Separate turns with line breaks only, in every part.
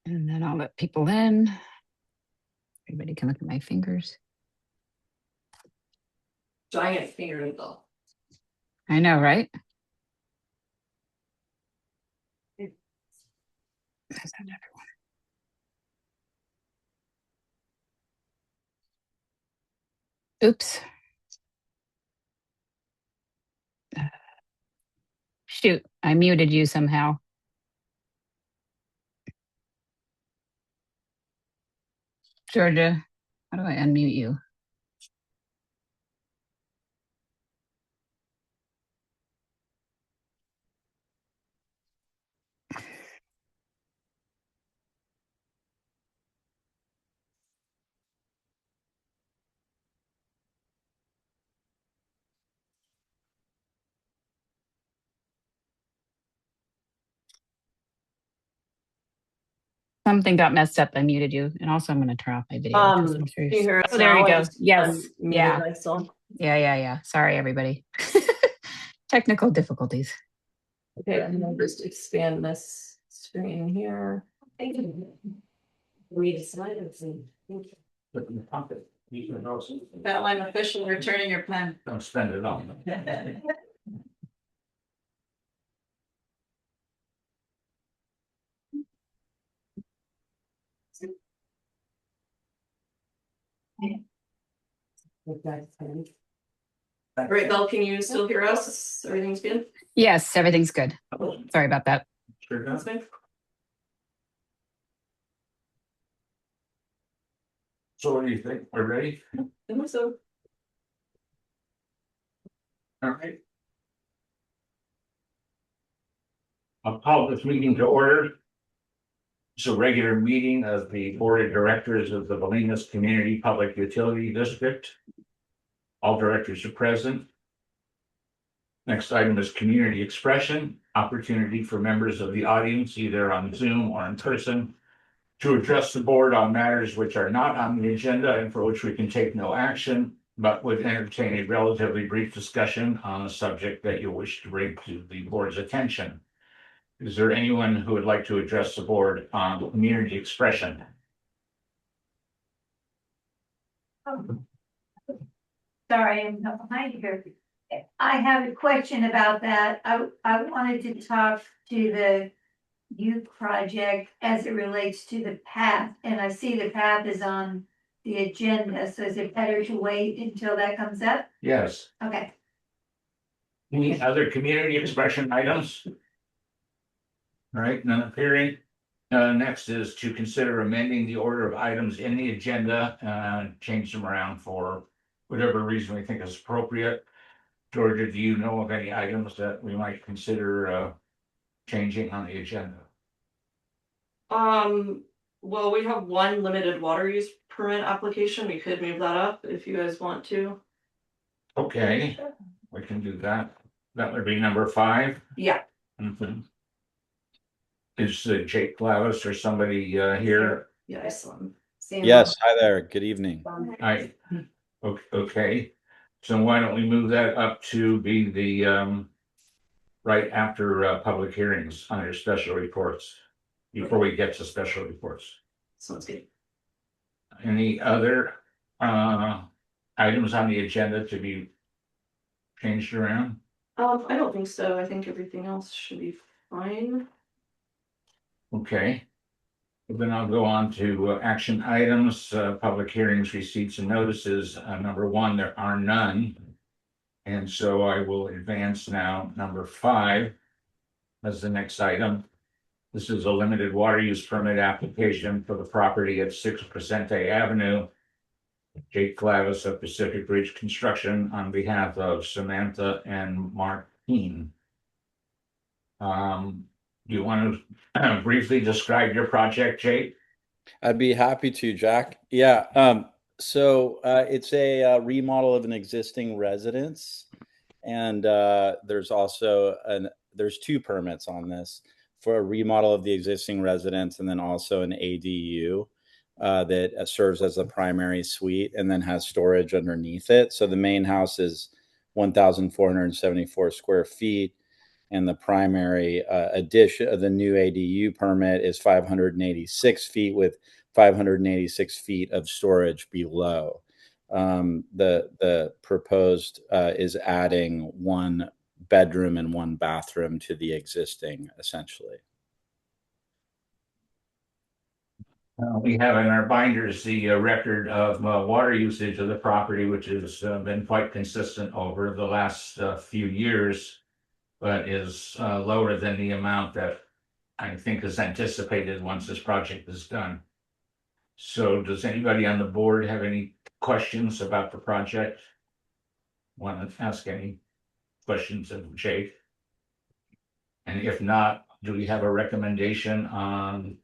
And then I'll let people in. Everybody can look at my fingers.
Giant finger though.
I know, right? That's not everyone. Oops. Shoot, I muted you somehow. Georgia, how do I unmute you? Something got messed up. I muted you. And also I'm going to turn off my video.
Can you hear us
Oh, there
now?
you go. Yes. Yeah.
Yeah.
Sorry, everybody. Technical difficulties.
Okay, I'm gonna just expand this screen here. Thank you. We decided to. That I'm officially returning your pen.
Don't spend it all.
All right, Belle, can you still hear us? Everything's good?
Yes, everything's good. Sorry about that.
Sure
That's
does.
fine.
So what do you think? We're ready?
I think so.
All right. I'll call this meeting to order. It's a regular meeting of the Board of Directors of the Bolinas Community Public Utility District. All directors are present. Next item is community expression, opportunity for members of the audience, either on Zoom or in person, to address the board on matters which are not on the agenda and for which we can take no action, but would entertain a relatively brief discussion on a subject that you wish to bring to the board's attention. Is there anyone who would like to address the board on community expression?
Sorry, I'm not behind you here. I have a question about that. I wanted to talk to the youth project as it relates to the path, and I see the path is on the agenda, so is it better to wait until that comes up?
Yes.
Okay.
Any other community expression items? All right, none appearing. Next is to consider amending the order of items in the agenda, change them around for whatever reason we think is appropriate. Georgia, do you know of any items that we might consider changing on the agenda?
Well, we have one limited water use permit application. We could move that up if you guys want to.
Okay, we can do that. That would be number 5.
Yeah.
Mhm. Is Jake Glavis or somebody here?
Yeah, I saw him.
Yes, hi there. Good evening.
Okay, so why don't we move that up to be the right after public hearings under special reports, before we get to special reports.
Sounds good.
Any other items on the agenda to be changed around?
I don't think so. I think everything else should be fine.
Okay. Then I'll go on to action items, public hearings, receipts and notices. Number 1, there are none. And so I will advance now number 5 as the next item. This is a limited water use permit application for the property at 6 Crescente Avenue. Jake Glavis of Pacific Ridge Construction on behalf of Samantha and Mark Keene. Do you want to briefly describe your project, Jake?
I'd be happy to, Jack. Yeah. So it's a remodel of an existing residence, and there's also there's 2 permits on this for a remodel of the existing residence, and then also an ADU that serves as a primary suite and then has storage underneath it. So the main house is 1,474 square feet, and the primary addition of the new ADU permit is 586 feet with 586 feet of storage below. The proposed is adding 1 bedroom and 1 bathroom to the existing, essentially.
We have in our binders the record of water usage of the property, which has been quite consistent over the last few years, but is lower than the amount that I think is anticipated once this project is done. So does anybody on the board have any questions about the project? Want to ask any questions of Jake? And if not, do we have a recommendation on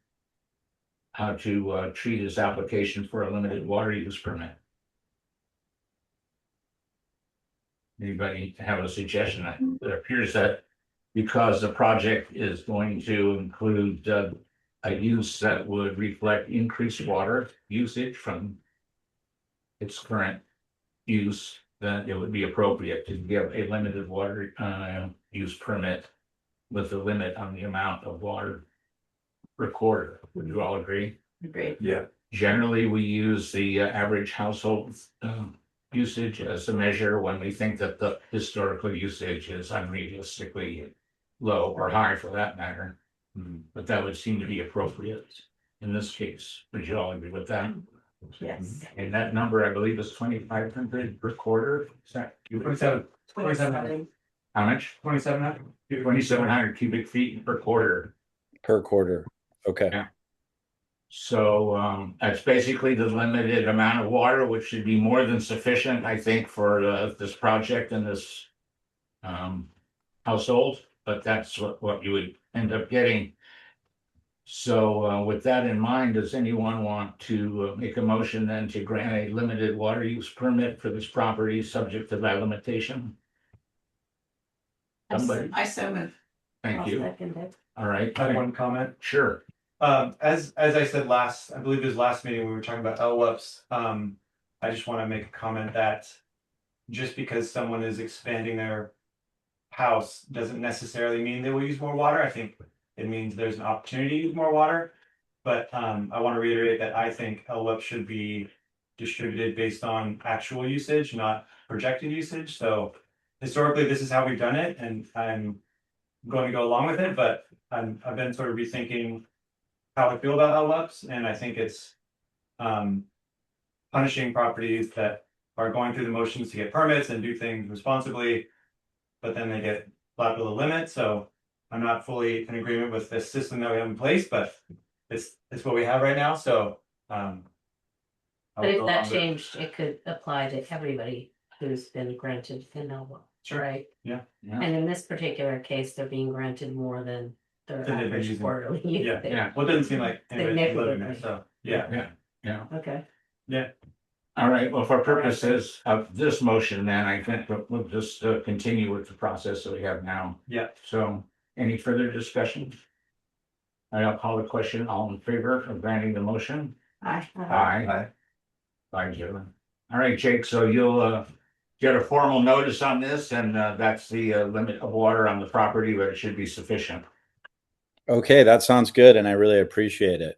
how to treat his application for a limited water use permit? Anybody have a suggestion? It appears that because the project is going to include a use that would reflect increased water usage from its current use, that it would be appropriate to give a limited water use permit with a limit on the amount of water recorded. Would you all agree?
Great.
Yeah.
Generally, we use the average household usage as a measure when we think that the historical usage is unrealistically low or high for that matter. But that would seem to be appropriate in this case. Would you all agree with that?
Yes.
And that number, I believe, is 2,500 per quarter. Is that
27.
how much?
2700.
2,700 cubic feet per quarter.
Per quarter. Okay.
Yeah. So that's basically the limited amount of water, which should be more than sufficient, I think, for this project and this household. But that's what you would end up getting. So with that in mind, does anyone want to make a motion then to grant a limited water use permit for this property subject to that limitation? Somebody,
I so move.
thank you. All right,
I have one comment.
sure.
As I said last, I believe it was last meeting, we were talking about LWUPs. I just want to make a comment that just because someone is expanding their house doesn't necessarily mean they will use more water. I think it means there's an opportunity to use more water. But I want to reiterate that I think LWUP should be distributed based on actual usage, not projected usage. So historically, this is how we've done it, and I'm going to go along with it, but I've been sort of rethinking how I feel about LWUPs, and I think it's punishing properties that are going through the motions to get permits and do things responsibly, but then they get slapped with a limit. So I'm not fully in agreement with this system that we have in place, but it's what we have right now. So
But if that changed, it could apply to everybody who's been granted an LWUP, right?
Yeah.
And in this particular case, they're being granted more than their
Than they've been
average
using.
quarterly.
Yeah.
Yeah.
Well, it doesn't seem like anybody's living there,
Significantly.
so yeah.
Yeah.
Okay.
All right, well, for purposes of this motion, then I think we'll just continue with the process that we have now.
Yeah.
So any further discussion? I'll call the question. All in favor of granting the motion?
Aye.
Aye. Aye, Jalen. All right, Jake, so you'll get a formal notice on this, and that's the limit of water on the property, but it should be sufficient.
Okay, that sounds good, and I really appreciate it.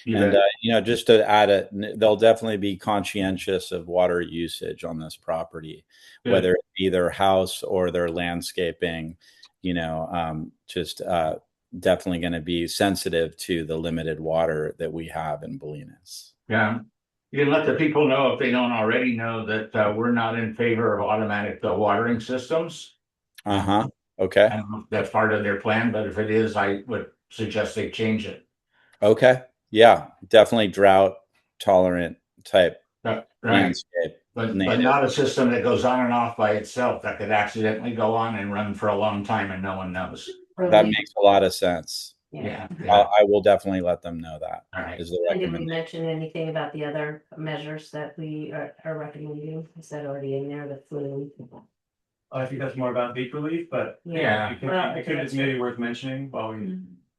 And just to add it, they'll definitely be conscientious of water usage on this property,
Good.
whether it be their house or their landscaping. Just definitely going to be sensitive to the limited water that we have in Bolinas.
Yeah, you can let the people know, if they don't already know, that we're not in favor of automatic watering systems.
Okay.
I don't know if that's part of their plan, but if it is, I would suggest they change it.
Okay. Yeah, definitely drought tolerant type
Right,
landscape.
but
native.
not a system that goes on and off by itself that could accidentally go on and run for a long time and no one knows.
That makes a lot of sense.
Yeah.
I will definitely let them know that.
All right.
Is the
And did we
recommendation.
mention anything about the other measures that we are recommending? Is that already in there, the flu?
I think that's more about leak relief, but
Yeah.
it's maybe worth mentioning while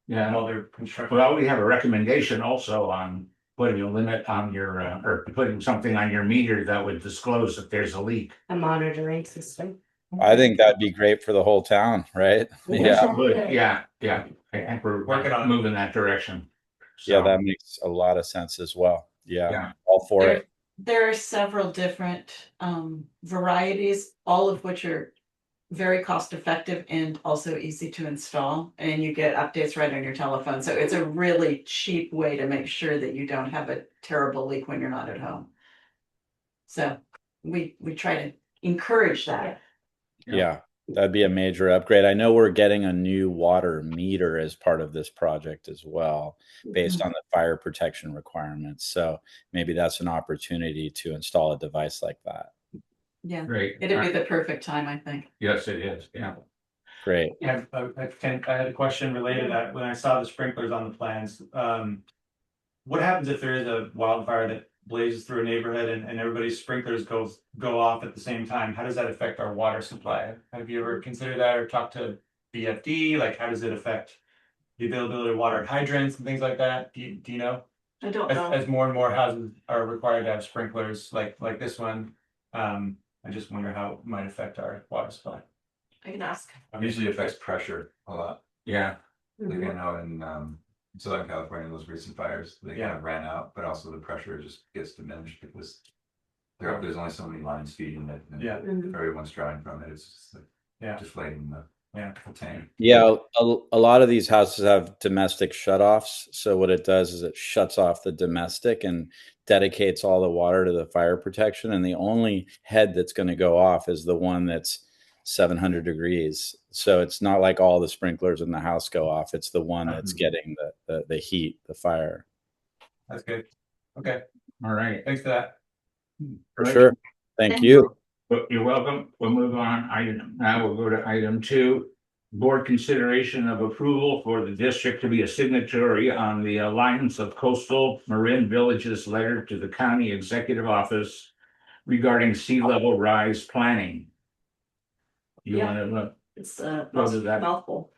Yeah.
they're constructing.
Well, we have a recommendation also on putting a limit on your, or putting something on your meter that would disclose that there's a leak.
A monitoring system.
I think that'd be great for the whole town, right?
Yes,
Yeah.
it would. Yeah, yeah. I think we're
Working on it.
moving that direction.
Yeah,
So,
that makes a lot of sense as well. Yeah.
Yeah.
All for
There,
it.
there are several different varieties, all of which are very cost effective and also easy to install. And you get updates right on your telephone. So it's a really cheap way to make sure that you don't have a terrible leak when you're not at home. So we try to encourage that.
Yeah, that'd be a major upgrade. I know we're getting a new water meter as part of this project as well, based on the fire protection requirements. So maybe that's an opportunity to install a device like that.
Yeah,
great.
it'd be the perfect time, I think.
Yes, it is. Yeah.
Great.
Yeah, I had a question related to that. When I saw the sprinklers on the plans, what happens if there is a wildfire that blazes through a neighborhood and everybody's sprinklers go off at the same time? How does that affect our water supply? Have you ever considered that or talked to BFD? Like, how does it affect the availability of water hydrants and things like that? Do you know?
I don't
As more and more houses are required to have sprinklers like this one, I just wonder how it might affect our water supply.
I can ask.
Usually affects pressure a lot.
Yeah.
Like I know in Southern California, those recent fires, they kind of ran out, but also the pressure just gets diminished because there's only so many lines feeding it. And
Yeah.
if everyone's drawing from it, it's just like deflating the
Yeah.
tank.
Yeah, a lot of these houses have domestic shutoffs. So what it does is it shuts off the domestic and dedicates all the water to the fire protection. And the only head that's going to go off is the one that's 700 degrees. So it's not like all the sprinklers in the house go off. It's the one that's getting the heat, the fire.
That's good. Okay,
All right.
thanks for that.
For sure. Thank you.
Well, you're welcome. We'll move on. Now we'll go to item 2. Board consideration of approval for the district to be a signatory on the Alliance of Coastal Marin Villages letter to the County Executive Office regarding sea level rise planning. You
Yeah.
want to look?
It's a
Go to that.
mouthful.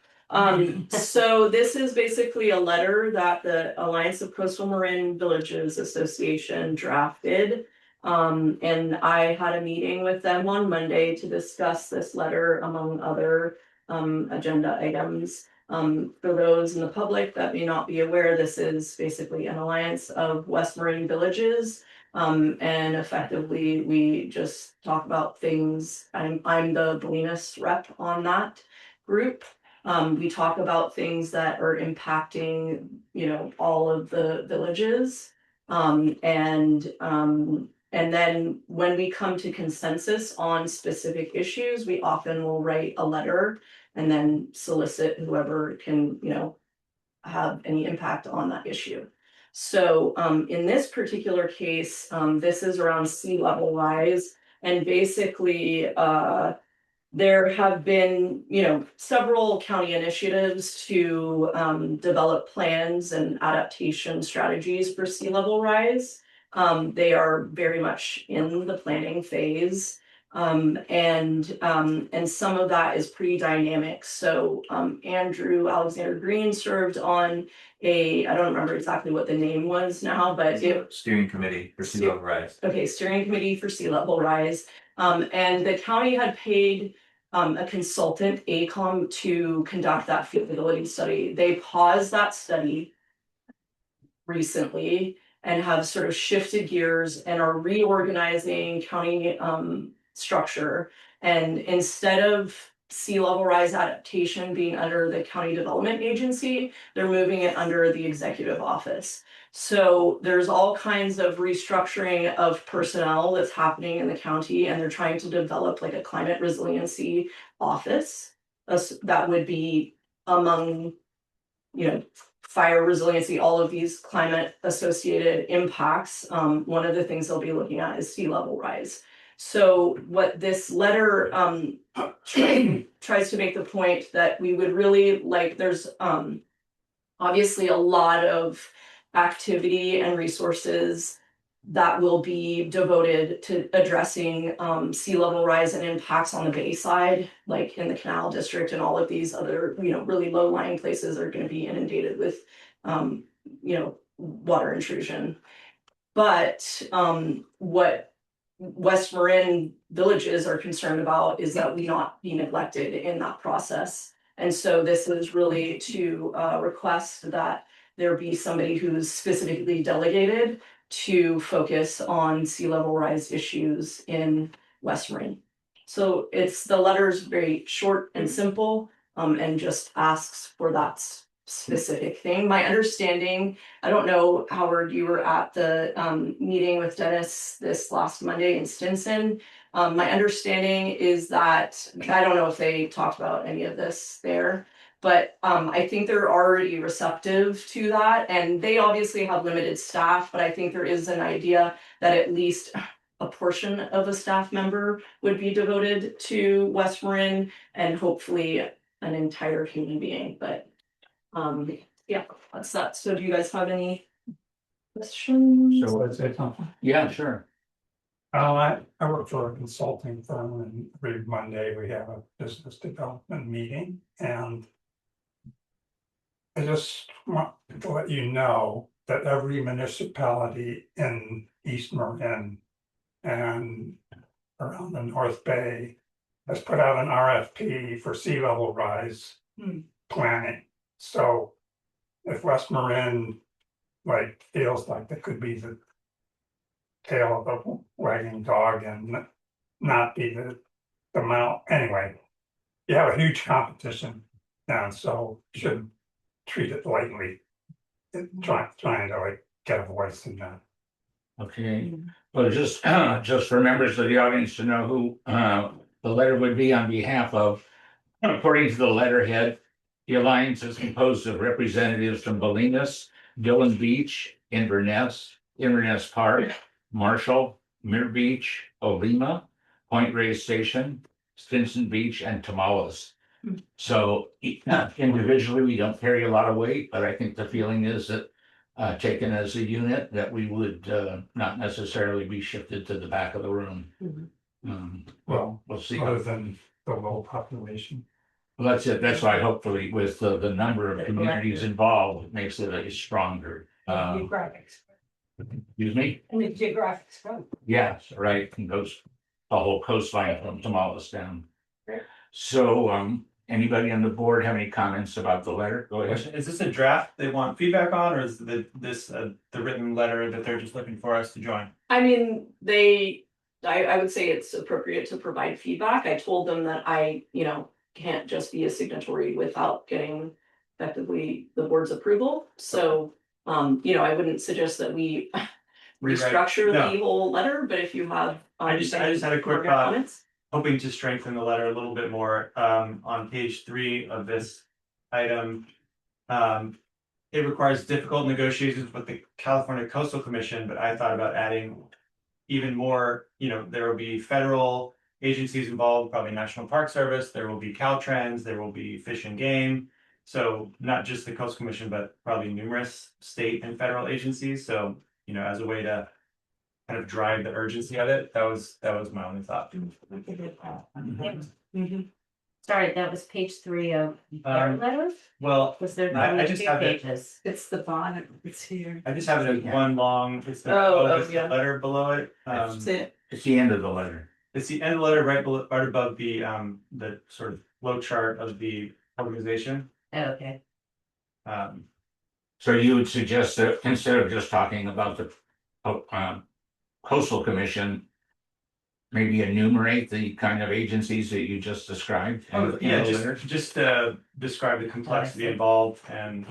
So this is basically a letter that the Alliance of Coastal Marin Villages Association drafted. And I had a meeting with them on Monday to discuss this letter among other agenda items. For those in the public that may not be aware, this is basically an alliance of West Marin villages. And effectively, we just talk about things. I'm the Bolinas rep on that group. We talk about things that are impacting, all of the villages. And then when we come to consensus on specific issues, we often will write a letter and then solicit whoever can, have any impact on that issue. So in this particular case, this is around sea level rise. And basically, there have been, several county initiatives to develop plans and adaptation strategies for sea level rise. They are very much in the planning phase. And some of that is pretty dynamic. So Andrew Alexander Green served on I don't remember exactly what the name was now, but
Steering committee for sea level rise.
Okay, steering committee for sea level rise. And the county had paid a consultant, ACOM, to conduct that feasibility study. They paused that study recently and have sort of shifted gears and are reorganizing county structure. And instead of sea level rise adaptation being under the county development agency, they're moving it under the executive office. So there's all kinds of restructuring of personnel that's happening in the county, and they're trying to develop like a climate resiliency office that would be among, fire resiliency, all of these climate associated impacts. One of the things they'll be looking at is sea level rise. So what this letter tries to make the point that we would really like, there's obviously a lot of activity and resources that will be devoted to addressing sea level rise and impacts on the bay side, like in the Canal District, and all of these other, really low-lying places are going to be inundated with, water intrusion. But what West Marin villages are concerned about is that we not be neglected in that process. And so this is really to request that there be somebody who's specifically delegated to focus on sea level rise issues in West Marin. So the letter's very short and simple, and just asks for that specific thing. My understanding, I don't know, Howard, you were at the meeting with Dennis this last Monday in Stinson. My understanding is that, I don't know if they talked about any of this there, but I think they're already receptive to that, and they obviously have limited staff, but I think there is an idea that at least a portion of a staff member would be devoted to West Marin, and hopefully an entire human being, but yeah, that's that. So do you guys have any questions?
So,
I'd say something.
yeah, sure.
I work for a consulting firm, and every Monday we have a business development meeting, and I just want to let you know that every municipality in East Marin and around the North Bay has put out an RFP for sea level rise planning. So if West Marin feels like that could be the tail of a wagging dog and not be the amount, anyway, you have a huge competition, and so you shouldn't treat it lightly. Trying to get a voice in that.
Okay, well, just for members of the audience to know who the letter would be on behalf of, according to the letterhead, the alliance is composed of representatives from Bolinas, Dillon Beach, Inverness Park, Marshall, Muir Beach, Olima, Point Reyes Station, Stinson Beach, and Tamales. So individually, we don't carry a lot of weight, but I think the feeling is that taken as a unit, that we would not necessarily be shifted to the back of the room.
Well,
We'll see.
other than the low population.
Well, that's it. That's why hopefully with the number of communities involved, it makes it a stronger. Excuse me?
And the geographic scope.
Yes, right, and goes the whole coastline from Tamales down. So, anybody on the board have any comments about the letter? Go ahead.
Question, is this a draft they want feedback on, or is this the written letter that they're just looking for us to join?
I mean, I would say it's appropriate to provide feedback. I told them that I, can't just be a signatory without getting effectively the board's approval. So, I wouldn't suggest that we restructure
No.
the whole letter, but if you have.
I just had a quick
further
thought.
comments.
Hoping to strengthen the letter a little bit more, on page 3 of this item. It requires difficult negotiations with the California Coastal Commission, but I thought about adding even more, there will be federal agencies involved, probably National Park Service, there will be Caltrans, there will be Fish and Game. So not just the Coastal Commission, but probably numerous state and federal agencies. So, as a way to kind of drive the urgency of it, that was my only thought.
Sorry, that was page 3 of their letter?
Well,
Was there
I
only
just
2
have it.
pages?
It's the bond, it's here.
I just have it as one long, it's the, it's the
yeah.
letter below it.
That's it.
It's the end of the letter.
It's the end of the letter right below, right above the sort of flow chart of the organization.
Oh, okay.
So you would suggest that instead of just talking about the Coastal Commission, maybe enumerate the kind of agencies that you just described?
Yeah, just describe the complexity involved and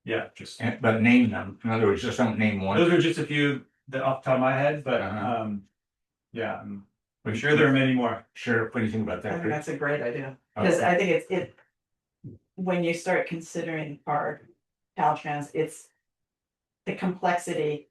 yeah, just.
But name them. In other words, just don't name one.
Those are just a few that off the top of my head, but yeah, I'm sure there are many more.
Sure, what do you think about
I
that?
think
Chris?
that's a great idea, because
Okay.
I think it, when you start considering our Caltrans, it's the complexity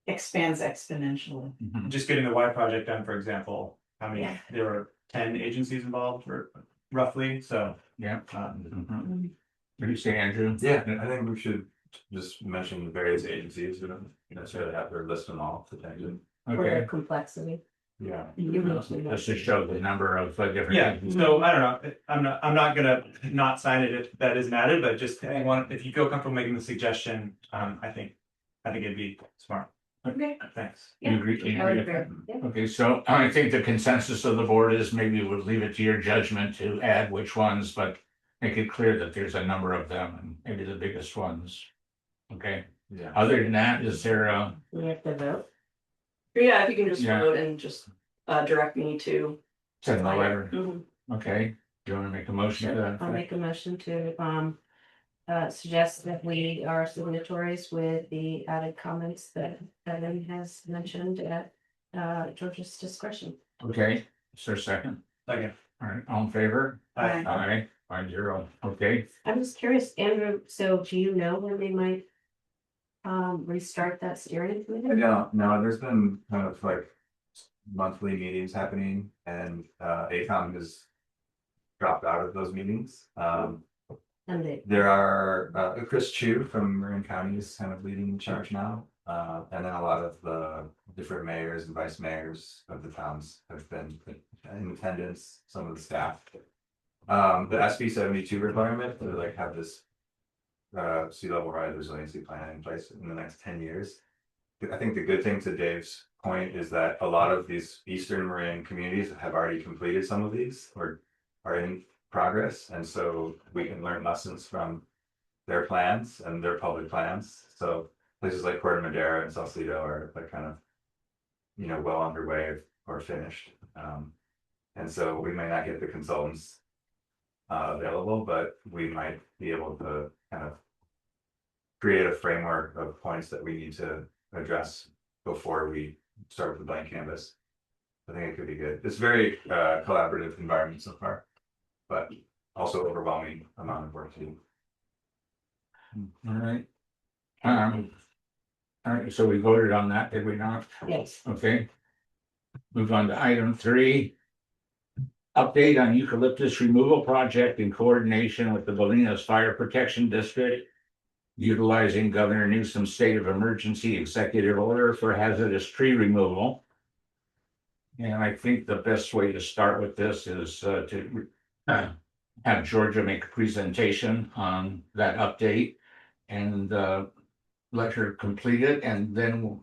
expands exponentially.
Mhm.
Just getting the Y project done, for example,
Yeah.
there were 10 agencies involved, or roughly, so.
Yeah. Mhm. What do you say, Andrew?
Yeah, I think we should just mention the various agencies, we don't necessarily have to list them all to tangent.
For
Okay.
their complexity.
Yeah.
You mentioned that.
Just to show the number of different.
Yeah,
agencies.
so I don't know, I'm not gonna not sign it if that isn't added, but just if you feel comfortable making the suggestion, I think it'd be smart.
Okay.
Thanks.
You agree? You
I would
agree?
agree. Yeah.
Okay, so I think the consensus of the board is maybe we'll leave it to your judgment to add which ones, but make it clear that there's a number of them and maybe the biggest ones. Okay,
Yeah.
other than that, is there a,
We have to vote.
Yeah, if you can just
Yeah.
vote and just direct me to.
send a letter?
Mhm.
Okay, do you want to make a motion to that
I'll
effect?
make a motion to suggest that we are signatories with the added comments that Evan has mentioned at George's discretion.
Okay, is there a second?
Second.
All right, all in favor?
Aye.
Aye, 5-0, okay.
I'm just curious, Andrew, so do you know when they might restart that steering
I
committee?
don't know, there's been kind of like monthly meetings happening and ACOM has dropped out of those meetings.
And they,
There are Chris Chu from Marin County is kind of leading the charge now. And then a lot of the different mayors and vice mayors of the towns have been in attendance, some of the staff. The SB 72 requirement to like have this sea level rise resiliency plan in place in the next 10 years. I think the good thing, to Dave's point, is that a lot of these eastern Marin communities have already completed some of these or are in progress, and so we can learn lessons from their plans and their public plans. So places like Corte Madera and Sausalito are like kind of, you know, well underway or finished. And so we may not get the consultants available, but we might be able to kind of create a framework of points that we need to address before we start with the blank canvas. I think it could be good. It's very collaborative environment so far, but also overwhelming amount of work to do.
All right. All right, so we voted on that, did we not?
yes,
Okay. Move on to item 3. Update on eucalyptus removal project in coordination with the Bolinas Fire Protection District, utilizing Governor Newsom's state of emergency executive order for hazardous tree removal. And I think the best way to start with this is to have Georgia make a presentation on that update and let her complete it, and then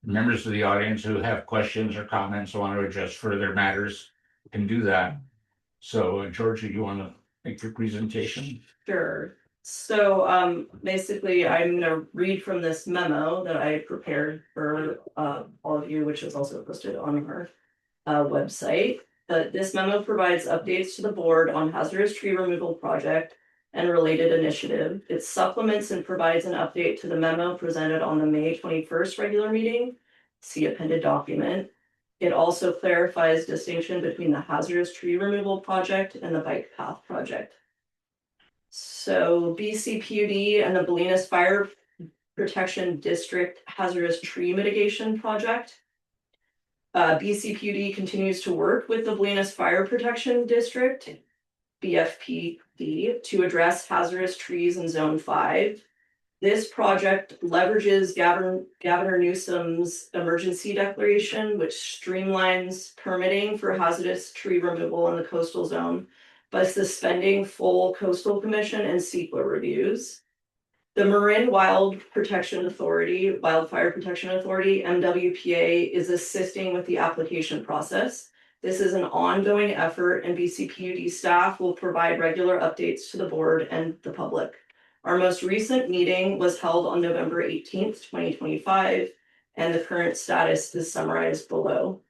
members of the audience who have questions or comments want to address further matters can do that. So Georgia, you want to make your presentation?
Sure. So basically I'm gonna read from this memo that I prepared for all of you, which is also posted on our website. But this memo provides updates to the board on hazardous tree removal project and related initiative. It supplements and provides an update to the memo presented on the May 21st regular meeting. See appended document. It also clarifies distinction between the hazardous tree removal project and the bike path project. So BCPUD and the Bolinas Fire Protection District Hazardous Tree Mitigation Project. BCPUD continues to work with the Bolinas Fire Protection District, BFPD, to address hazardous trees in Zone 5. This project leverages Governor Newsom's emergency declaration, which streamlines permitting for hazardous tree removal in the coastal zone by suspending full coastal commission and CEQA reviews. The Marin Wildfire Protection Authority, MWPA, is assisting with the application process. This is an ongoing effort, and BCPUD staff will provide regular updates to the board and the public. Our most recent meeting was held on November 18th, 2025, and the current status is summarized below.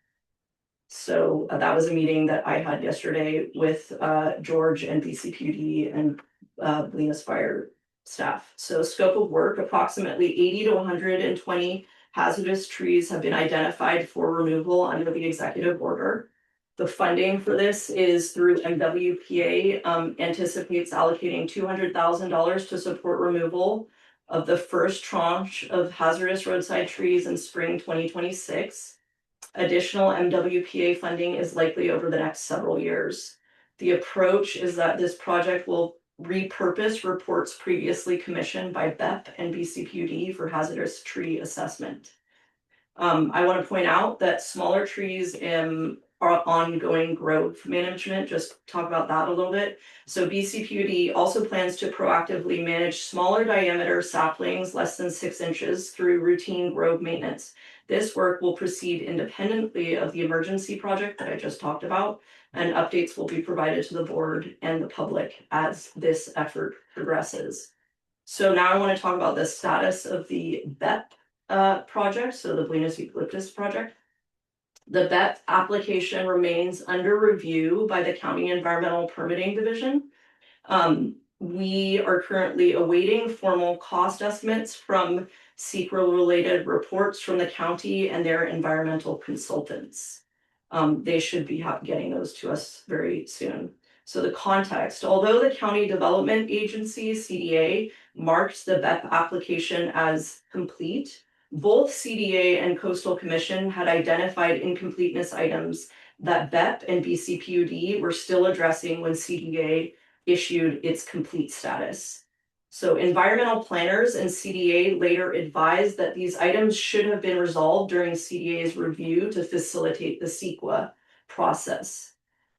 So that was a meeting that I had yesterday with George and BCPUD and Bolinas Fire staff. So scope of work, approximately 80 to 120 hazardous trees have been identified for removal under the executive order. The funding for this is through MWPA, anticipates allocating $200,000 to support removal of the first tranche of hazardous roadside trees in spring 2026. Additional MWPA funding is likely over the next several years. The approach is that this project will repurpose reports previously commissioned by BEP and BCPUD for hazardous tree assessment. I want to point out that smaller trees our ongoing growth management, just talk about that a little bit. So BCPUD also plans to proactively manage smaller diameter saplings less than 6 inches through routine grove maintenance. This work will proceed independently of the emergency project that I just talked about, and updates will be provided to the board and the public as this effort progresses. So now I want to talk about the status of the BEP project, so the Bolinas Eucalyptus project. The BEP application remains under review by the County Environmental Permitting Division. We are currently awaiting formal cost estimates from CEQA-related reports from the county and their environmental consultants. They should be getting those to us very soon. So the context, although the County Development Agency, CDA, marked the BEP application as complete, both CDA and Coastal Commission had identified incompleteness items that BEP and BCPUD were still addressing when CDA issued its complete status. So environmental planners and CDA later advised that these items should have been resolved during CDA's review to facilitate the CEQA process.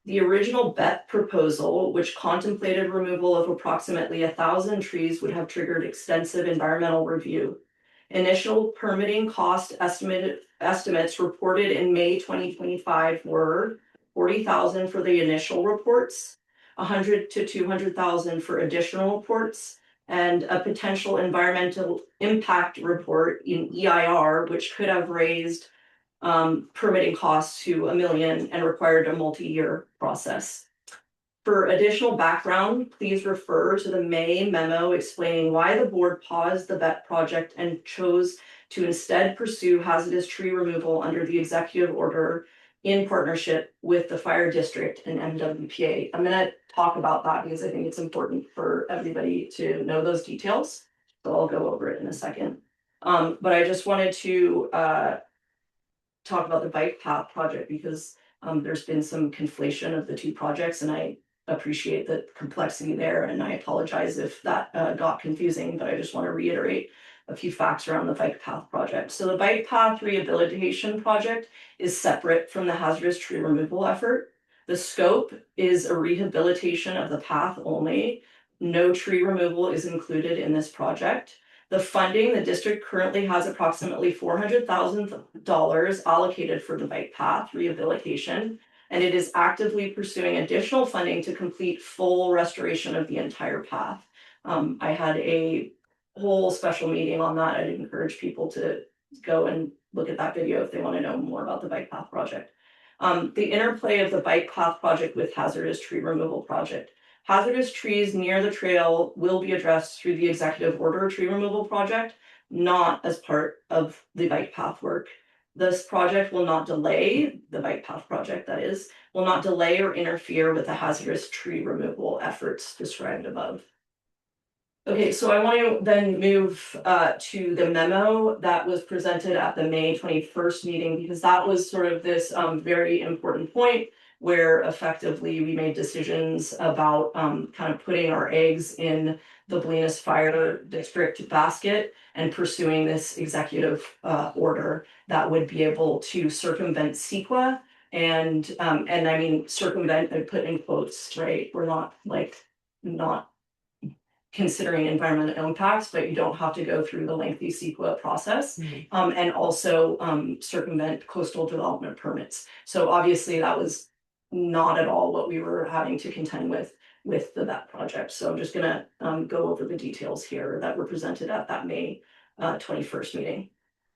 The original BEP proposal, which contemplated removal of approximately 1,000 trees, would have triggered extensive environmental review. Initial permitting cost estimates reported in May 2025 were $40,000 for the initial reports, $100,000 to $200,000 for additional reports, and a potential environmental impact report in EIR, which could have raised permitting costs to $1 million and required a multi-year process. For additional background, please refer to the May memo explaining why the board paused the BEP project and chose to instead pursue hazardous tree removal under the executive order in partnership with the fire district and MWPA. I'm going to talk about that because I think it's important for everybody to know those details. So I'll go over it in a second. But I just wanted to talk about the bike path project because there's been some conflation of the two projects, and I appreciate the complexity there, and I apologize if that got confusing, but I just want to reiterate a few facts around the bike path project. So the bike path rehabilitation project is separate from the hazardous tree removal effort. The scope is a rehabilitation of the path only. No tree removal is included in this project. The funding, the district currently has approximately $400,000 allocated for the bike path rehabilitation, and it is actively pursuing additional funding to complete full restoration of the entire path. I had a whole special meeting on that. I'd encourage people to go and look at that video if they want to know more about the bike path project. The interplay of the bike path project with hazardous tree removal project. Hazardous trees near the trail will be addressed through the executive order tree removal project, not as part of the bike path work. This project will not delay, the bike path project that is, will not delay or interfere with the hazardous tree removal efforts described above. Okay, so I want to then move to the memo that was presented at the May 21st meeting, because that was sort of this very important point where effectively we made decisions about kind of putting our eggs in the Bolinas Fire District basket and pursuing this executive order that would be able to circumvent CEQA and I mean circumvent, I put in quotes, right? We're not considering environmental impacts, but you don't have to go through the lengthy CEQA process, and also circumvent coastal development permits. So obviously that was not at all what we were having to contend with the BEP project. So I'm just gonna go over the details here that were presented at that May 21st meeting.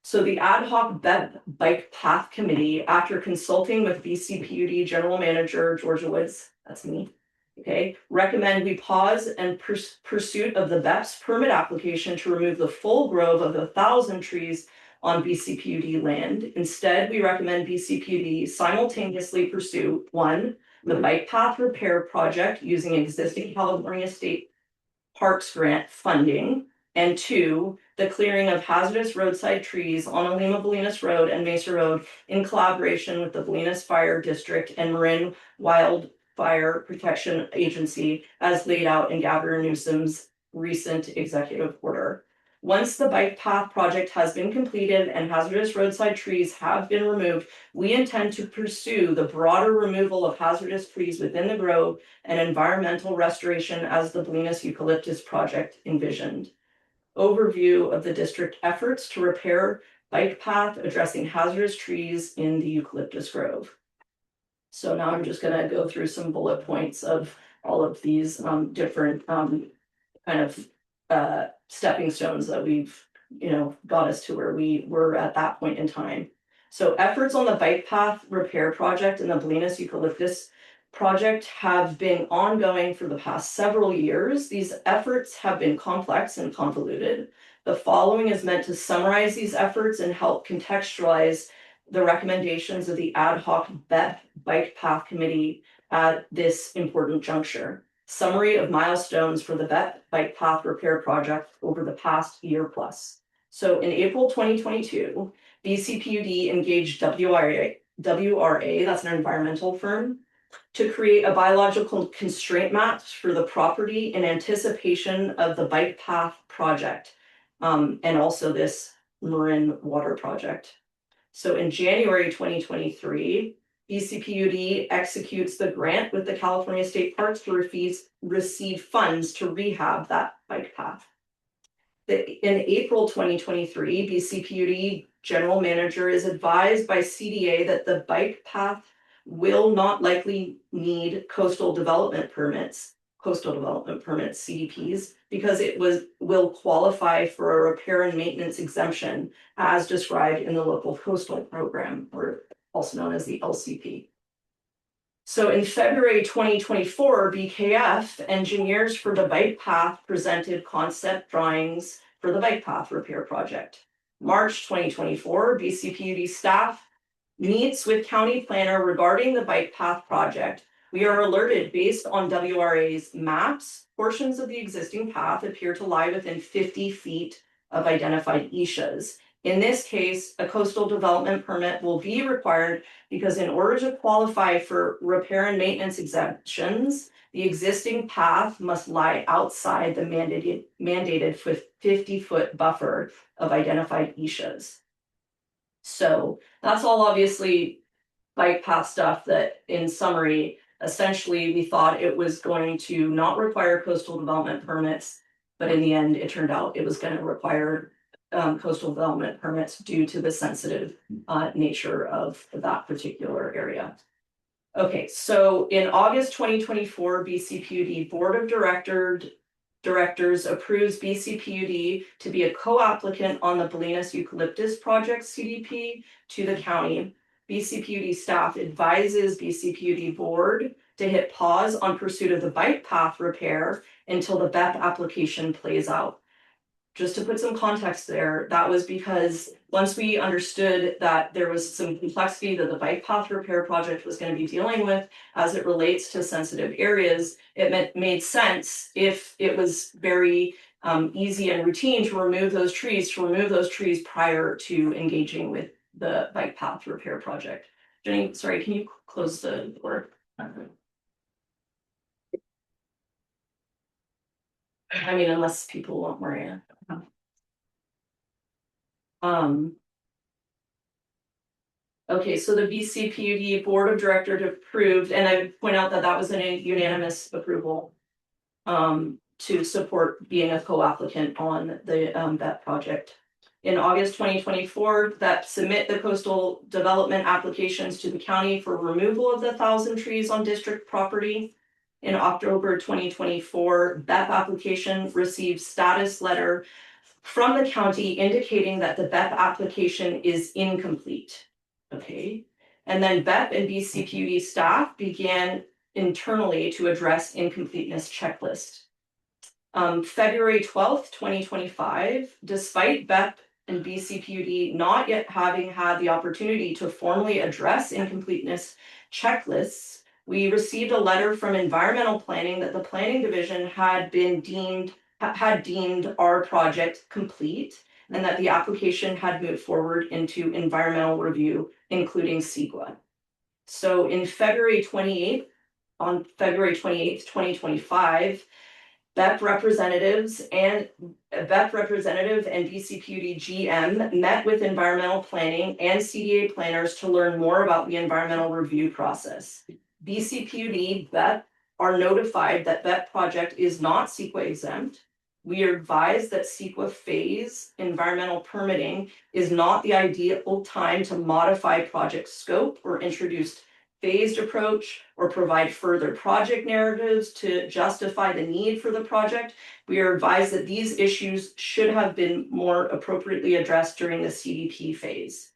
So the ad hoc BEP bike path committee, after consulting with BCPUD General Manager Georgia Woods, that's me, okay, recommend we pause and pursuit of the BEP's permit application to remove the full grove of 1,000 trees on BCPUD land. Instead, we recommend BCPUD simultaneously pursue 1, the bike path repair project using existing California State Parks grant funding, and 2, the clearing of hazardous roadside trees on Alima Bolinas Road and Mesa Road in collaboration with the Bolinas Fire District and Marin Wildfire Protection Agency as laid out in Gavin Newsom's recent executive order. Once the bike path project has been completed and hazardous roadside trees have been removed, we intend to pursue the broader removal of hazardous trees within the grove and environmental restoration as the Bolinas Eucalyptus project envisioned. Overview of the district efforts to repair bike path addressing hazardous trees in the eucalyptus grove. So now I'm just gonna go through some bullet points of all of these different kind of stepping stones that we've, got us to where we were at that point in time. So efforts on the bike path repair project and the Bolinas Eucalyptus project have been ongoing for the past several years. These efforts have been complex and convoluted. The following is meant to summarize these efforts and help contextualize the recommendations of the ad hoc BEP Bike Path Committee at this important juncture. Summary of milestones for the BEP Bike Path Repair Project over the past year plus. So in April 2022, BCPUD engaged WRA, that's an environmental firm, to create a biological constraint map for the property in anticipation of the bike path project, and also this Marin water project. So in January 2023, BCPUD executes the grant with the California State Parks to receive funds to rehab that bike path. In April 2023, BCPUD General Manager is advised by CDA that the bike path will not likely need coastal development permits, CDPs, because it will qualify for a repair and maintenance exemption as described in the local coastal program, or also known as the LCP. So in February 2024, BKF engineers for the bike path presented concept drawings for the bike path repair project. March 2024, BCPUD staff meets with county planner regarding the bike path project. We are alerted based on WRA's maps, portions of the existing path appear to lie within 50 feet of identified ESHAs. In this case, a coastal development permit will be required because in order to qualify for repair and maintenance exemptions, the existing path must lie outside the mandated 50-foot buffer of identified ESHAs. So that's all obviously bike path stuff that, in summary, essentially we thought it was going to not require coastal development permits, but in the end it turned out it was going to require coastal development permits due to the sensitive nature of that particular area. Okay, so in August 2024, BCPUD Board of Directors approves BCPUD to be a co-applicant on the Bolinas Eucalyptus Project CDP to the county. BCPUD staff advises BCPUD Board to hit pause on pursuit of the bike path repair until the BEP application plays out. Just to put some context there, that was because once we understood that there was some complexity that the bike path repair project was going to be dealing with as it relates to sensitive areas, it made sense if it was very easy and routine to remove those trees prior to engaging with the bike path repair project. Jenny, sorry, can you close the door? I mean, unless people want Maria. Okay, so the BCPUD Board of Directors approved, and I point out that that was a unanimous approval to support being a co-applicant on the that project. In August 2024, that submit the coastal development applications to the county for removal of the 1,000 trees on district property. In October 2024, BEP application received status letter from the county indicating that the BEP application is incomplete. Okay, and then BEP and BCPUD staff began internally to address incompleteness checklist. February 12th, 2025, despite BEP and BCPUD not yet having had the opportunity to formally address incompleteness checklists, we received a letter from environmental planning that the planning division had deemed our project complete and that the application had moved forward into environmental review, including CEQA. So in on February 28th, 2025, BEP representative and BCPUD GM met with environmental planning and CDA planners to learn more about the environmental review process. BCPUD BEP are notified that BEP project is not CEQA exempt. We are advised that CEQA phase environmental permitting is not the ideal time to modify project scope or introduce phased approach or provide further project narratives to justify the need for the project. We are advised that these issues should have been more appropriately addressed during the CDP phase.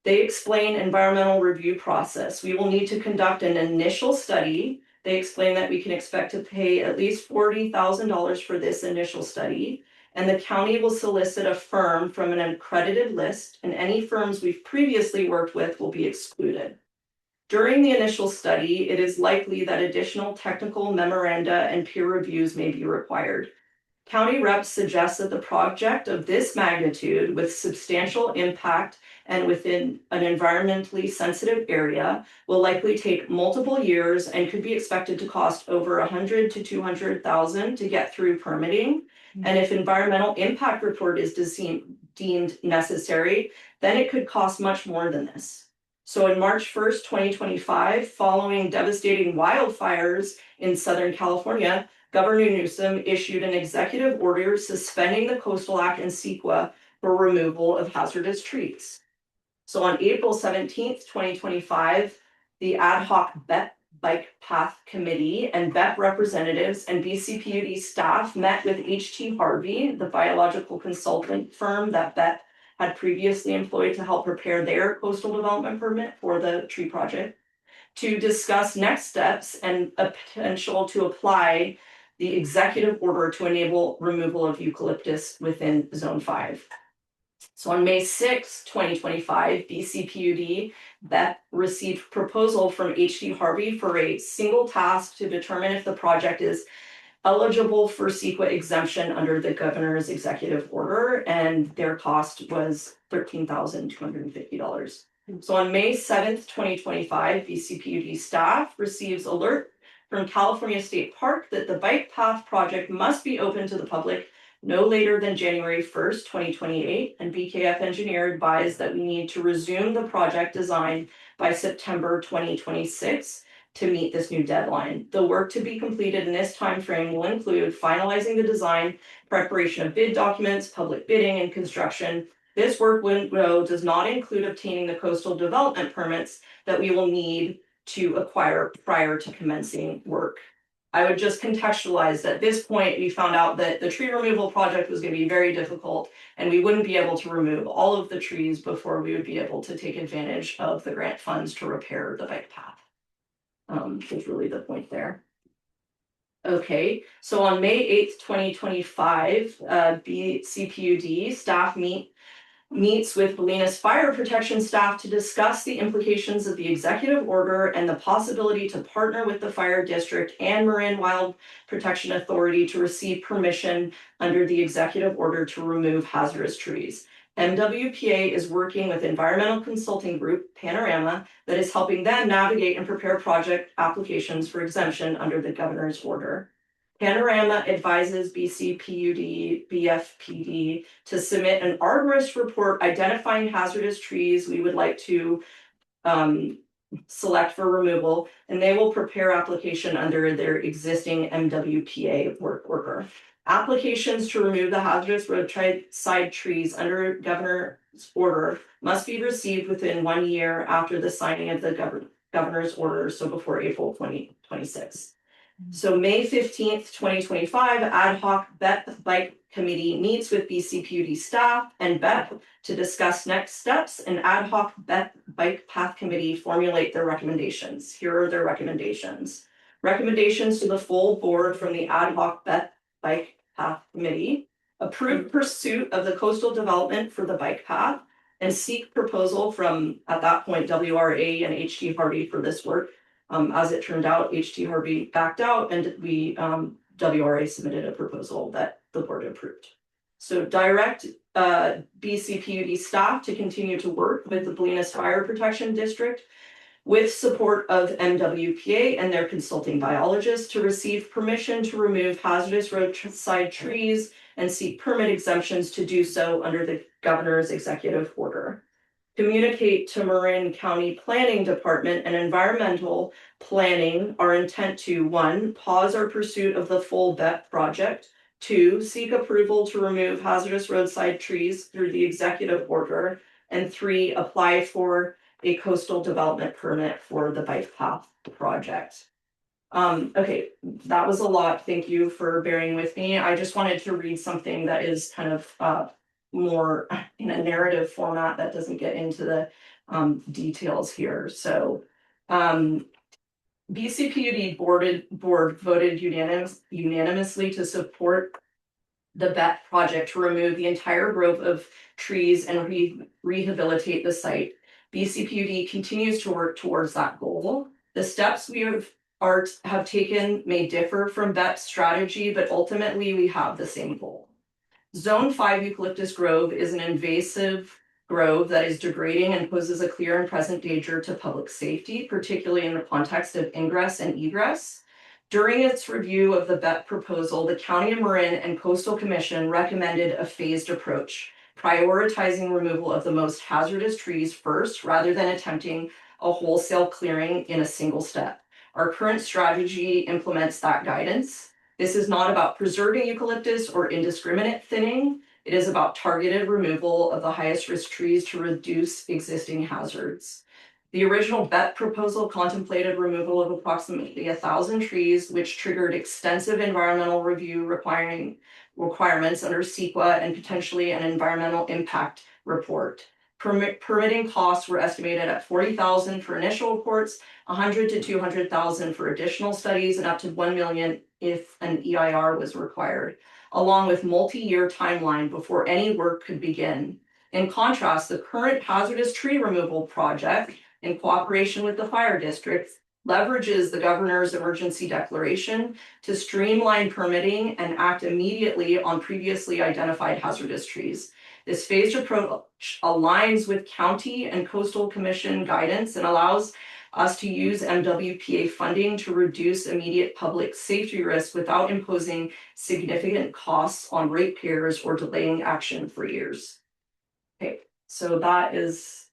They explain environmental review process. We will need to conduct an initial study. They explain that we can expect to pay at least $40,000 for this initial study, and the county will solicit a firm from an accredited list, and any firms we've previously worked with will be excluded. During the initial study, it is likely that additional technical memoranda and peer reviews may be required. County reps suggest that the project of this magnitude with substantial impact and within an environmentally sensitive area will likely take multiple years and could be expected to cost over $100,000 to $200,000 to get through permitting. And if environmental impact report is deemed necessary, then it could cost much more than this. So on March 1st, 2025, following devastating wildfires in Southern California, Governor Newsom issued an executive order suspending the Coastal Act and CEQA for removal of hazardous trees. So on April 17th, 2025, the ad hoc BEP Bike Path Committee and BEP representatives and BCPUD staff met with H.T. Harvey, the biological consultant firm that BEP had previously employed to help prepare their coastal development permit for the tree project, to discuss next steps and a potential to apply the executive order to enable removal of eucalyptus within Zone 5. So on May 6, 2025, BCPUD BEP received proposal from H.T. Harvey for a single task to determine if the project is eligible for CEQA exemption under the governor's executive order, and their cost was $13,250. So on May 7th, 2025, BCPUD staff receives alert from California State Park that the bike path project must be open to the public no later than January 1st, 2028, and BKF engineer advised that we need to resume the project design by September 2026 to meet this new deadline. The work to be completed in this timeframe will include finalizing the design, preparation of bid documents, public bidding, and construction. This work window does not include obtaining the coastal development permits that we will need to acquire prior to commencing work. I would just contextualize that at this point, we found out that the tree removal project was going to be very difficult and we wouldn't be able to remove all of the trees before we would be able to take advantage of the grant funds to repair the bike path. Is really the point there. Okay, so on May 8th, 2025, BCPUD staff meets with Bolinas Fire Protection staff to discuss the implications of the executive order and the possibility to partner with the fire district and Marin Wild Protection Authority to receive permission under the executive order to remove hazardous trees. MWPA is working with environmental consulting group Panorama that is helping them navigate and prepare project applications for exemption under the governor's order. Panorama advises BCPUD, BFPD to submit an arborist report identifying hazardous trees we would like to select for removal, and they will prepare application under their existing MWPA work order. Applications to remove the hazardous roadside trees under governor's order must be received within 1 year after the signing of the governor's order, so before April 2026. So May 15th, 2025, ad hoc BEP Bike Committee meets with BCPUD staff and BEP to discuss next steps, and ad hoc BEP Bike Path Committee formulate their recommendations. Here are their recommendations. Recommendations to the full board from the ad hoc BEP Bike Path Committee: approve pursuit of the coastal development for the bike path and seek proposal from, at that point, WRA and H.T. Harvey for this work. As it turned out, H.T. Harvey backed out and we, WRA submitted a proposal that the board approved. So direct BCPUD staff to continue to work with the Bolinas Fire Protection District with support of MWPA and their consulting biologist to receive permission to remove hazardous roadside trees and seek permit exemptions to do so under the governor's executive order. Communicate to Marin County Planning Department and Environmental Planning our intent to 1, pause our pursuit of the full BET project, 2, seek approval to remove hazardous roadside trees through the executive order, and 3, apply for a coastal development permit for the bike path project. Okay, that was a lot. Thank you for bearing with me. I just wanted to read something that is kind of more in a narrative format that doesn't get into the details here. So BCPUD board voted unanimously to support the BET project to remove the entire grove of trees and rehabilitate the site. BCPUD continues to work towards that goal. The steps we have taken may differ from BET's strategy, but ultimately we have the same goal. Zone 5 eucalyptus grove is an invasive grove that is degrading and poses a clear and present danger to public safety, particularly in the context of ingress and egress. During its review of the BET proposal, the County of Marin and Coastal Commission recommended a phased approach, prioritizing removal of the most hazardous trees first, rather than attempting a wholesale clearing in a single step. Our current strategy implements that guidance. This is not about preserving eucalyptus or indiscriminate thinning. It is about targeted removal of the highest risk trees to reduce existing hazards. The original BET proposal contemplated removal of approximately 1,000 trees, which triggered extensive environmental review requirements under CEQA and potentially an environmental impact report. Permitting costs were estimated at $40,000 for initial reports, $100,000 to $200,000 for additional studies, and up to $1 million if an EIR was required, along with multi-year timeline before any work could begin. In contrast, the current hazardous tree removal project, in cooperation with the fire district, leverages the governor's emergency declaration to streamline permitting and act immediately on previously identified hazardous trees. This phased approach aligns with county and coastal commission guidance and allows us to use MWPA funding to reduce immediate public safety risks without imposing significant costs on ratepayers or delaying action for years. Okay, so that is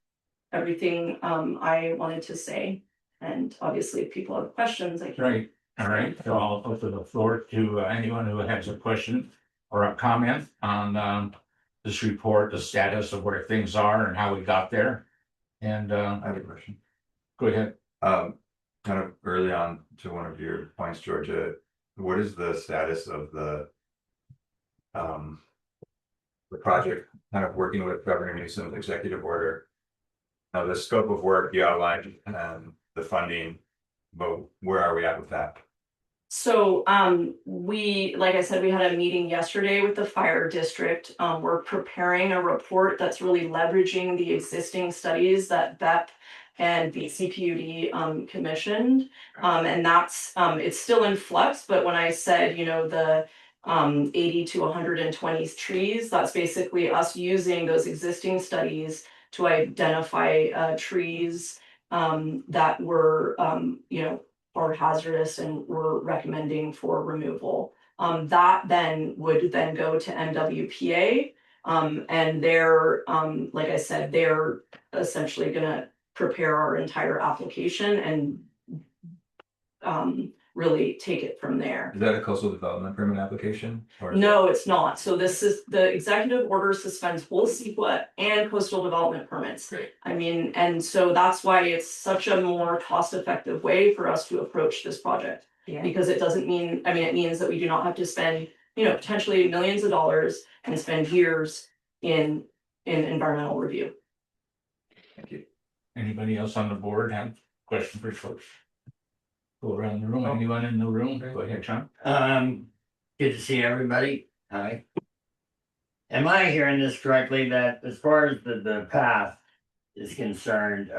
everything I wanted to say. And obviously, if people have questions, I can.
Right, all right, so I'll open the floor to anyone who has a question or a comment on this report, the status of where things are and how we got there. And
I have a question.
go ahead.
Kind of early on to one of your points, Georgia, what is the status of the project, kind of working with Governor Newsom's executive order? Now, the scope of work you outlined and the funding, but where are we at with that?
So like I said, we had a meeting yesterday with the fire district. We're preparing a report that's really leveraging the existing studies that BEP and BCPUD commissioned. And that's it's still in flux, but when I said, the 80 to 120 trees, that's basically us using those existing studies to identify trees that were or hazardous and we're recommending for removal. That then would go to MWPA, and they're like I said, they're essentially gonna prepare our entire application and really take it from there.
Is that a coastal development permit application? Or is
No, it's not. So this is the executive order suspends both CEQA and coastal development permits.
Great.
I mean, and so that's why it's such a more cost-effective way for us to approach this project.
Yeah.
Because it doesn't mean, it means that we do not have to spend, potentially millions of dollars and spend years in environmental review.
Thank you.
Anybody else on the board have a question for George? Go around the room. Anyone in the room? Go ahead, John.
Good to see everybody. Hi. Am I hearing this correctly that as far as the path is concerned,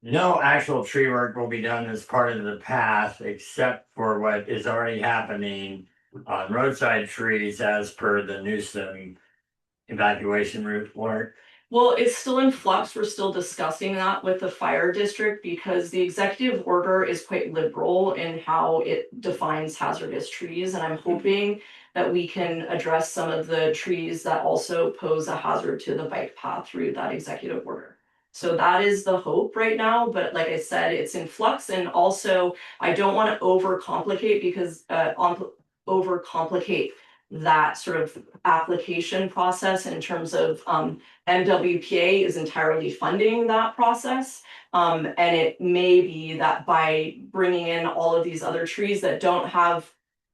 no actual tree work will be done as part of the path except for what is already happening on roadside trees as per the Newsom evacuation report?
Well, it's still in flux. We're still discussing that with the fire district because the executive order is quite liberal in how it defines hazardous trees. And I'm hoping that we can address some of the trees that also pose a hazard to the bike path through that executive order. So that is the hope right now, but like I said, it's in flux. And also I don't want to overcomplicate because overcomplicate that sort of application process in terms of MWPA is entirely funding that process. And it may be that by bringing in all of these other trees that don't have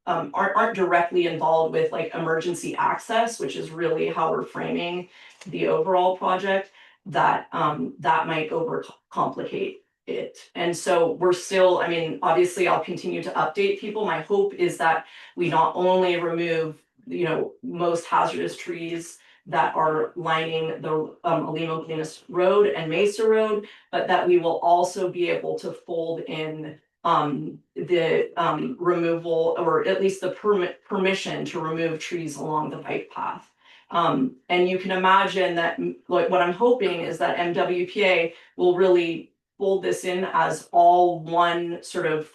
aren't directly involved with like emergency access, which is really how we're framing the overall project, that that might overcomplicate it. And so we're still, I mean, obviously I'll continue to update people. My hope is that we not only remove, you know, most hazardous trees that are lining the Alimo Colinas Road and Mesa Road, but that we will also be able to fold in the removal, or at least the permission to remove trees along the bike path. And you can imagine that, like, what I'm hoping is that MWPA will really fold this in as all one sort of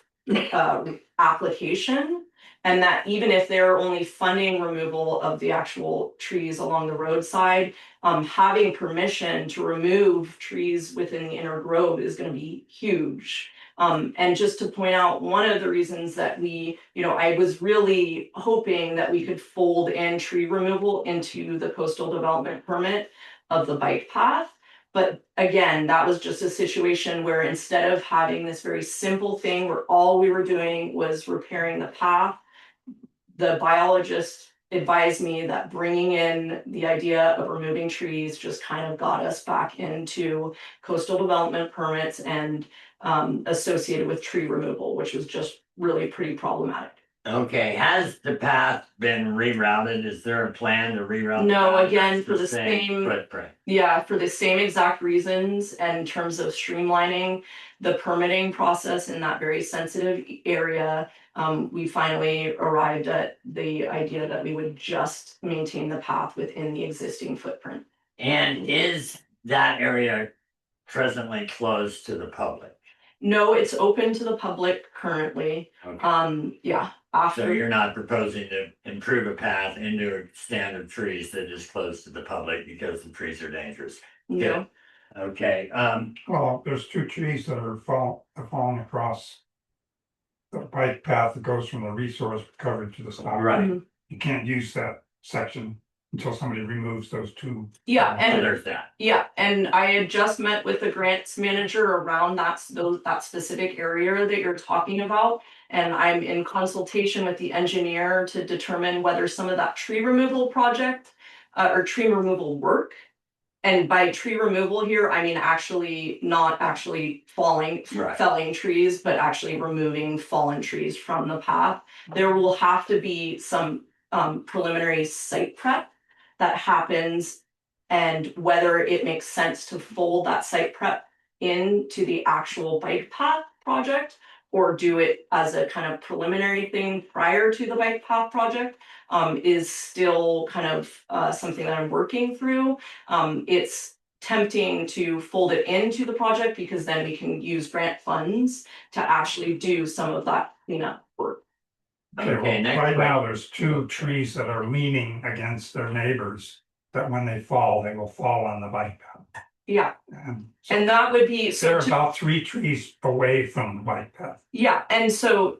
application. And that even if they're only funding removal of the actual trees along the roadside, having permission to remove trees within the inner grove is going to be huge. And just to point out, one of the reasons that we, you know, I was really hoping that we could fold in tree removal into the coastal development permit of the bike path. But again, that was just a situation where instead of having this very simple thing where all we were doing was repairing the path, the biologist advised me that bringing in the idea of removing trees just kind of got us back into coastal development permits and associated with tree removal, which was just really pretty problematic.
Okay, has the path been rerouted? Is there a plan to reroute?
No,
the path?
again,
It's
for the same-
footprint.
Yeah, for the same exact reasons and in terms of streamlining the permitting process in that very sensitive area. We finally arrived at the idea that we would just maintain the path within the existing footprint.
And is that area presently closed to the public?
No, it's open to the public currently.
Okay.
Yeah,
So
after,
you're not proposing to improve a path into a stand of trees that is closed to the public because the trees are dangerous?
no,
Okay,
Well, there's two trees that are falling across the bike path that goes from the resource recovery to the stop.
right,
You can't use that section until somebody removes those two.
yeah,
and
and
there's that.
yeah, and I had just met with the grants manager around that specific area that you're talking about. And I'm in consultation with the engineer to determine whether some of that tree removal project or tree removal work. And by tree removal here, I mean actually not actually
Right.
felling trees, but actually removing fallen trees from the path. There will have to be some preliminary site prep that happens, and whether it makes sense to fold that site prep into the actual bike path project or do it as a kind of preliminary thing prior to the bike path project is still kind of something that I'm working through. It's tempting to fold it into the project because then we can use grant funds to actually do some of that cleanup work.
Okay, next
Right
question.
now, there's two trees that are leaning against their neighbors, that when they fall, they will fall on the bike path.
Yeah,
So
and that would be
they're about 3 trees away from the bike path.
yeah, and so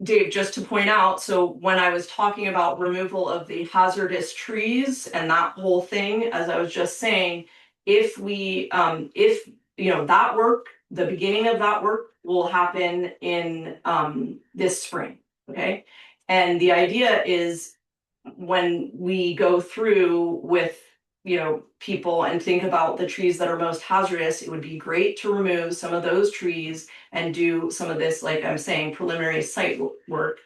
Dave, just to point out, so when I was talking about removal of the hazardous trees and that whole thing, as I was just saying, if we if you know that work, the beginning of that work will happen in this spring, okay? And the idea is when we go through with, you know, people and think about the trees that are most hazardous, it would be great to remove some of those trees and do some of this, like I'm saying, preliminary site work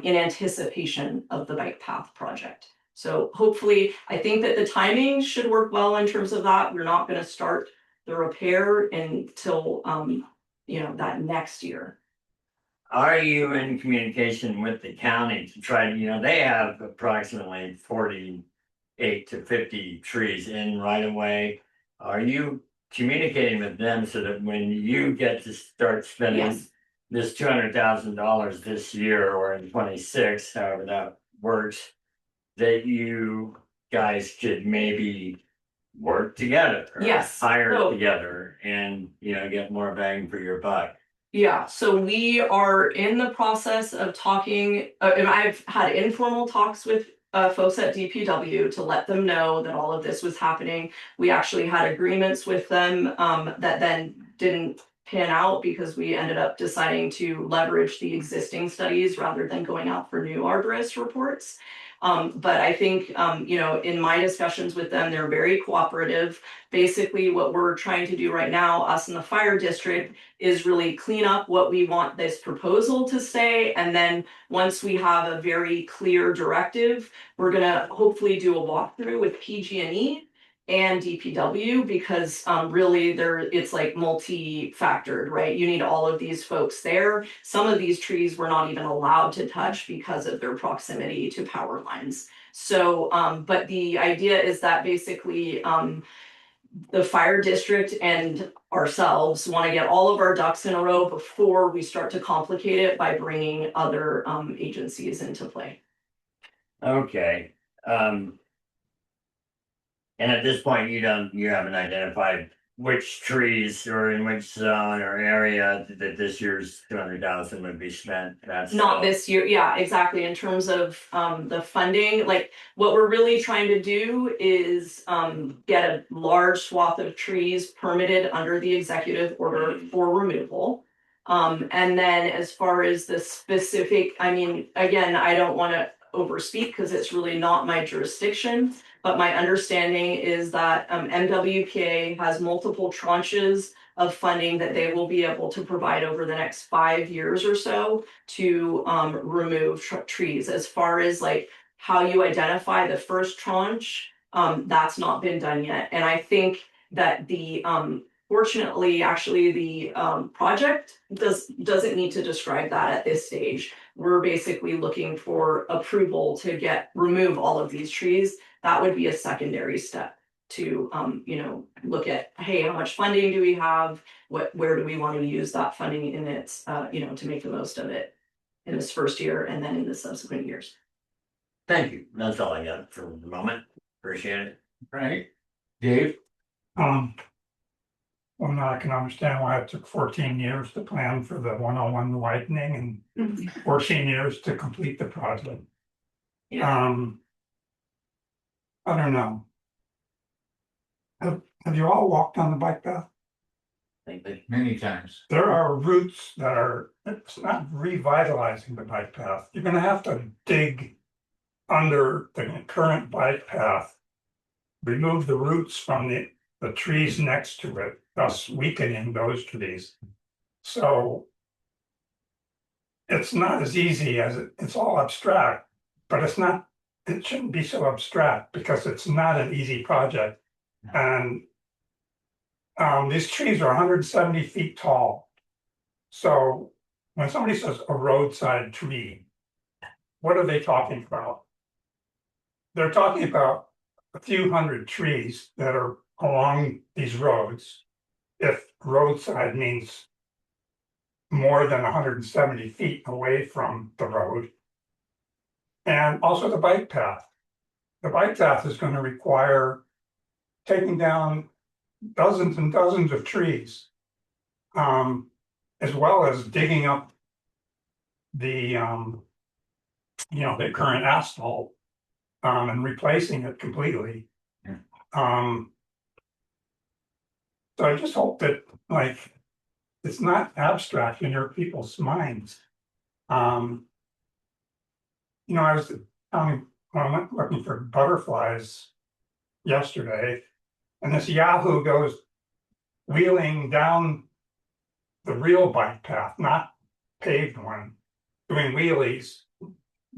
in anticipation of the bike path project. So hopefully, I think that the timing should work well in terms of that. We're not going to start the repair until you know, that next year.
Are you in communication with the county to try to, you know, they have approximately 48 to 50 trees in right away. are you communicating with them so that when you get to start spending
Yes.
this $200,000 this year or in 26, however that works, that you guys could maybe work together? Or
Yes.
hire
So-
together and, get more bang for your buck.
Yeah, so we are in the process of talking, and I've had informal talks with folks at DPW to let them know that all of this was happening. We actually had agreements with them that then didn't pan out because we ended up deciding to leverage the existing studies rather than going out for new arborist reports. But I think, in my discussions with them, they're very cooperative. Basically, what we're trying to do right now, us in the fire district, is really clean up what we want this proposal to say. And then once we have a very clear directive, we're gonna hopefully do a walkthrough with PG&E and DPW because really it's like multi-factored, right? You need all of these folks there. Some of these trees we're not even allowed to touch because of their proximity to power lines. So, but the idea is that basically the fire district and ourselves want to get all of our ducks in a row before we start to complicate it by bringing other agencies into play.
Okay, and at this point, you haven't identified which trees or in which zone or area that this year's 200,000 would be spent. That's
Not this year, yeah, exactly. In terms of the funding, like what we're really trying to do is get a large swath of trees permitted under the executive order for removal. And then as far as the specific, I mean, again, I don't want to overspeak because it's really not my jurisdiction. But my understanding is that MWPA has multiple tranches of funding that they will be able to provide over the next 5 years or so to remove trees. As far as like how you identify the first tranche, that's not been done yet. And I think that the fortunately, actually, the project doesn't need to describe that at this stage. We're basically looking for approval to remove all of these trees. That would be a secondary step to look at, hey, how much funding do we have? Where do we want to use that funding in its to make the most of it in this first year and then in the subsequent years.
Thank you. That's all I got for the moment. Appreciate it.
Right? Dave?
Well, now I can understand why it took 14 years to plan for the 101 widening and 14 years to complete the project.
Yeah.
I don't know. Have you all walked on the bike path?
Thank you.
Many times.
There are routes that it's not revitalizing the bike path. You're gonna have to dig under the current bike path, remove the roots from the trees next to it, thus weakening those trees. So it's not as easy as it's all abstract, but it shouldn't be so abstract because it's not an easy project. And these trees are 170 feet tall. So when somebody says a roadside tree, what are they talking about? They're talking about a few hundred trees that are along these roads. If roadside means more than 170 feet away from the road. And also the bike path. The bike path is going to require taking down dozens and dozens of trees, as well as digging up the current asphalt and replacing it completely. So I just hope that it's not abstract in your people's minds. I was when I went looking for butterflies yesterday, and this Yahoo goes wheeling down the real bike path, not paved one, doing wheelies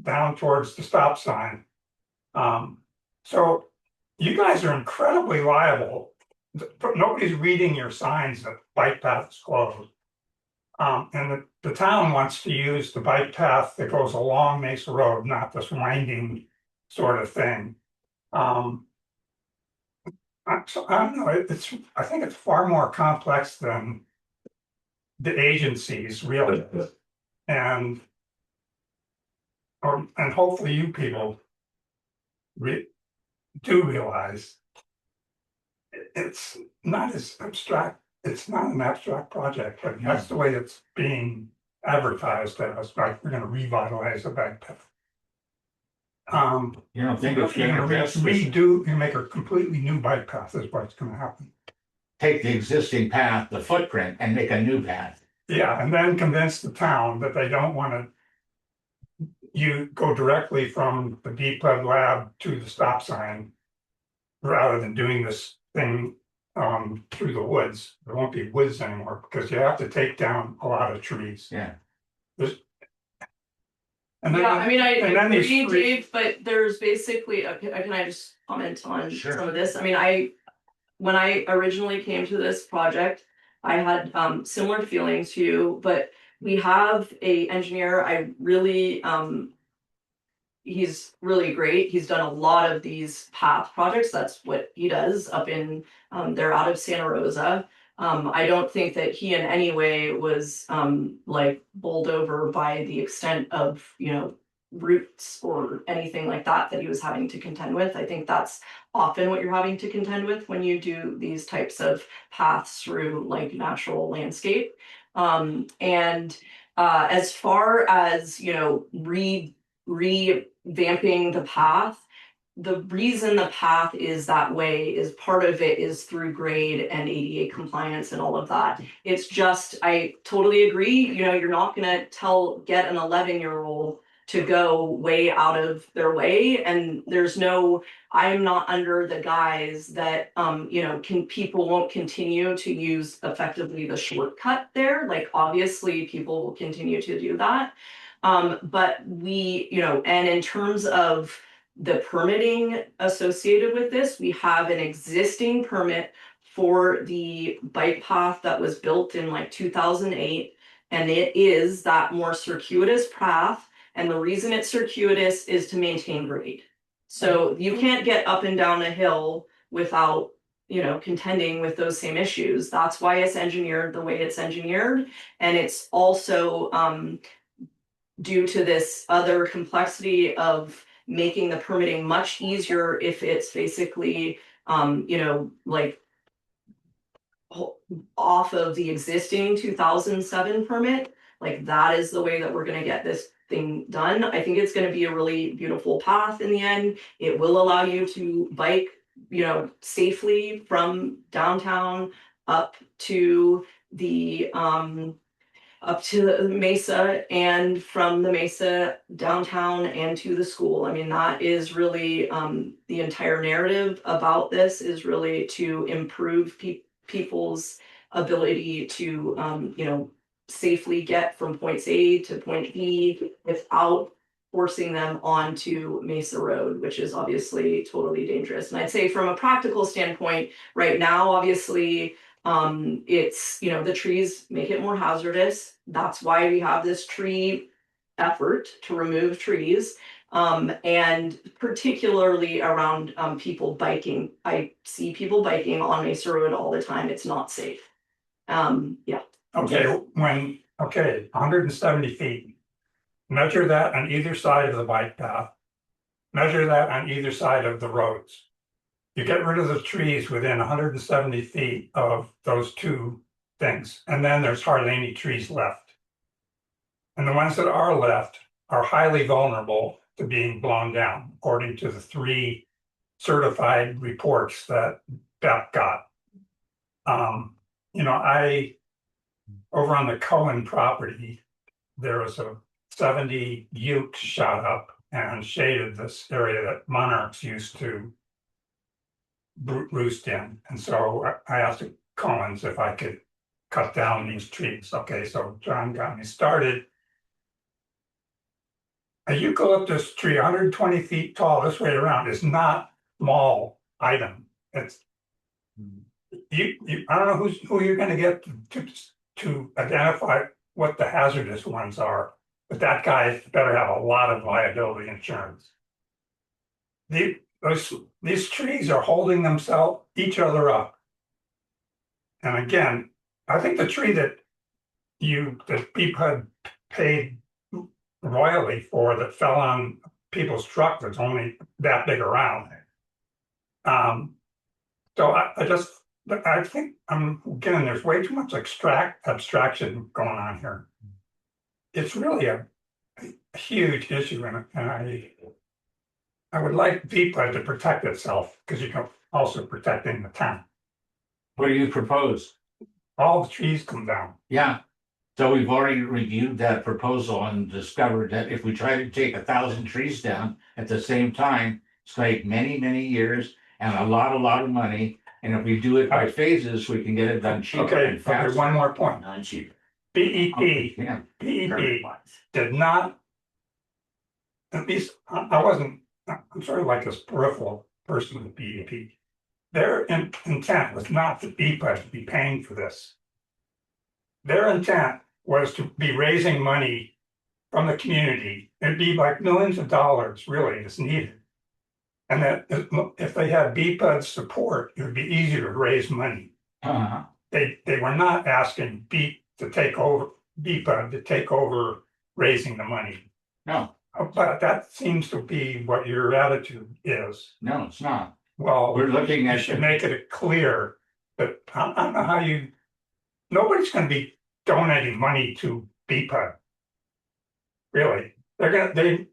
down towards the stop sign. So you guys are incredibly liable. Nobody's reading your signs that bike path is closed. And the town wants to use the bike path that goes along Mesa Road, not this winding sort of thing. I don't know, it's, I think it's far more complex than the agencies really. And and hopefully you people do realize it's not as abstract, it's not an abstract project, but that's the way it's being advertised as, like, we're gonna revitalize the bike path.
You don't think it's
You're
gonna
gonna
just
redo, you make a completely new bike path is what's gonna happen.
take the existing path, the footprint, and make a new path?
Yeah, and then convince the town that they don't wanna. You go directly from the DPED lab to the stop sign. Rather than doing this thing through the woods, there won't be woods anymore because you have to take down a lot of trees.
Yeah.
And then,
Yeah, I mean, I
and then these
agree,
three-
Dave, but there's basically, can I just comment on
Sure.
some of this? I mean, when I originally came to this project, I had similar feelings to you, but we have a engineer, I really he's really great. He's done a lot of these path projects. That's what he does up in they're out of Santa Rosa. I don't think that he in any way was like bowled over by the extent of, you know, roots or anything like that he was having to contend with. I think that's often what you're having to contend with when you do these types of paths through like natural landscape. And as far as, you know, revamping the path, the reason the path is that way is part of it is through grade and ADA compliance and all of that. It's just, I totally agree, you know, you're not gonna get an 11-year-old to go way out of their way, and there's no, I'm not under the guise that you know, people won't continue to use effectively the shortcut there. Like obviously people will continue to do that. But we, you know, and in terms of the permitting associated with this, we have an existing permit for the bike path that was built in like 2008. And it is that more circuitous path. And the reason it's circuitous is to maintain grade. So you can't get up and down a hill without, you know, contending with those same issues. That's why it's engineered the way it's engineered. And it's also due to this other complexity of making the permitting much easier if it's basically, you know, like off of the existing 2007 permit. Like that is the way that we're gonna get this thing done. I think it's gonna be a really beautiful path in the end. It will allow you to bike, you know, safely from downtown up to the Mesa and from the Mesa downtown and to the school. I mean, that is really the entire narrative about this is really to improve people's ability to you know, safely get from points A to point B without forcing them onto Mesa Road, which is obviously totally dangerous. And I'd say from a practical standpoint, right now, obviously, it's, you know, the trees make it more hazardous. That's why we have this tree effort to remove trees. And particularly around people biking. I see people biking on Mesa Road all the time. It's not safe. Yeah.
Okay, 170 feet. Measure that on either side of the bike path. Measure that on either side of the roads. You get rid of the trees within 170 feet of those two things, and then there's hardly any trees left. And the ones that are left are highly vulnerable to being blown down, according to the 3 certified reports that Beth got. You know, over on the Cohen property, there was a 70 ute shot up and shaded this area that monarchs used to roost in. And so I asked the Cohens if I could cut down these trees. Okay, so John got me started. A eucalyptus tree, 120 feet tall this way around, is not small item. It's I don't know who you're going to get to identify what the hazardous ones are, but that guy better have a lot of liability insurance. these trees are holding themselves, each other up. And again, I think the tree that people had paid royally for that fell on people's truck that's only that big around. So I think again, there's way too much abstraction going on here. It's really a huge issue, and I would like VPA to protect itself, because you can also protecting the town.
What do you propose?
All the trees come down.
Yeah. So we've already reviewed that proposal and discovered that if we try to take 1,000 trees down at the same time, it's going to take many, many years and a lot of money. And if we do it by phases, we can get it done cheaper
Okay,
and faster.
one more point.
Not cheap.
BEP
Yeah.
did not, at least I'm sort of like this peripheral person with BEP. Their intent was not for BPA to be paying for this. Their intent was to be raising money from the community. It'd be like millions of dollars really that's needed. And that if they had BPA's support, it would be easier to raise money.
Uh-huh.
They were not asking BPA to take over raising the money.
No,
But that seems to be what your attitude is.
no, it's not.
Well,
We're looking
you
at.
should make it clear that I don't know how nobody's going to be donating money to BPA. Really, they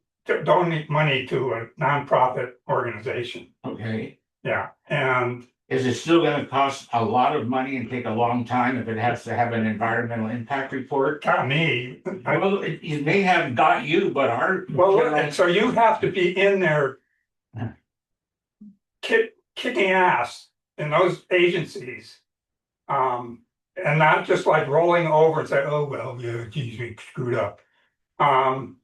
donate money to a nonprofit organization.
Okay.
Yeah, and
Is it still gonna cost a lot of money and take a long time if it has to have an environmental impact report?
got me.
Well, it may have got you, but our.
And so you have to be in there kicking ass in those agencies. And not just like rolling over and say, oh, well, yeah, geez, we screwed up.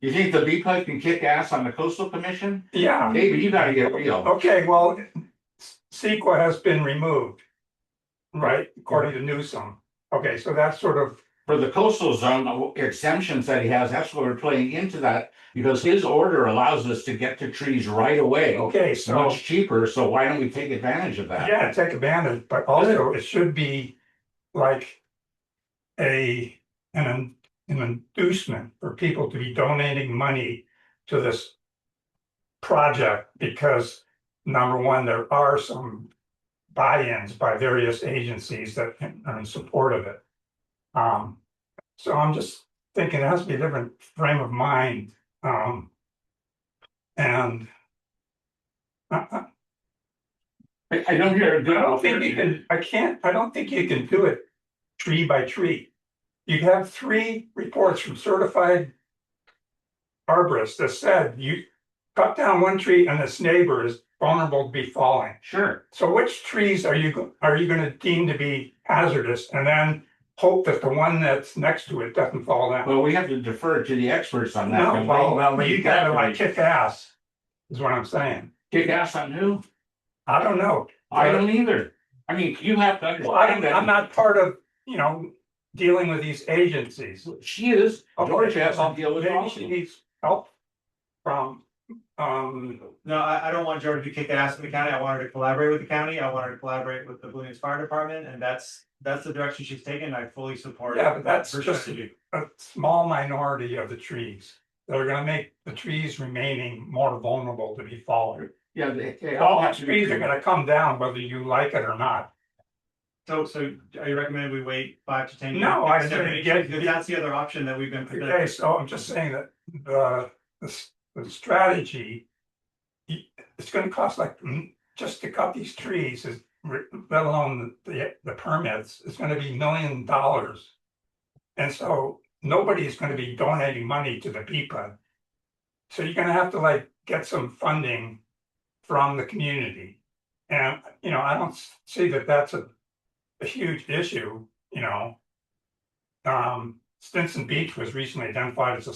You think the BPUD can kick ass on the coastal commission?
Yeah.
David, you gotta get real.
Okay, well, CEQA has been removed, right, according to Newsom. Okay, so that's sort of,
For the coastal zone exemptions that he has, that's what we're playing into that, because his order allows us to get to trees right away.
okay,
It's
so,
much cheaper, so why don't we take advantage of that?
yeah, take advantage, but also it should be like an inducement for people to be donating money to this project, because number one, there are some buy-ins by various agencies that are in support of it. So I'm just thinking it has to be a different frame of mind. And
I don't hear a good.
I don't think you can, I don't think you can do it tree by tree. You have 3 reports from certified arborists that said you cut down one tree and this neighbor is vulnerable to be falling.
Sure.
So which trees are you going to deem to be hazardous, and then hope that the one that's next to it doesn't fall down?
Well, we have to defer to the experts on that.
No,
don't we?
well, you gotta like kick ass, is what I'm saying.
Kick ass on who?
I don't know.
I don't either. I mean, you have to
Well,
understand
I'm
that.
not part of, dealing with these agencies.
She is,
Okay,
George has to deal with
maybe
also.
she needs help from,
No, I don't want George to kick ass in the county. I want her to collaborate with the county. I want her to collaborate with the Bolinas Fire Department, and that's the direction she's taken. I fully support.
Yeah, but that's
her
just
strategy.
a small minority of the trees that are gonna make the trees remaining more vulnerable to be falling.
Yeah, they all
All
have
the
to
trees
be.
are gonna come down whether you like it or not.
So are you recommending we wait 5 to 10 years?
No, I
Because
say get-
that's the other option that we've been.
Okay, so I'm just saying that the strategy, it's gonna cost like, just to cut these trees is, let alone the permits, it's gonna be $1 million. And so nobody's gonna be donating money to the BPA. So you're gonna have to like get some funding from the community. And, I don't see that that's a huge issue, Stinson Beach was recently identified as the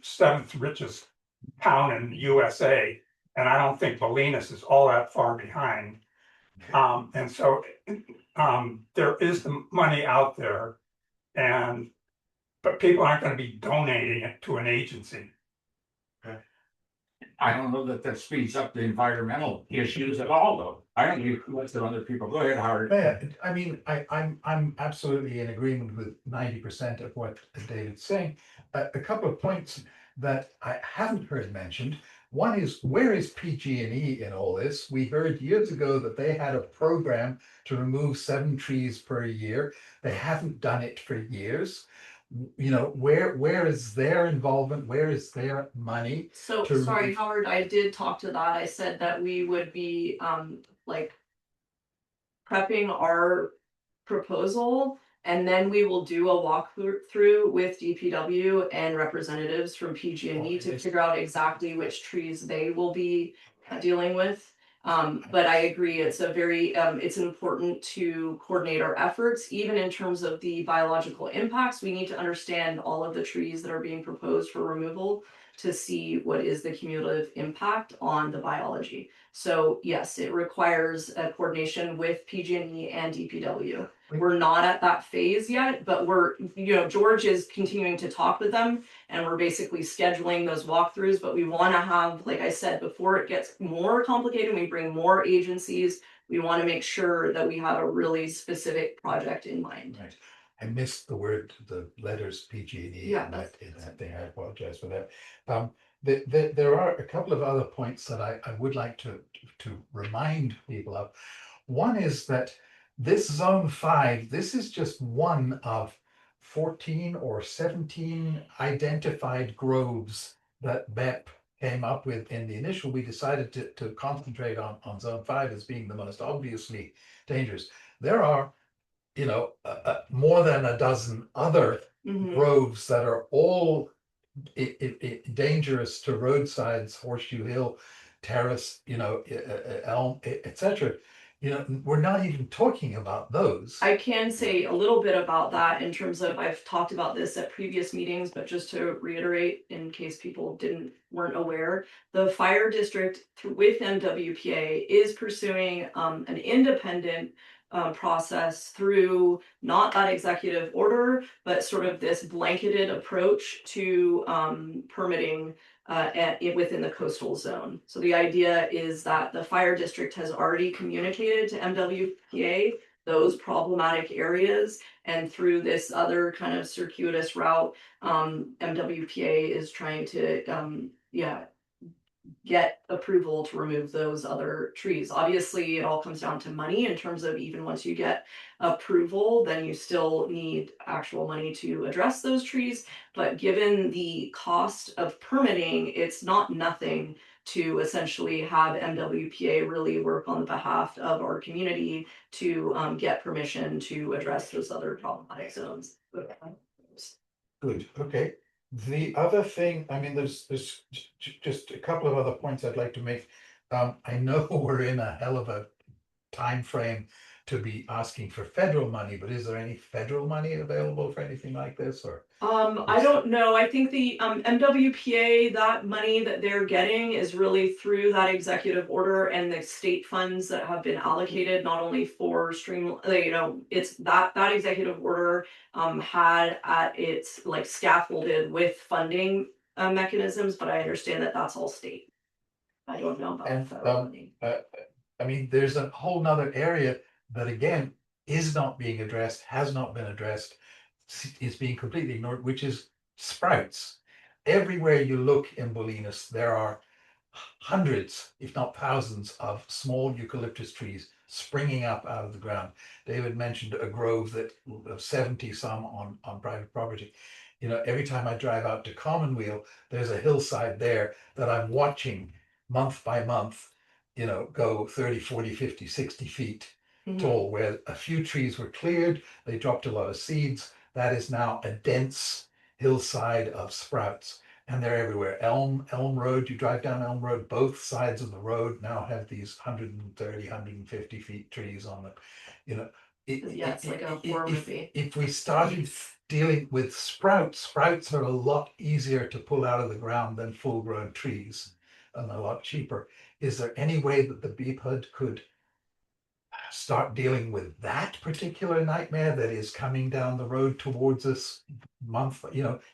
seventh richest town in the USA. And I don't think Bolinas is all that far behind. And so there is the money out there, but people aren't going to be donating it to an agency.
Okay.
I don't know that that speeds up the environmental issues at all, though. I don't give let the other people. Go ahead, Howard.
Yeah, I mean, I'm absolutely in agreement with 90% of what David's saying. A couple of points that I haven't heard mentioned. One is, where is PG&E in all this? We heard years ago that they had a program to remove 7 trees per year. They haven't done it for years. You know, where is their involvement? Where is their money?
So,
to
sorry,
remove-
Howard, I did talk to that. I said that we would be, like prepping our proposal, and then we will do a walkthrough with DPW and representatives from PG&E to figure out exactly which trees they will be dealing with. But I agree, it's a very, it's important to coordinate our efforts, even in terms of the biological impacts. We need to understand all of the trees that are being proposed for removal to see what is the cumulative impact on the biology. So yes, it requires a coordination with PG&E and DPW. We're not at that phase yet, but we're, George is continuing to talk with them, and we're basically scheduling those walkthroughs. But we want to have, like I said, before it gets more complicated, we bring more agencies. We want to make sure that we have a really specific project in mind.
Right. I missed the letters PG&E
Yeah,
in that thing. I apologize for that. There are a couple of other points that I would like to remind people of. One is that this zone 5, this is just one of 14 or 17 identified groves that BEP came up with in the initial. We decided to concentrate on zone 5 as being the most obviously dangerous. There are, more than a dozen other groves that are all dangerous to roadsides, Horseshoe Hill, Terrace, Elm, etc. We're not even talking about those.
I can say a little bit about that in terms of, I've talked about this at previous meetings, but just to reiterate in case people weren't aware, the fire district with MWPA is pursuing an independent process through not that executive order, but sort of this blanketed approach to permitting within the coastal zone. So the idea is that the fire district has already communicated to MWPA those problematic areas, and through this other kind of circuitous route, MWPA is trying to get approval to remove those other trees. Obviously, it all comes down to money in terms of, even once you get approval, then you still need actual money to address those trees. But given the cost of permitting, it's not nothing to essentially have MWPA really work on behalf of our community to get permission to address those other problematic zones.
Good, okay. The other thing, I mean, there's just a couple of other points I'd like to make. I know we're in a hell of a time frame to be asking for federal money, but is there any federal money available for anything like this, or?
I don't know. I think the MWPA, that money that they're getting is really through that executive order and the state funds that have been allocated, not only for it's that executive order had at its scaffolded with funding mechanisms, but I understand that that's all state. I don't know about federal money.
I mean, there's a whole nother area that again is not being addressed, has not been addressed, is being completely ignored, which is sprouts. Everywhere you look in Bolinas, there are hundreds, if not thousands, of small eucalyptus trees springing up out of the ground. David mentioned a grove that of 70 some on private property. Every time I drive out to Commonweal, there's a hillside there that I'm watching month by month, go 30, 40, 50, 60 feet tall, where a few trees were cleared, they dropped a lot of seeds. That is now a dense hillside of sprouts, and they're everywhere. Elm Road, you drive down Elm Road, both sides of the road now have these 130, 150 feet trees on them.
It's like a horror movie.
If we started dealing with sprouts are a lot easier to pull out of the ground than full grown trees, and a lot cheaper. Is there any way that the BPUD could start dealing with that particular nightmare that is coming down the road towards us month?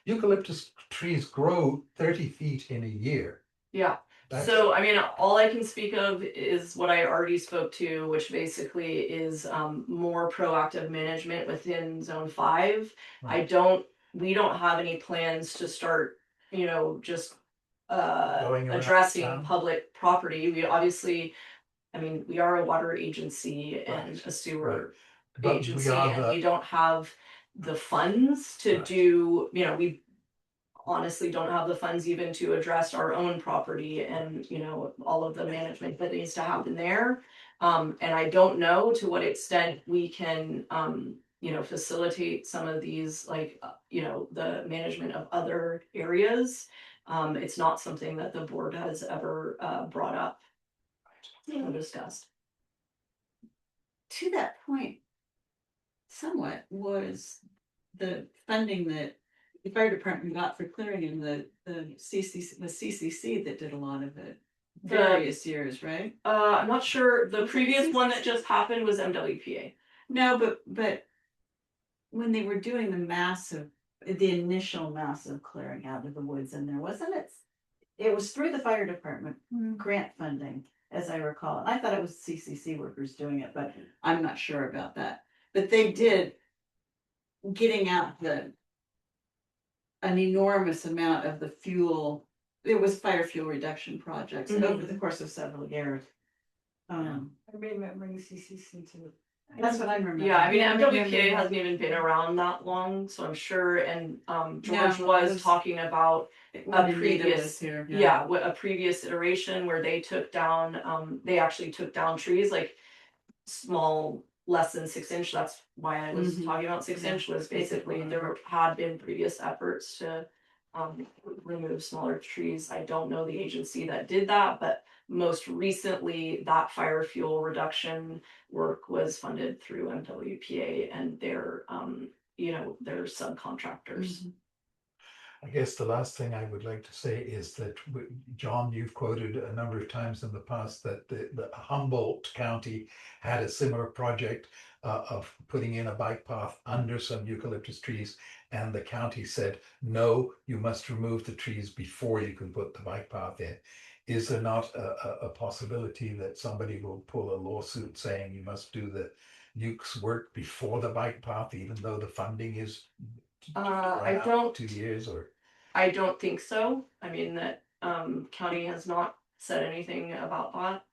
Eucalyptus trees grow 30 feet in a year.
Yeah. So, I mean, all I can speak of is what I already spoke to, which basically is more proactive management within zone 5. We don't have any plans to start, just
Going around
addressing
town?
public property. We obviously, I mean, we are a water agency and
Right,
a sewer
But we
agency,
are
and we
the,
don't have the funds to
Right.
do, we honestly don't have the funds even to address our own property and, all of the management that needs to happen there. And I don't know to what extent we can, facilitate some of these, like, the management of other areas. It's not something that the board has ever brought up or discussed.
To that point, somewhat was the funding that the fire department got for clearing in the CCC that did a lot of it. Various years, right?
I'm not sure. The previous one that just happened was MWPA.
No, but when they were doing the initial massive clearing out of the woods in there, wasn't it? It was through the fire department grant funding, as I recall. I thought it was CCC workers doing it, but I'm not sure about that. But they did getting out an enormous amount of the fuel. It was fire fuel reduction projects over the course of several years.
I remember CCC too.
That's what I remember.
Yeah, I mean, MWPA hasn't even been around that long, so I'm sure, and George
No,
was
it was-
talking about
When
a
Rita
previous,
was here,
a previous iteration where they took down, they actually took down trees, like small, less than 6 inch, that's why I was
Mhm.
talking about 6 inch, was basically had been previous efforts to remove smaller trees. I don't know the agency that did that, but most recently that fire fuel reduction work was funded through MWPA and their subcontractors.
I guess the last thing I would like to say is that, John, you've quoted a number of times in the past that the Humboldt County had a similar project of putting in a bike path under some eucalyptus trees. And the county said, no, you must remove the trees before you can put the bike path in. Is there not a possibility that somebody will pull a lawsuit saying you must do the Nukes work before the bike path, even though the funding is
I don't
2 years or?
I don't think so. I mean, that county has not said anything about that.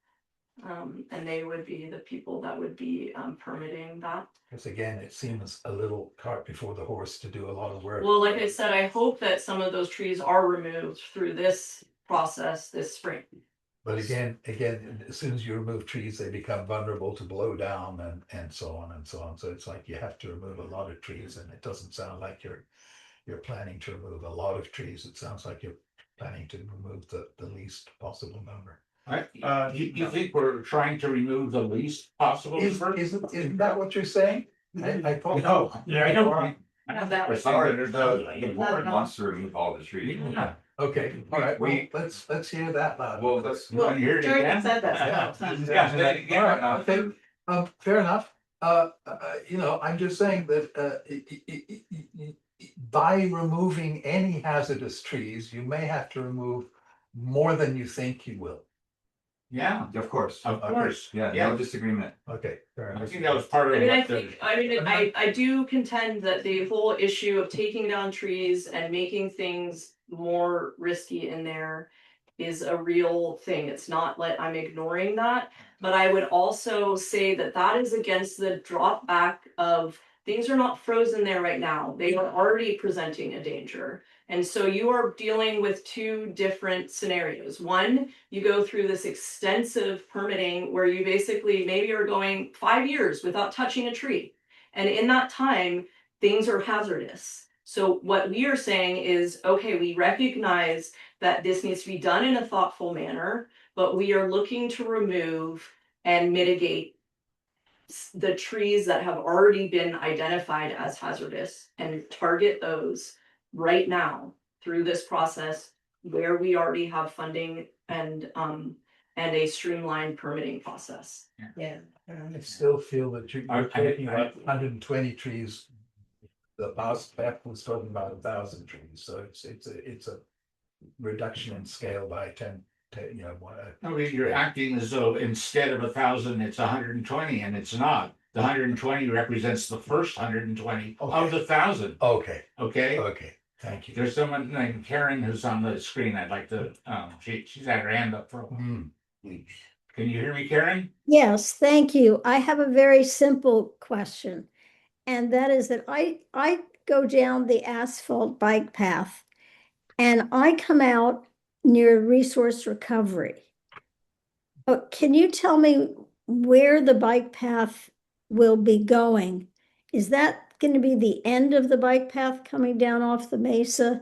And they would be the people that would be permitting that.
Because again, it seems a little cart before the horse to do a lot of work.
Well, like I said, I hope that some of those trees are removed through this process this spring.
But again, as soon as you remove trees, they become vulnerable to blow down and so on and so on. So it's like you have to remove a lot of trees, and it doesn't sound like you're planning to remove a lot of trees. It sounds like you're planning to remove the least possible number.
You think we're trying to remove the least possible?
Isn't that what you're saying? I thought.
No,
Yeah,
I don't.
Have that
We're saying that the board wants to remove all the trees.
Yeah.
Okay, all right, let's hear that loud.
Well, that's.
Well,
Wanna hear it
Jordan
again?
said that
Yeah.
several times.
Yeah, say it again.
All right, okay, fair enough. I'm just saying that, by removing any hazardous trees, you may have to remove more than you think you will.
Yeah,
Of course.
of course.
Yeah,
Yeah.
no disagreement.
Okay, fair
I
enough.
think that was part of
I mean,
what
I do contend that the whole issue of taking down trees and making things more risky in there is a real thing. It's not like I'm ignoring that, but I would also say that that is against the drop back of things are not frozen there right now. They are already presenting a danger. And so you are dealing with two different scenarios. One, you go through this extensive permitting where you basically maybe are going 5 years without touching a tree. And in that time, things are hazardous. So what we are saying is, okay, we recognize that this needs to be done in a thoughtful manner, but we are looking to remove and mitigate the trees that have already been identified as hazardous and target those right now through this process where we already have funding and a streamlined permitting process.
Yeah.
I still feel that you're
I-
talking about 120 trees. The last PEP was talking about 1,000 trees, so it's a reduction in scale by 10 you know, what,
No, you're acting as though instead of 1,000, it's 120, and it's not. The 120 represents the first 120 of
Okay.
the 1,000,
okay,
okay?
okay, thank you.
There's someone named Karen who's on the screen. I'd like to, she's had her hand up for a while.
Hmm.
Can you hear me, Karen?
Yes, thank you. I have a very simple question. And that is that I go down the asphalt bike path and I come out near resource recovery. Oh, can you tell me where the bike path will be going? Is that going to be the end of the bike path coming down off the mesa?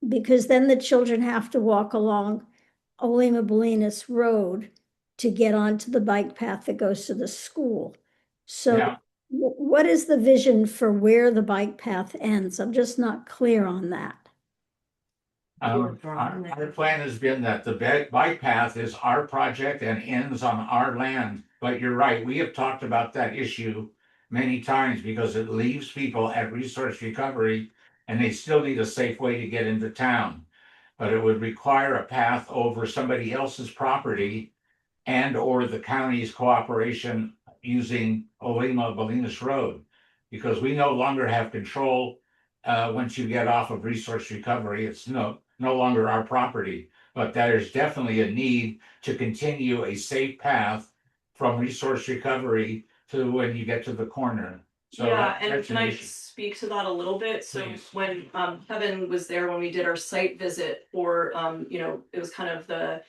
Because then the children have to walk along Olima Bolinas Road to get onto the bike path that goes to the school. So
Yeah.
what is the vision for where the bike path ends? I'm just not clear on that.
Our plan has been that the bike path is our project and ends on our land. But you're right, we have talked about that issue many times because it leaves people at resource recovery and they still need a safe way to get into town. But it would require a path over somebody else's property and or the county's cooperation using Olima Bolinas Road. Because we no longer have control once you get off of resource recovery, it's no longer our property. But there's definitely a need to continue a safe path from resource recovery to when you get to the corner. So
Yeah, and
that's
can
an
I
issue.
speak to that a little bit? So
Please.
when Kevin was there, when we did our site visit for it was kind of the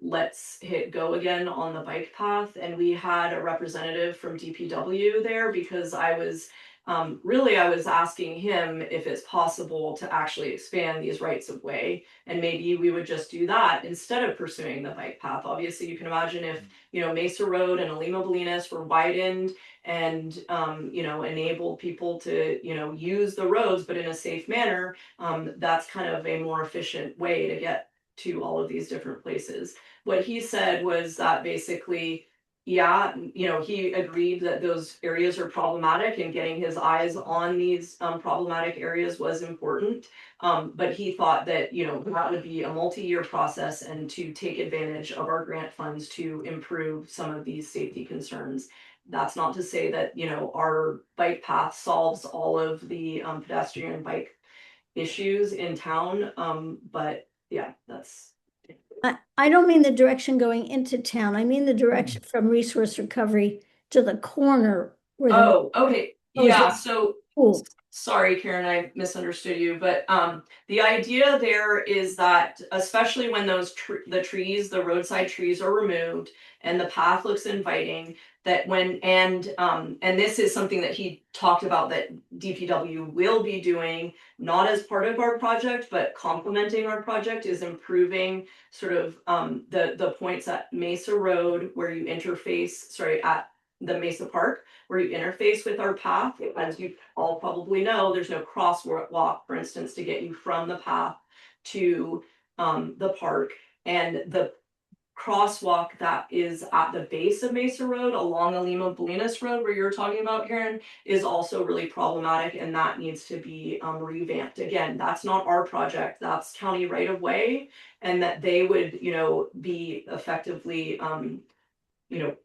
let's hit go again on the bike path, and we had a representative from DPW there because I was asking him if it's possible to actually expand these rights of way, and maybe we would just do that instead of pursuing the bike path. Obviously, you can imagine if Mesa Road and Olima Bolinas were widened and enable people to use the roads but in a safe manner, that's kind of a more efficient way to get to all of these different places. What he said was that basically, yeah, he agreed that those areas are problematic and getting his eyes on these problematic areas was important. But he thought that that would be a multi-year process and to take advantage of our grant funds to improve some of these safety concerns. That's not to say that our bike path solves all of the pedestrian bike issues in town, but yeah, that's.
I don't mean the direction going into town. I mean the direction from resource recovery to the corner where the
Oh, okay. Yeah,
is
so
school.
sorry, Karen, I misunderstood you, but the idea there is that especially when those the roadside trees are removed and the path looks inviting, that and this is something that he talked about that DPW will be doing, not as part of our project, but complementing our project, is improving sort of the points at Mesa Road where you interface, at the Mesa Park, where you interface with our path. As you all probably know, there's no crosswalk, for instance, to get you from the path to the park. And the crosswalk that is at the base of Mesa Road along the Olima Bolinas Road, where you're talking about, Karen, is also really problematic, and that needs to be revamped. Again, that's not our project, that's county right of way, and that they would be effectively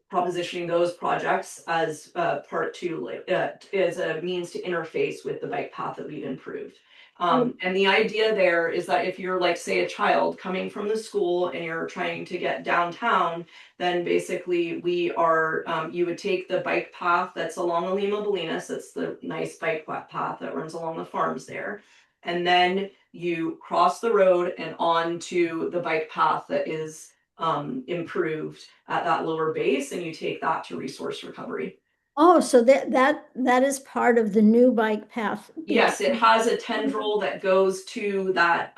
propositioning those projects as part to as a means to interface with the bike path that we've improved. And the idea there is that if you're like, say, a child coming from the school and you're trying to get downtown, then basically we are, you would take the bike path that's along Olima Bolinas, that's the nice bike path that runs along the farms there. And then you cross the road and onto the bike path that is improved at that lower base, and you take that to resource recovery.
Oh, so that is part of the new bike path.
Yes, it has a tendril that goes to that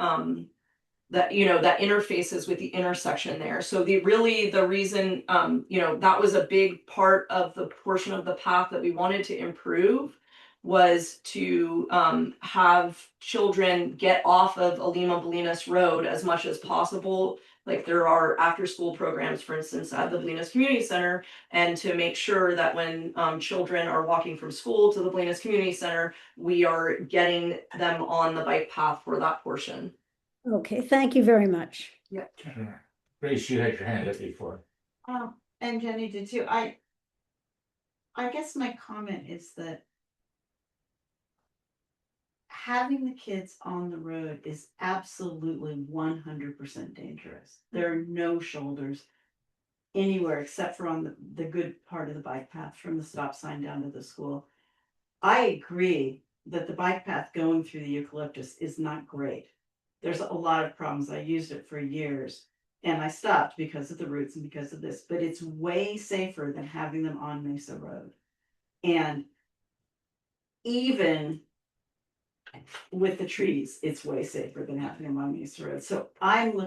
that interfaces with the intersection there. So the reason that was a big part of the portion of the path that we wanted to improve was to have children get off of Olima Bolinas Road as much as possible. Like there are after school programs, for instance, at the Bolinas Community Center, and to make sure that when children are walking from school to the Bolinas Community Center, we are getting them on the bike path for that portion.
Okay, thank you very much.
Grace, you had your hand up before.
And Jenny did too. I guess my comment is that having the kids on the road is absolutely 100% dangerous. There are no shoulders anywhere except for on the good part of the bike path from the stop sign down to the school. I agree that the bike path going through the eucalyptus is not great. There's a lot of problems. I used it for years and I stopped because of the roots and because of this, but it's way safer than having them on Mesa Road. And even with the trees, it's way safer than having them on Mesa Road. So I'm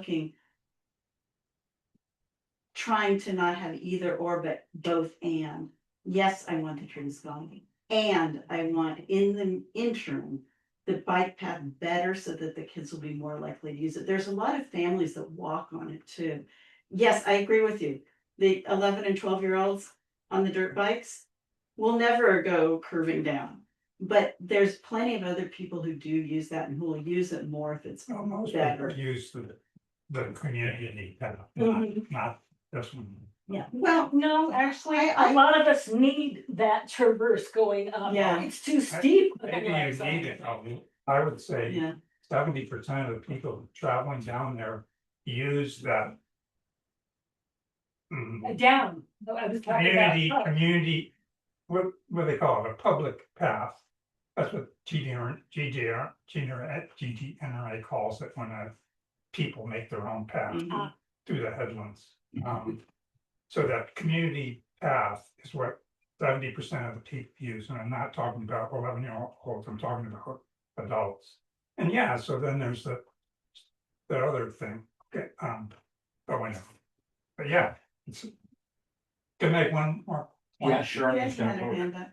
trying to not have either or, but both and. Yes, I want the trees gone. And I want in the interim, the bike path better so that the kids will be more likely to use it. There's a lot of families that walk on it too. Yes, I agree with you. The 11 and 12-year-olds on the dirt bikes will never go curving down. But there's plenty of other people who do use that and who will use it more if it's
Most
better.
people use the community path,
Mhm.
not this one.
Yeah.
Well, no, actually,
I-
a lot of us need that traverse going up.
Yeah.
It's too steep.
Maybe you need it, I would say
Yeah.
70% of the people traveling down there use that.
Down. I was talking about.
Community, what do they call it, a public path? That's what GDNRA calls it when people make their own path
Mhm.
through the headlands. So that community path is what 70% of the people use, and I'm not talking about 11-year-olds, I'm talking about adults. And yeah, so then there's the other thing, okay, but yeah, it's. Can I make one more?
Yeah, sure.
Yes, had her hand up.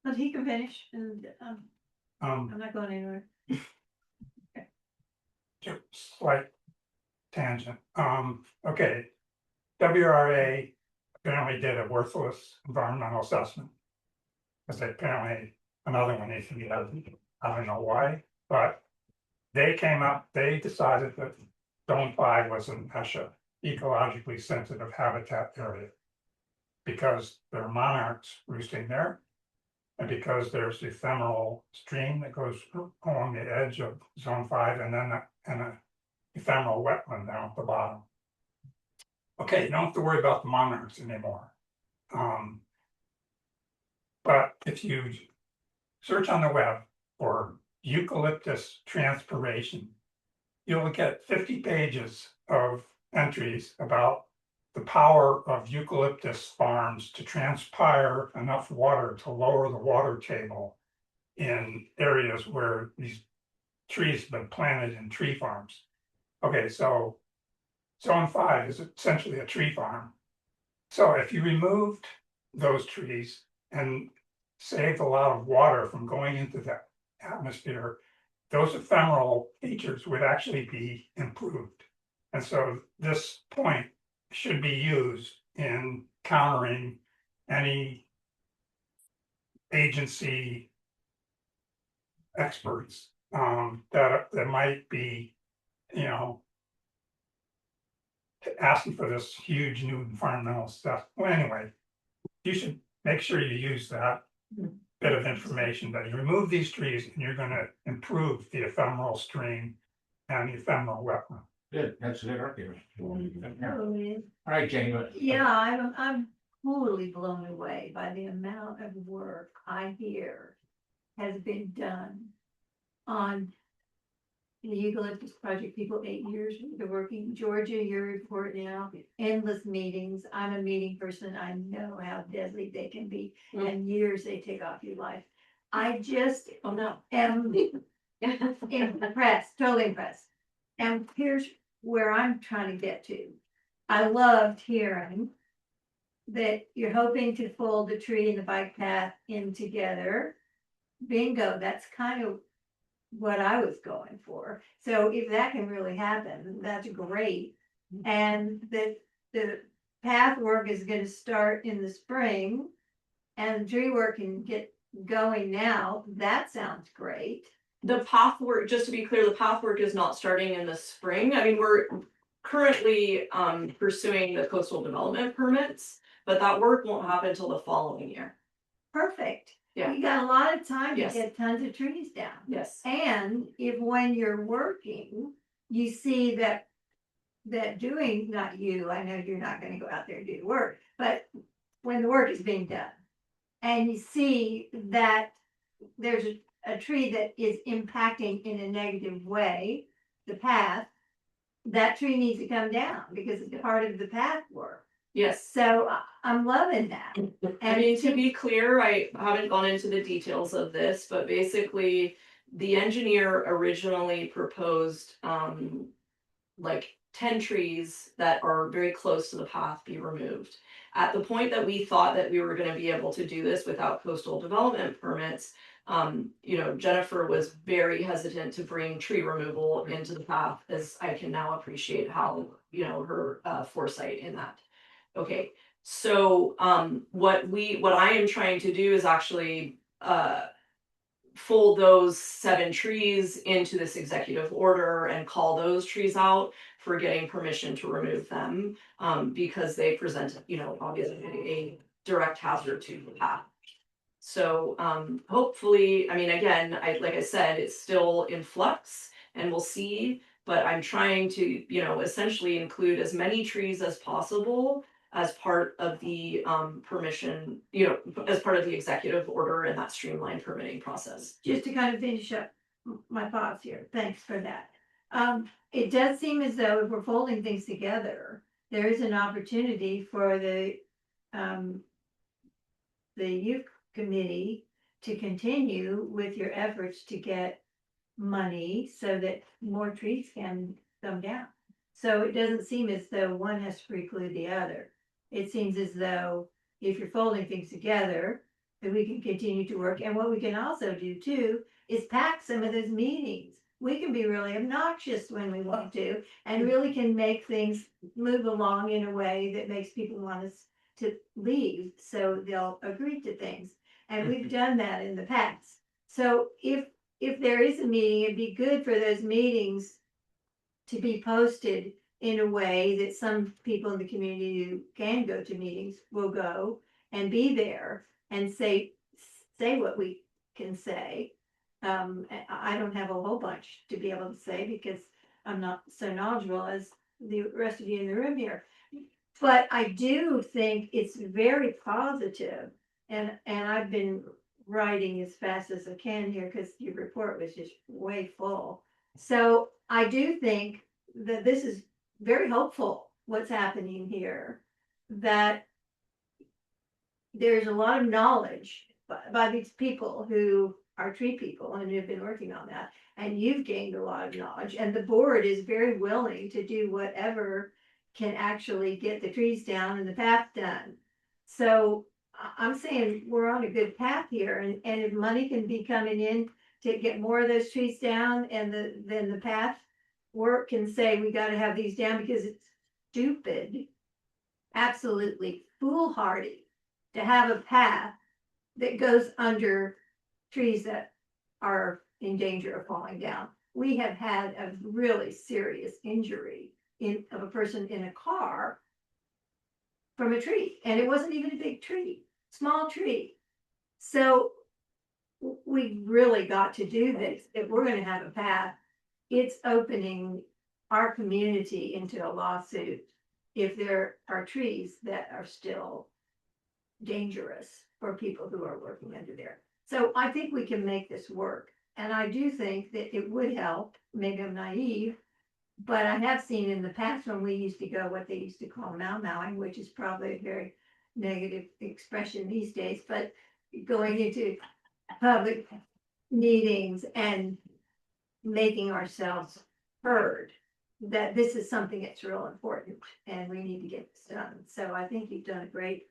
But he can finish and
Um,
I'm not going anywhere.
Slight tangent, okay. WRA apparently did a worthless environmental assessment. Because apparently another one needs to be done, I don't know why, but they decided that Zone 5 was an ESHA, ecologically sensitive habitat area. Because there are monarchs roosting there. And because there's the ephemeral stream that goes along the edge of Zone 5 and then an ephemeral wetland down at the bottom. Okay, you don't have to worry about the monarchs anymore. But if you search on the web for eucalyptus transpiration, you'll get 50 pages of entries about the power of eucalyptus farms to transpire enough water to lower the water table in areas where these trees have been planted in tree farms. Okay, so Zone 5 is essentially a tree farm. So if you removed those trees and saved a lot of water from going into the atmosphere, those ephemeral features would actually be improved. And so this point should be used in countering any agency experts that might be, asking for this huge new environmental stuff. Well, anyway, you should make sure you use that bit of information, that you remove these trees and you're gonna improve the ephemeral stream and the ephemeral wetland.
Good, that's a good argument. All
Totally.
right, Jenny, what?
Yeah, I'm totally blown away by the amount of work I hear has been done on the eucalyptus project. People, 8 years, they're working. Georgia, your report now, endless meetings. I'm a meeting person. I know how deadly they can be and years they take off your life. I just am impressed, totally impressed. And here's where I'm trying to get to. I loved hearing that you're hoping to fold the tree and the bike path in together. Bingo, that's kind of what I was going for. So if that can really happen, that's great. And that the path work is gonna start in the spring and tree work can get going now, that sounds great.
The path work, just to be clear, the path work is not starting in the spring. I mean, we're currently pursuing the coastal development permits, but that work won't happen until the following year.
Perfect.
Yeah.
You got a lot of time to
Yes.
get tons of trees down.
Yes.
And if when you're working, you see that doing, not you, I know you're not gonna go out there and do the work, but when the work is being done. And you see that there's a tree that is impacting in a negative way, the path. That tree needs to come down because it's part of the path work.
Yes.
So I'm loving that.
I mean, to be clear, I haven't gone into the details of this, but basically the engineer originally proposed like 10 trees that are very close to the path be removed. At the point that we thought that we were going to be able to do this without coastal development permits, you know, Jennifer was very hesitant to bring tree removal into the path, as I can now appreciate how, you know, her foresight in that. Okay, so what I am trying to do is actually fold those 7 trees into this executive order and call those trees out for getting permission to remove them, because they present, you know, obviously a direct hazard to the path. So hopefully, I mean, again, like I said, it's still in flux and we'll see, but I'm trying to, you know, essentially include as many trees as possible as part of the permission, you know, as part of the executive order and that streamlined permitting process.
Just to kind of finish up my thoughts here, thanks for that. It does seem as though if we're folding things together, there is an opportunity for the youth committee to continue with your efforts to get money so that more trees can come down. So it doesn't seem as though one has to preclude the other. It seems as though if you're folding things together, that we can continue to work. And what we can also do too is pack some of those meetings. We can be really obnoxious when we want to, and really can make things move along in a way that makes people want us to leave, so they'll agree to things. And we've done that in the past. So if there is a meeting, it'd be good for those meetings to be posted in a way that some people in the community who can go to meetings will go and be there and say what we can say. I don't have a whole bunch to be able to say because I'm not so knowledgeable as the rest of you in the room here. But I do think it's very positive, and I've been writing as fast as I can here because your report was just way full. So I do think that this is very hopeful, what's happening here, that there's a lot of knowledge by these people who are tree people and have been working on that. And you've gained a lot of knowledge, and the board is very willing to do whatever can actually get the trees down and the path done. So I'm saying we're on a good path here, and if money can be coming in to get more of those trees down, and then the path work can say we got to have these down because it's stupid, absolutely foolhardy to have a path that goes under trees that are in danger of falling down. We have had a really serious injury of a person in a car from a tree, and it wasn't even a big tree, small tree. So we really got to do this. If we're going to have a path, it's opening our community into a lawsuit if there are trees that are still dangerous for people who are working under there. So I think we can make this work. And I do think that it would help. Maybe I'm naive, but I have seen in the past when we used to go what they used to call mau-mauing, which is probably a very negative expression these days, but going into public meetings and making ourselves heard, that this is something that's real important and we need to get this done. So I think you've done a great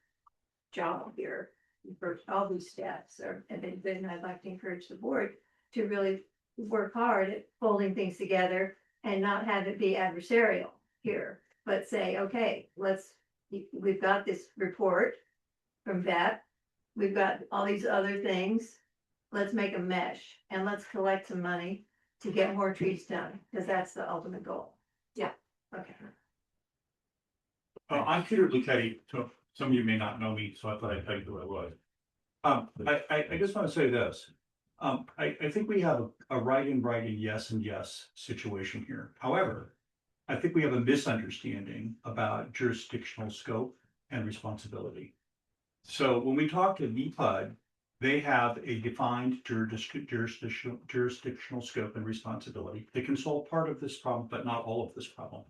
job here for all these steps, and then I'd like to encourage the board to really work hard at pulling things together and not have it be adversarial here, but say, okay, we've got this report from Vet, we've got all these other things, let's make a mesh and let's collect some money to get more trees done, because that's the ultimate goal. Yeah, okay.
I'm Peter Lucetti, so some of you may not know me, so I thought I'd tell you who I was. I just want to say this. I think we have a right and yes and yes situation here. However, I think we have a misunderstanding about jurisdictional scope and responsibility. So when we talk to VPUD, they have a defined jurisdictional scope and responsibility. They can solve part of this problem, but not all of this problem.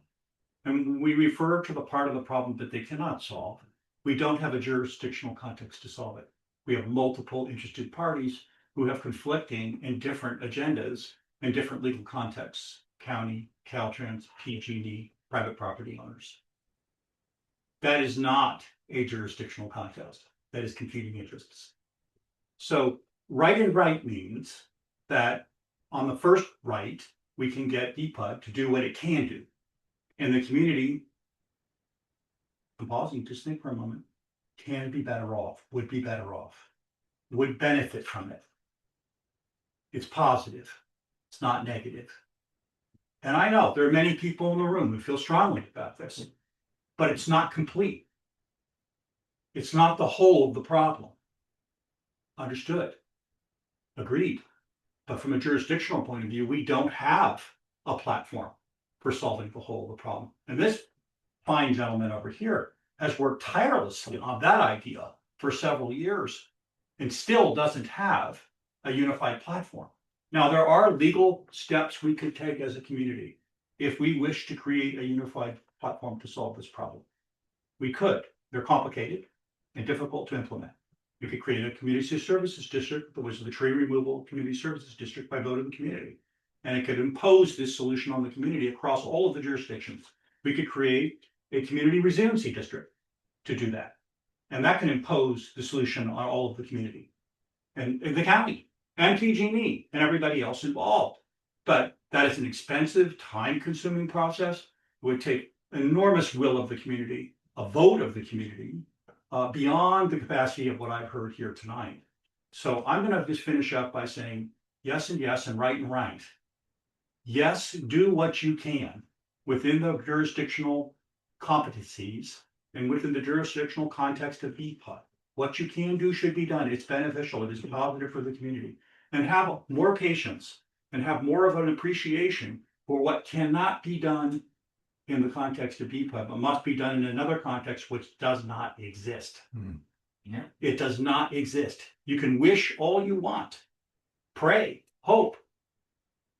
And when we refer to the part of the problem that they cannot solve, we don't have a jurisdictional context to solve it. We have multiple interested parties who have conflicting and different agendas and different legal contexts: county, Caltrans, PG&E, private property owners. That is not a jurisdictional context. That is competing interests. So right and right means that on the first right, we can get VPUD to do what it can do. And the community, I'm pausing, just think for a moment, can be better off, would be better off, would benefit from it. It's positive. It's not negative. And I know there are many people in the room who feel strongly about this, but it's not complete. It's not the whole of the problem. Understood. Agreed. But from a jurisdictional point of view, we don't have a platform for solving the whole of the problem. And this fine gentleman over here has worked tirelessly on that idea for several years and still doesn't have a unified platform. Now, there are legal steps we could take as a community if we wish to create a unified platform to solve this problem. We could. They're complicated and difficult to implement. We could create a community services district, which is the tree removal community services district by vote of the community. And it could impose this solution on the community across all of the jurisdictions. We could create a community resiliency district to do that. And that can impose the solution on all of the community and the county and PG&E and everybody else involved. But that is an expensive, time-consuming process. It would take enormous will of the community, a vote of the community, beyond the capacity of what I've heard here tonight. So I'm going to just finish up by saying yes and yes and right and right. Yes, do what you can within the jurisdictional competencies and within the jurisdictional context of VPUD. What you can do should be done. It's beneficial. It is positive for the community. And have more patience and have more of an appreciation for what cannot be done in the context of VPUD, but must be done in another context which does not exist.
Yeah.
It does not exist. You can wish all you want, pray, hope,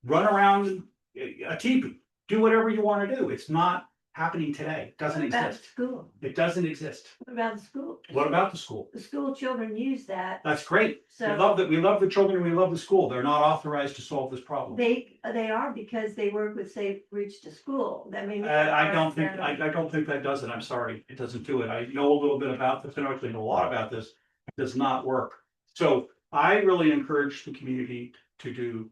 run around a teepee, do whatever you want to do. It's not happening today. It doesn't
What about
exist.
school?
It doesn't exist.
What about the school?
What about the school?
The school children use that.
That's great. We
So-
love that. We love the children. We love the school. They're not authorized to solve this problem.
They are, because they work with Safe Reach to School. That may.
I don't think that does it. I'm sorry. It doesn't do it. I know a little bit about this. I actually know a lot about this. It does not work. So I really encourage the community to do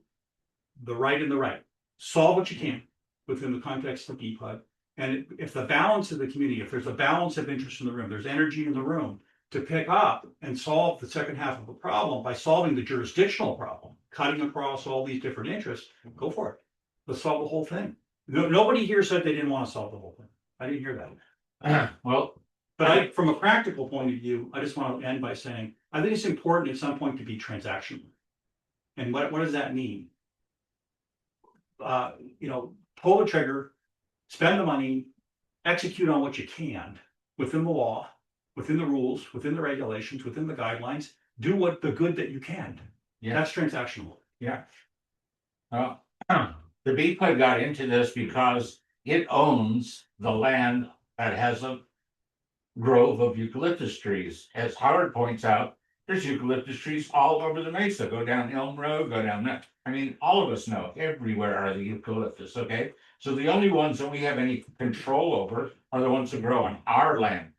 the right and the right. Solve what you can within the context of VPUD. And if the balance of the community, if there's a balance of interest in the room, there's energy in the room to pick up and solve the second half of the problem by solving the jurisdictional problem, cutting across all these different interests, go for it. Let's solve the whole thing. Nobody here said they didn't want to solve the whole thing. I didn't hear that.
Well,
But from a practical point of view, I just want to end by saying, I think it's important at some point to be transactional. And what does that mean? Pull the trigger, spend the money, execute on what you can within the law, within the rules, within the regulations, within the guidelines, do what the good that you can.
Yeah.
That's transactional.
yeah. The VPUD got into this because it owns the land that has a grove of eucalyptus trees. As Howard points out, there's eucalyptus trees all over the mesa. Go down Elm Road, go down that. I mean, all of us know everywhere are the eucalyptus, okay? So the only ones that we have any control over are the ones that grow on our land.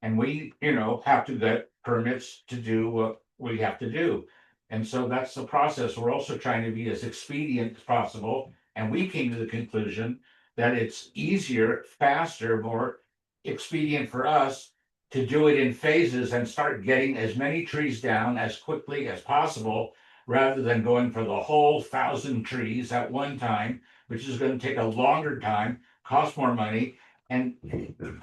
And we, have to get permits to do what we have to do. And so that's the process. We're also trying to be as expedient as possible. And we came to the conclusion that it's easier, faster, more expedient for us to do it in phases and start getting as many trees down as quickly as possible rather than going for the whole 1,000 trees at one time, which is gonna take a longer time, cost more money, and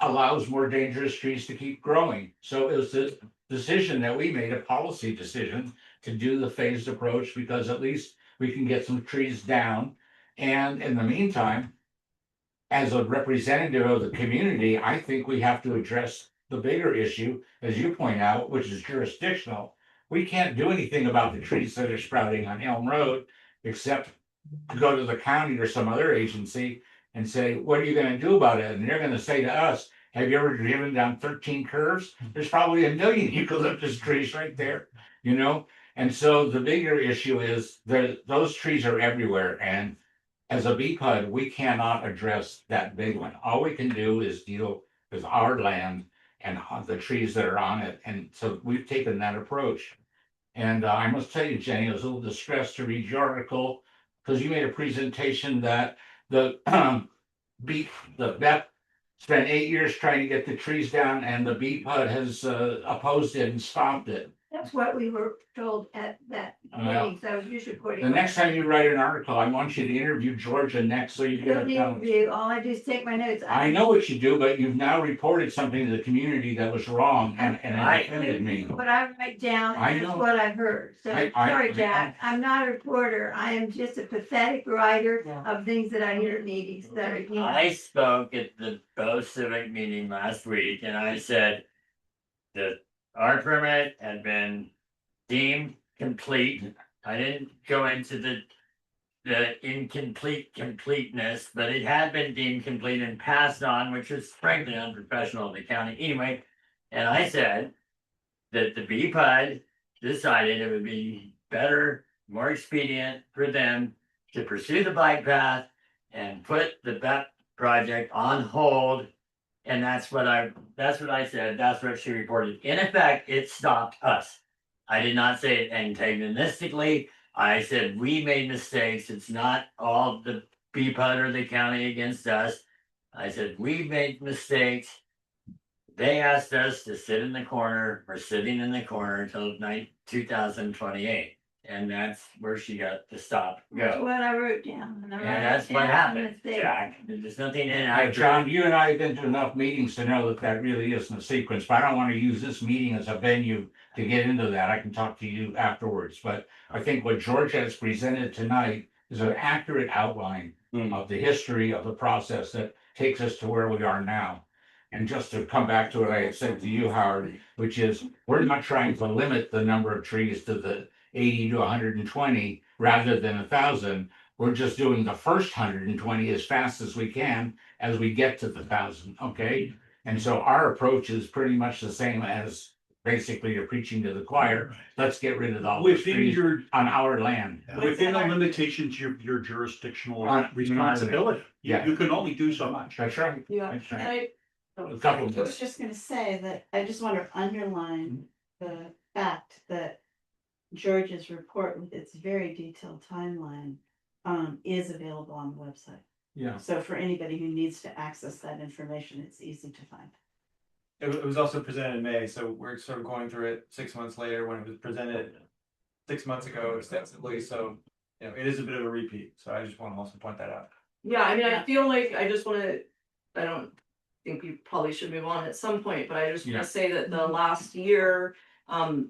allows more dangerous trees to keep growing. So it was the decision that we made, a policy decision, to do the phased approach, because at least we can get some trees down. And in the meantime, as a representative of the community, I think we have to address the bigger issue, as you point out, which is jurisdictional. We can't do anything about the trees that are sprouting on Elm Road, except to go to the county or some other agency and say, what are you gonna do about it? And they're gonna say to us, have you ever driven down 13 curves? There's probably a million eucalyptus trees right there, you know? And so the bigger issue is that those trees are everywhere, and as a BPUD, we cannot address that big one. All we can do is deal with our land and the trees that are on it. And so we've taken that approach. And I must tell you, Jenny, I was a little distressed to read your article, because you made a presentation that the BEP spent 8 years trying to get the trees down, and the BPUD has opposed it and stopped it.
That's what we were told at that
Well,
meeting, so I was just reporting.
The next time you write an article, I want you to interview Georgia next, so you get
Don't
it done.
interview, all I do is take my notes.
I know what you do, but you've now reported something to the community that was wrong, and it offended me.
What I write down
I
is
know.
what I heard, so, sorry, Jack, I'm not a reporter, I am just a pathetic writer of things that I hear at meetings, so.
I spoke at the Bo Civic meeting last week, and I said that our permit had been deemed complete. I didn't go into the incomplete completeness, but it had been deemed complete and passed on, which was frankly unprofessional of the county anyway. And I said that the BPUD decided it would be better, more expedient for them to pursue the bike path and put the BEP project on hold. And that's what I said. That's what she reported. In effect, it stopped us. I did not say it antagonistically. I said we made mistakes. It's not all the BPUD or the county against us. I said we made mistakes. They asked us to sit in the corner. We're sitting in the corner until 2028. And that's where she got to stop
That's
go.
what I wrote down. And I
And
wrote
that's
it
what
down
happened,
in the thing.
Jack. There's nothing in
Hey,
it.
John, you and I have been to enough meetings to know that that really isn't a sequence, but I don't want to use this meeting as a venue to get into that. I can talk to you afterwards, but I think what George has presented tonight is an accurate outline of the history of the process that takes us to where we are now. And just to come back to what I had said to you, Howard, which is, we're not trying to limit the number of trees to the 80 to 120 rather than 1,000. We're just doing the first 120 as fast as we can as we get to the 1,000, okay? And so our approach is pretty much the same as basically you're preaching to the choir. Let's get rid of all the
Within
trees
your,
on our land.
within the limitations of your jurisdictional
On-
responsibility.
Yeah.
You can only do so much.
That's right.
Yeah,
That's
and
right.
I
A couple of
was just gonna say that I just want to underline the fact that George's report with its very detailed timeline is available on the website.
Yeah.
So for anybody who needs to access that information, it's easy to find.
It was also presented in May, so we're sort of going through it 6 months later when it was presented 6 months ago extensively, so. You know, it is a bit of a repeat, so I just want to also point that out.
Yeah, I mean, I feel like I just wanna, I don't think we probably should move on at some point, but I just
Yeah.
wanna say that the last year.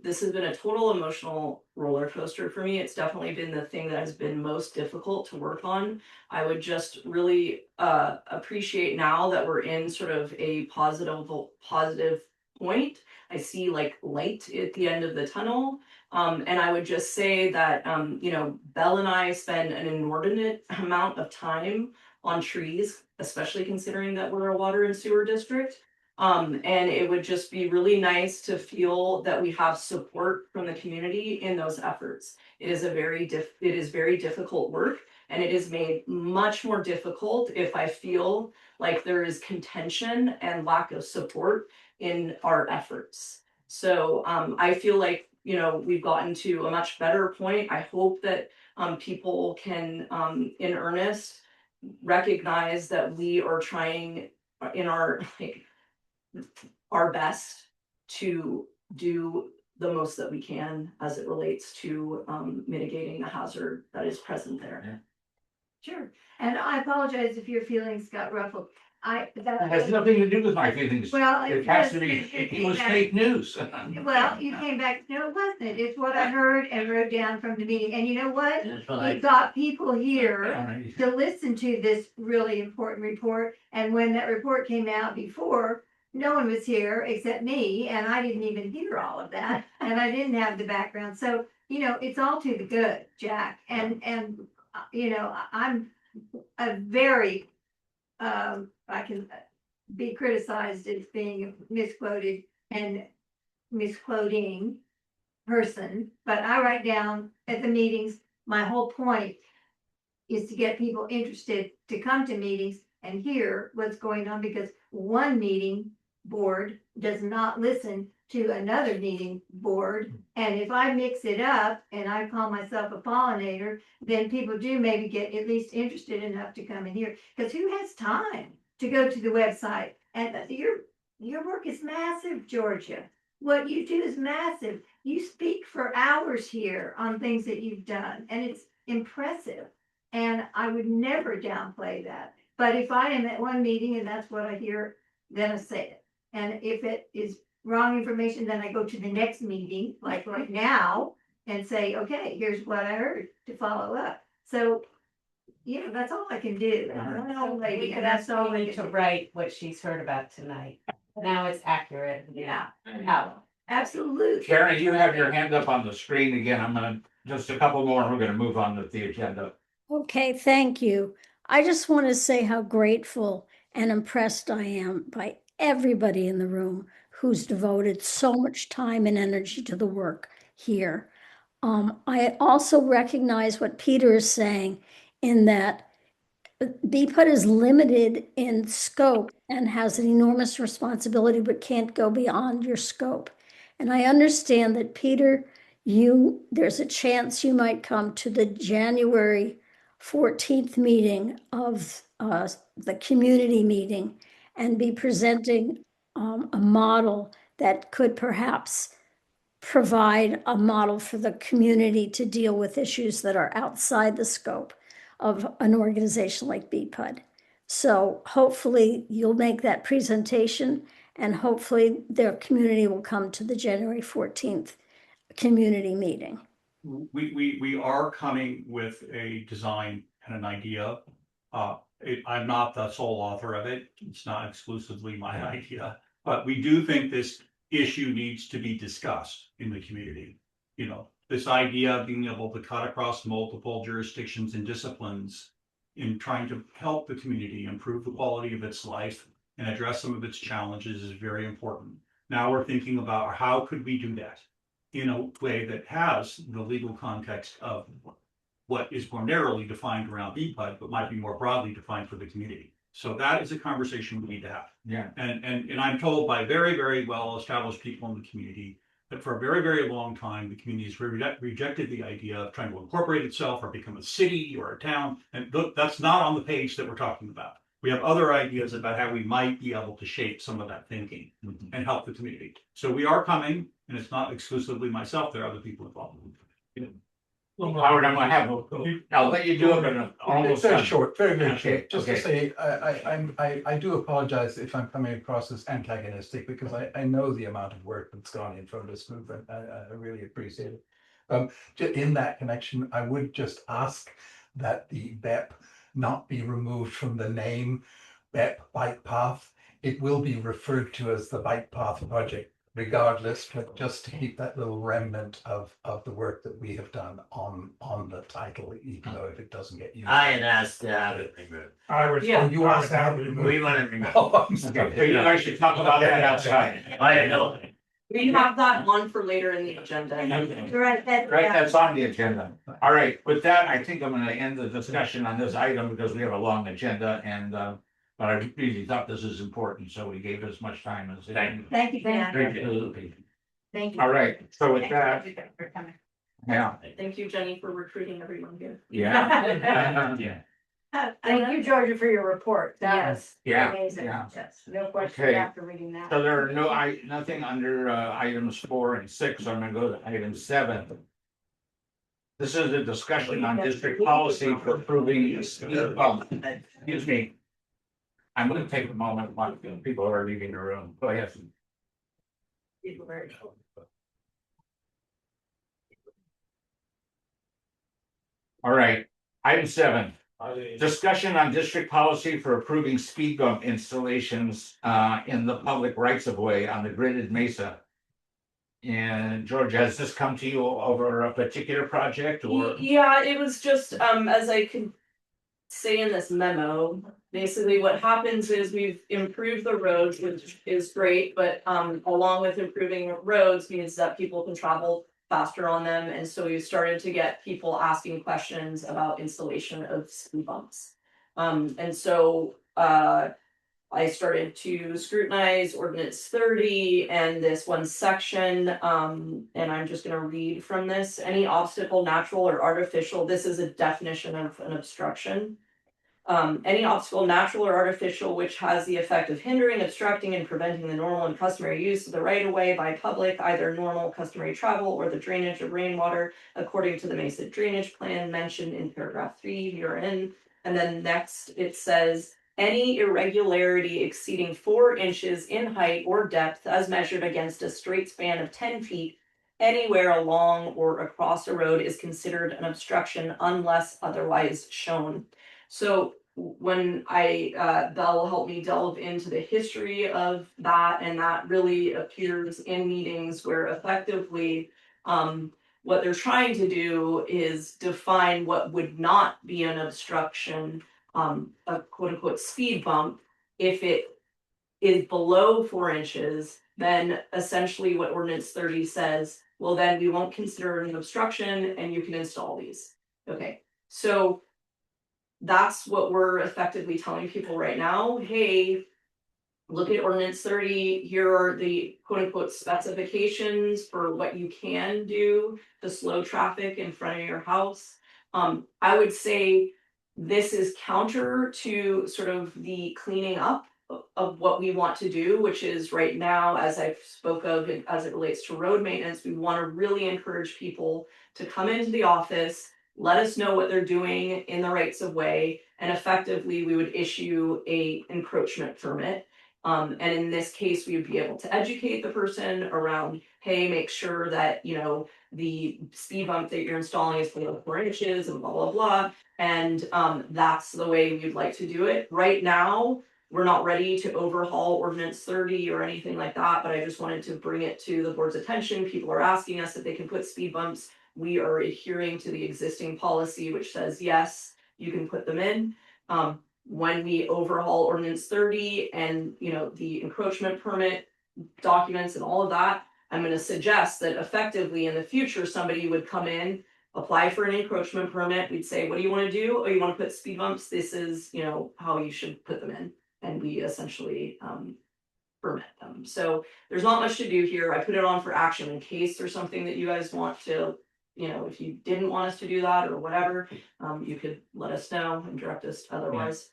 This has been a total emotional roller coaster for me. It's definitely been the thing that has been most difficult to work on. I would just really appreciate now that we're in sort of a positive point. I see like light at the end of the tunnel. And I would just say that you know, Belle and I spend an inordinate amount of time on trees, especially considering that we're a water and sewer district. And it would just be really nice to feel that we have support from the community in those efforts. It is very difficult work, and it is made much more difficult if I feel like there is contention and lack of support in our efforts. So I feel like, you know, we've gotten to a much better point. I hope that people can in earnest recognize that we are trying in our best to do the most that we can as it relates to mitigating the hazard that is present there.
Sure, and I apologize if your feelings got ruffled.
It has nothing to do with my feelings.
Well,
It has to
was-
be, it was fake news.
Well, you came back, no, it wasn't. It's what I heard and wrote down from the meeting. And you know what?
That's what I-
You've got people here
Alright.
to listen to this really important report. And when that report came out before, no one was here except me, and I didn't even hear all of that, and I didn't have the background. So, you know, it's all to the good, Jack. And you know, I'm a very, I can be criticized as being misquoted and misquoting person, but I write down at the meetings, my whole point is to get people interested to come to meetings and hear what's going on, because one meeting board does not listen to another meeting board. And if I mix it up and I call myself a pollinator, then people do maybe get at least interested enough to come in here. Because who has time to go to the website? And your work is massive, Georgia. What you do is massive. You speak for hours here on things that you've done, and it's impressive. And I would never downplay that. But if I am at one meeting and that's what I hear, then I say it. And if it is wrong information, then I go to the next meeting, like right now, and say, okay, here's what I heard to follow up. So, yeah, that's all I can do. I'm an old lady,
We
and
could
that's
ask
all I
Amy
can
to
do.
write what she's heard about tonight. Now it's accurate.
Yeah,
How?
absolutely.
Karen, you have your hand up on the screen again. I'm gonna, just a couple more, and we're gonna move on with the agenda.
Okay, thank you. I just want to say how grateful and impressed I am by everybody in the room who's devoted so much time and energy to the work here. I also recognize what Peter is saying in that BPUD is limited in scope and has an enormous responsibility, but can't go beyond your scope. And I understand that, Peter, there's a chance you might come to the January 14th meeting of the community meeting and be presenting a model that could perhaps provide a model for the community to deal with issues that are outside the scope of an organization like BPUD. So hopefully you'll make that presentation, and hopefully their community will come to the January 14th community meeting.
We are coming with a design and an idea. I'm not the sole author of it. It's not exclusively my idea, but we do think this issue needs to be discussed in the community. You know, this idea of being able to cut across multiple jurisdictions and disciplines in trying to help the community improve the quality of its life and address some of its challenges is very important. Now we're thinking about how could we do that in a way that has the legal context of what is more narrowly defined around BPUD, but might be more broadly defined for the community. So that is a conversation we need to have.
Yeah.
And I'm told by very, very well-established people in the community that for a very, very long time, the community has rejected the idea of trying to incorporate itself or become a city or a town. And that's not on the page that we're talking about. We have other ideas about how we might be able to shape some of that thinking and help the community. So we are coming, and it's not exclusively myself, there are other people involved.
Howard, I'm gonna have, I'll let you do it, but almost.
Very
done.
short, very, very
Okay,
short. Just to
okay.
say, I do apologize if I'm coming across as antagonistic, because I know the amount of work that's gone in from this group, and I really appreciate it. In that connection, I would just ask that the BEP not be removed from the name BEP Bike Path. It will be referred to as the Bike Path Project regardless, but just to keep that little remnant of the work that we have done on the title, even though if it doesn't get used.
I had asked to have it removed.
I would.
Yeah.
You
I
asked
would
to have
have
it
it
removed.
We want it removed.
Oh, I'm sorry.
Okay, so you guys should talk about that outside.
I know.
We have that one for later in the agenda.
Right,
Right, that's on the agenda. All right, with that, I think I'm gonna end the discussion on this item because we have a long agenda and, but I really thought this is important, so we gave as much time as.
Thank you.
Thank you, Dan.
Absolutely.
Thank you.
All right, so with that, yeah,
Thank you, Jenny, for recruiting everyone here.
yeah.
Yeah.
Thank you, Georgia, for your report. That was
Yeah,
amazing.
yeah.
Yes, no question
Okay.
after reading that.
So there are nothing under items 4 and 6. I'm gonna go to item 7. This is a discussion on district policy for approving a speed bump. Excuse me. I'm gonna take a moment while people are leaving the room. Go ahead. All right, item 7. Discussion on district policy for approving speed bump installations in the public rights of way on the gridded mesa. And George, has this come to you over a particular project or?
Yeah, it was just, as I can say in this memo, basically what happens is we've improved the roads, which is great, but, along with improving roads means that people can travel faster on them, and so we started to get people asking questions about installation of speed bumps. And so, I started to scrutinize ordinance 30 and this one section, and I'm just gonna read from this. Any obstacle, natural or artificial, this is a definition of an obstruction. Any obstacle, natural or artificial, which has the effect of hindering, obstructing, and preventing the normal and customary use of the right of way by public, either normal customary travel or the drainage of rainwater, according to the Mesa Drainage Plan mentioned in paragraph 3 herein. And then next it says, any irregularity exceeding 4 inches in height or depth as measured against a straight span of 10 feet anywhere along or across a road is considered an obstruction unless otherwise shown. So when Belle helped me delve into the history of that, and that really appears in meetings where effectively what they're trying to do is define what would not be an obstruction, a quote unquote speed bump. If it is below 4 inches, then essentially what ordinance 30 says, well, then we won't consider it an obstruction and you can install these. Okay, so that's what we're effectively telling people right now. Hey, look at ordinance 30. Here are the quote unquote specifications for what you can do to slow traffic in front of your house. I would say this is counter to sort of the cleaning up of what we want to do, which is right now, as I've spoke of as it relates to road maintenance, we want to really encourage people to come into the office, let us know what they're doing in the rights of way, and effectively we would issue a encroachment permit. And in this case, we would be able to educate the person around, hey, make sure that, you know, the speed bump that you're installing is below 4 inches and blah, blah, blah. And that's the way we'd like to do it. Right now, we're not ready to overhaul ordinance 30 or anything like that, but I just wanted to bring it to the board's attention. People are asking us if they can put speed bumps. We are adhering to the existing policy, which says, yes, you can put them in. When we overhaul ordinance 30 and, you know, the encroachment permit documents and all of that, I'm going to suggest that effectively in the future, somebody would come in, apply for an encroachment permit. We'd say, what do you want to do? Oh, you want to put speed bumps? This is, you know, how you should put them in. And we essentially permit them. So there's not much to do here. I put it on for action in case there's something that you guys want to, you know, if you didn't want us to do that or whatever, you could let us know and direct us otherwise.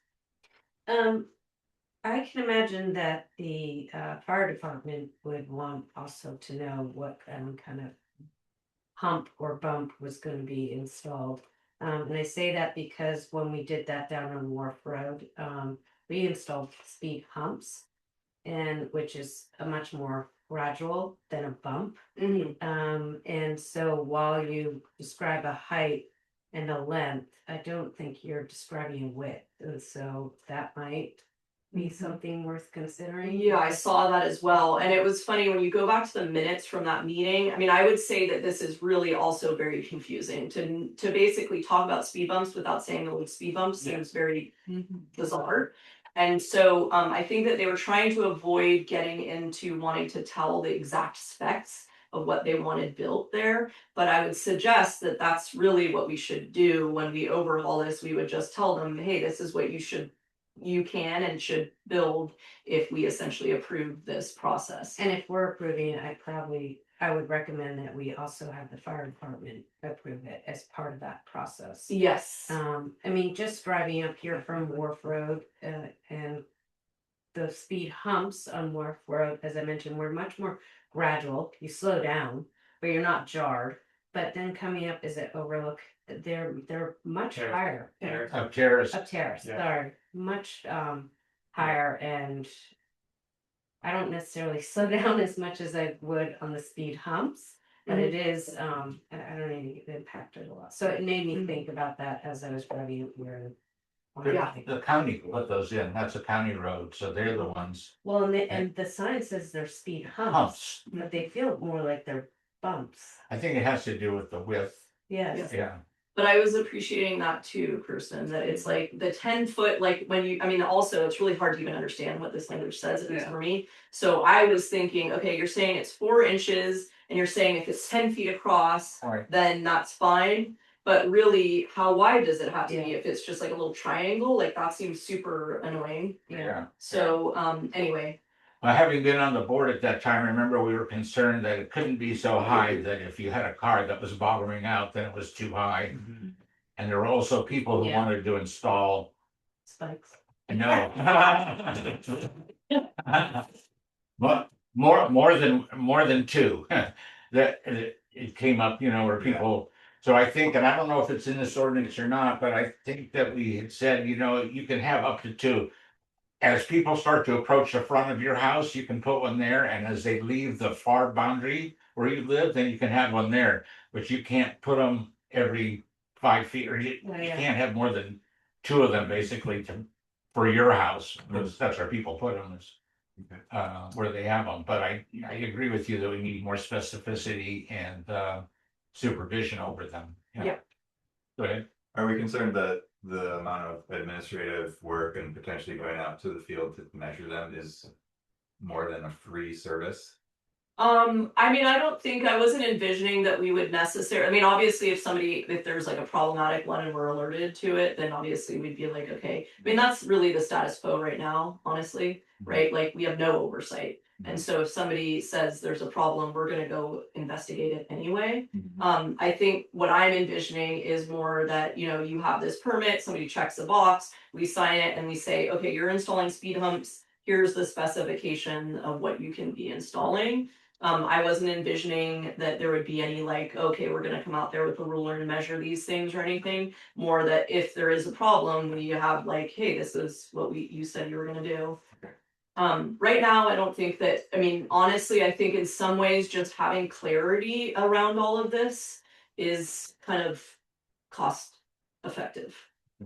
I can imagine that the fire department would want also to know what kind of hump or bump was going to be installed. And I say that because when we did that down on Wharf Road, we installed speed humps, and which is a much more gradual than a bump. And so while you describe a height and a length, I don't think you're describing a width, and so that might be something worth considering.
Yeah, I saw that as well. And it was funny when you go back to the minutes from that meeting. I mean, I would say that this is really also very confusing to basically talk about speed bumps without saying the word speed bumps seems very bizarre. And so I think that they were trying to avoid getting into wanting to tell the exact specs of what they wanted built there. But I would suggest that that's really what we should do when we overhaul this. We would just tell them, hey, this is what you can and should build if we essentially approve this process.
And if we're approving it, I probably I would recommend that we also have the fire department approve it as part of that process.
Yes.
I mean, just driving up here from Wharf Road, and the speed humps on Wharf Road, as I mentioned, were much more gradual. You slow down, but you're not jarred. But then coming up as it overlook, they're much
Terrace.
higher.
Up terrace.
Up terrace,
Yeah.
sorry, much higher, and I don't necessarily slow down as much as I would on the speed humps, but it is I don't even get impacted a lot. So it made me think about that as I was driving up here.
Yeah.
The county put those in, that's a county road, so they're the ones.
Well, and the sign says they're speed humps,
Humps,
but they feel more like they're bumps.
I think it has to do with the width,
Yes.
yeah.
But I was appreciating that too, Kirsten, that it's like the 10 foot, like when you, I mean, also it's really hard to even understand what this language says, at least for me. So I was thinking, okay, you're saying it's 4 inches and you're saying if it's 10 feet across,
Right.
then that's fine. But really, how wide does it have to be?
Yeah.
If it's just like a little triangle, like that seems super annoying.
Yeah.
So, anyway,
Having been on the board at that time, remember we were concerned that it couldn't be so high that if you had a car that was bobbing out, then it was too high. And there were also people who
Yeah.
wanted to install,
Spikes.
no. But more than two, that it came up, you know, where people, so I think, and I don't know if it's in this ordinance or not, but I think that we had said, you know, you can have up to two. As people start to approach the front of your house, you can put one there, and as they leave the far boundary where you live, then you can have one there. But you can't put them every 5 feet, or you
Yeah.
can't have more than two of them basically for your house, because that's where people put them, is where they have them. But I agree with you that we need more specificity and supervision over them.
Yeah.
Go ahead.
Are we concerned that the amount of administrative work and potentially going out to the field to measure them is more than a free service?
I mean, I don't think, I wasn't envisioning that we would necessarily, I mean, obviously if there's like a problematic one and we're alerted to it, then obviously we'd be like, okay. I mean, that's really the status quo right now, honestly, right? Like we have no oversight. And so if somebody says there's a problem, we're gonna go investigate it anyway. I think what I'm envisioning is more that, you know, you have this permit, somebody checks the box, we sign it and we say, okay, you're installing speed humps. Here's the specification of what you can be installing. I wasn't envisioning that there would be any like, okay, we're gonna come out there with a ruler and measure these things or anything. More that if there is a problem, we have like, hey, this is what you said you were gonna do. Right now, I don't think that, I mean, honestly, I think in some ways just having clarity around all of this is kind of cost effective.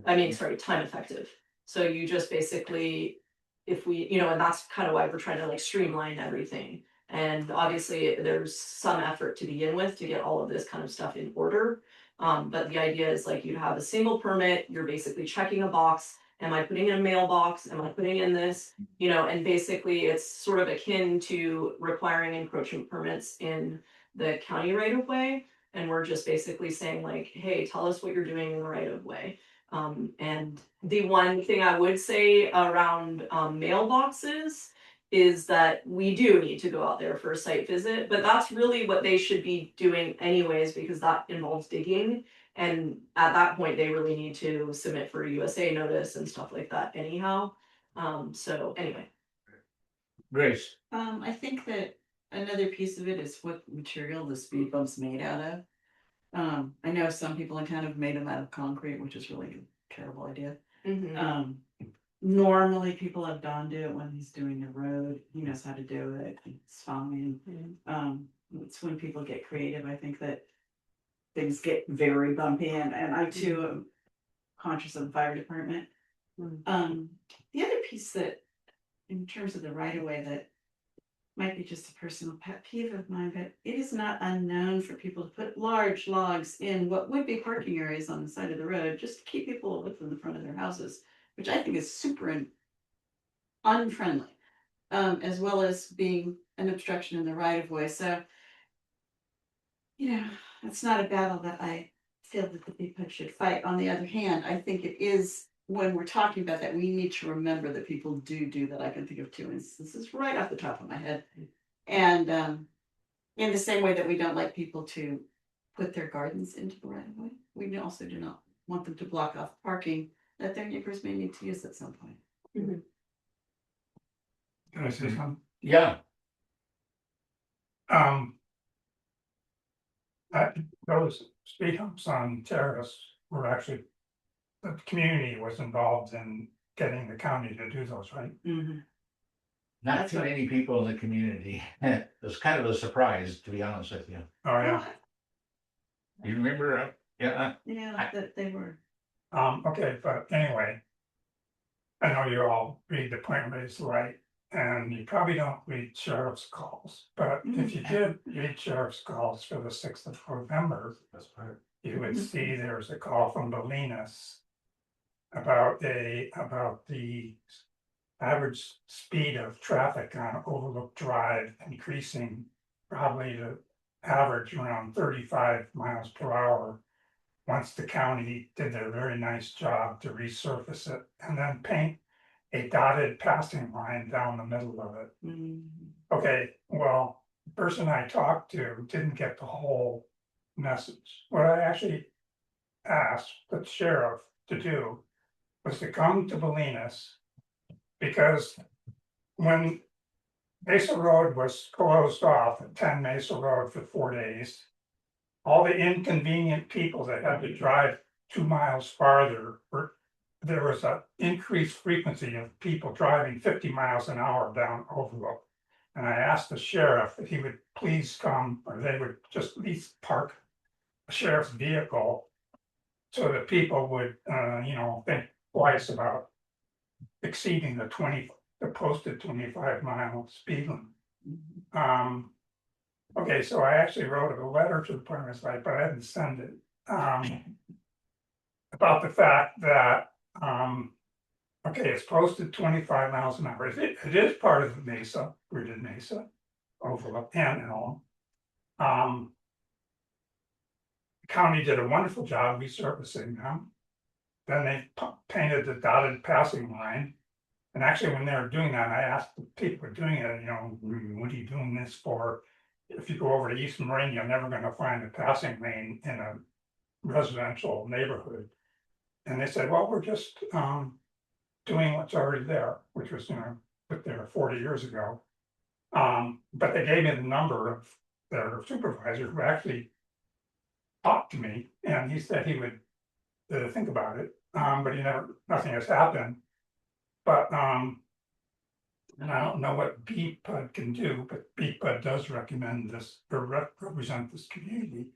I mean, sorry, time effective. So you just basically, if we, you know, and that's kind of why we're trying to like streamline everything. And obviously there's some effort to begin with to get all of this kind of stuff in order. But the idea is like you have a single permit, you're basically checking a box. Am I putting in a mailbox? Am I putting in this? You know, and basically it's sort of akin to requiring encroachment permits in the county right of way. And we're just basically saying like, hey, tell us what you're doing in the right of way. And the one thing I would say around mailboxes is that we do need to go out there for a site visit, but that's really what they should be doing anyways, because that involves digging. And at that point, they really need to submit for a USA notice and stuff like that anyhow. So anyway.
Grace.
I think that another piece of it is what material the speed bump's made out of. I know some people in town have made them out of concrete, which is really a terrible idea. Normally people have Don do it when he's doing a road. He knows how to do it. It's fine. It's when people get creative. I think that things get very bumpy, and I too am conscious of the fire department. The other piece that, in terms of the right of way, that might be just a personal pet peeve of mine, but it is not unknown for people to put large logs in what would be parking areas on the side of the road just to keep people away from the front of their houses, which I think is super unfriendly, as well as being an obstruction in the right of way. So, you know, it's not a battle that I feel that the people should fight. On the other hand, I think it is, when we're talking about that, we need to remember that people do that. I can think of 2 instances right off the top of my head. And In the same way that we don't like people to put their gardens into the right of way, we also do not want them to block off parking that their neighbors may need to use at some point.
Can I say something?
Yeah,
Those speed humps on Terrace were actually, the community was involved in getting the county to do those, right?
not too many people in the community. It was kind of a surprise, to be honest with you.
Oh, yeah.
You remember, yeah,
Yeah, that they were.
Okay, but anyway. I know you all read the point raised right, and you probably don't read sheriff's calls, but if you did read sheriff's calls for the 6th of November.
That's part.
You would see there's a call from Bolinas. About the average speed of traffic on Overlook Drive increasing. Probably to average around 35 miles per hour. Once the county did their very nice job to resurface it and then paint a dotted passing line down the middle of it. Okay, well, the person I talked to didn't get the whole message. What I actually asked the sheriff to do was to come to Bolinas, because when Mesa Road was closed off at 10 Mesa Road for 4 days, all the inconvenient people that had to drive 2 miles farther there was an increased frequency of people driving 50 miles an hour down Overlook. And I asked the sheriff if he would please come, or they would just at least park a sheriff's vehicle so that people would, think twice about exceeding the posted 25-mile speed limit. Okay, so I actually wrote a letter to the Department of Life, but I didn't send it. About the fact that, okay, it's posted 25 miles an hour. It is part of the Mesa, Bridget Mesa, Overlook and Elm. The county did a wonderful job resurfacing them. Then they painted the dotted passing line. And actually, when they were doing that, I asked the people who were doing it, what are you doing this for? If you go over to East Moraine, you're never going to find a passing lane in a residential neighborhood. And they said, well, we're just doing what's already there, which was, put there 40 years ago. But they gave me the number of their supervisor who actually talked to me, and he said he would think about it, but nothing has happened. But and I don't know what BPUD can do, but BPUD does recommend this or represent this community.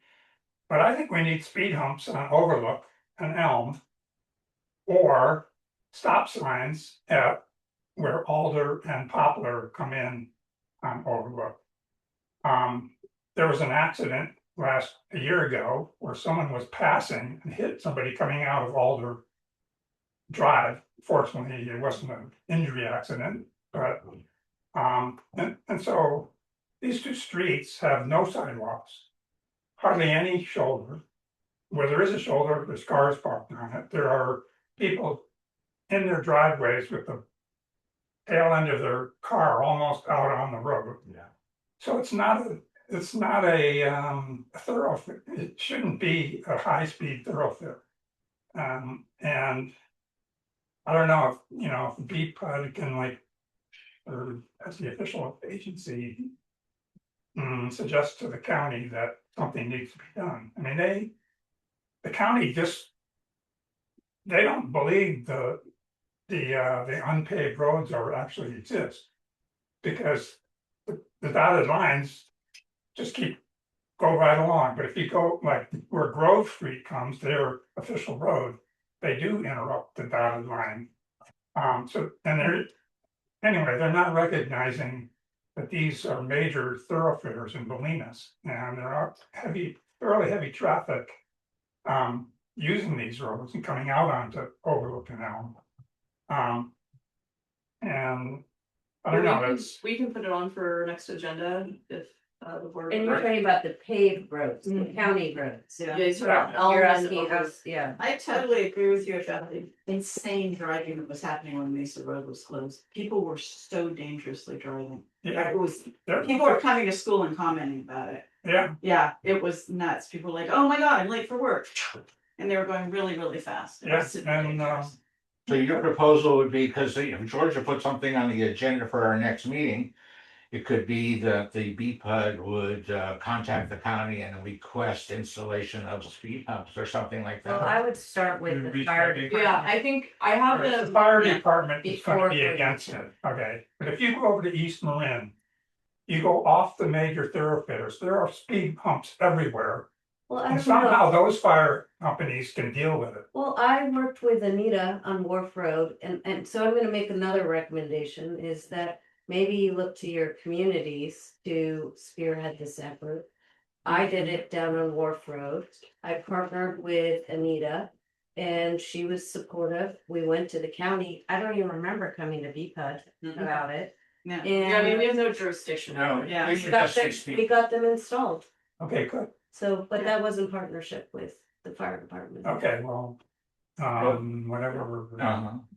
But I think we need speed humps on Overlook and Elm, or stop signs at where Alder and Poplar come in on Overlook. There was an accident a year ago where someone was passing and hit somebody coming out of Alder Drive. Fortunately, it wasn't an injury accident, but and so these two streets have no sidewalks, hardly any shoulder. Where there is a shoulder, there's cars parked on it. There are people in their driveways with the tail end of their car almost out on the road.
Yeah.
So it's not a thoroughfare. It shouldn't be a high-speed thoroughfare. And I don't know if BPUD can or as the official agency suggest to the county that something needs to be done. I mean, the county they don't believe the unpaved roads actually exist, because the dotted lines just go right along. But if you go like where Grove Street comes, their official road, they do interrupt the dotted line. They're not recognizing that these are major thoroughfares in Bolinas, and there are fairly heavy traffic using these roads and coming out onto Overlook and Elm. And I don't know,
We can put it on for next agenda if the board.
And you're talking about the paved roads, the county roads.
Yeah, he's
You're
right.
asking us, yeah.
I totally agree with you about the insane driving that was happening when Mesa Road was closed. People were so dangerously driving.
Yeah,
It was,
there-
people were coming to school and commenting about it.
yeah,
Yeah, it was nuts. People were like, oh my God, I'm late for work. And they were going really, really fast. It was
Yes,
super
and,
dangerous.
So your proposal would be, because if Georgia put something on the agenda for our next meeting, it could be that the BPUD would contact the county and request installation of speed humps or something like
Well,
that.
I would start with the fire department.
Yeah, I think I have
the
the.
fire
Yeah.
department is gonna
Before
be
going
against
to-
it, okay? But if you go over to East Marin, you go off the major thoroughfares, there are speed humps everywhere.
Well, I
And
don't know.
somehow those fire companies can deal with it.
Well, I worked with Anita on Wharf Road, and so I'm gonna make another recommendation, is that maybe you look to your communities to spearhead this effort. I did it down on Wharf Road. I partnered with Anita, and she was supportive. We went to the county. I don't even remember coming to BPUD about it.
Yeah.
Yeah, I mean,
And
we have no jurisdiction.
No,
Yeah.
we
we
should
got
just say
them,
speed.
we got them installed.
Okay, good,
So, but that was in partnership with the fire department.
okay, well, whatever.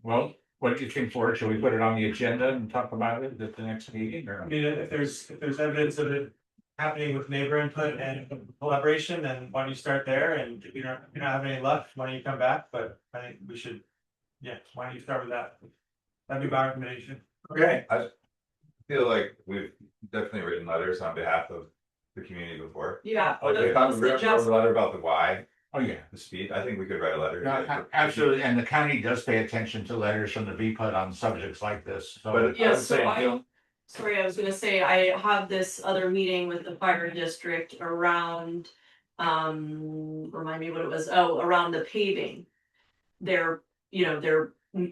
Well, what do you think for it? Should we put it on the agenda and talk about it at the next meeting
I
or?
mean, if there's evidence of it happening with neighbor input and collaboration, then why don't you start there? And if you don't have any luck, why don't you come back? But I think we should, yeah, why don't you start with that? That'd be my recommendation.
Okay,
I feel like we've definitely written letters on behalf of the community before.
Yeah.
Like, if I'm wrote a letter about the why,
Oh, yeah.
the speed, I think we could write a letter.
No, absolutely, and the county does pay attention to letters from the BPUD on subjects like this, so.
But
I would
Yeah, so
say,
I, sorry, I was gonna say, I have this other meeting with the fire district around, remind me what it was, around the paving. Their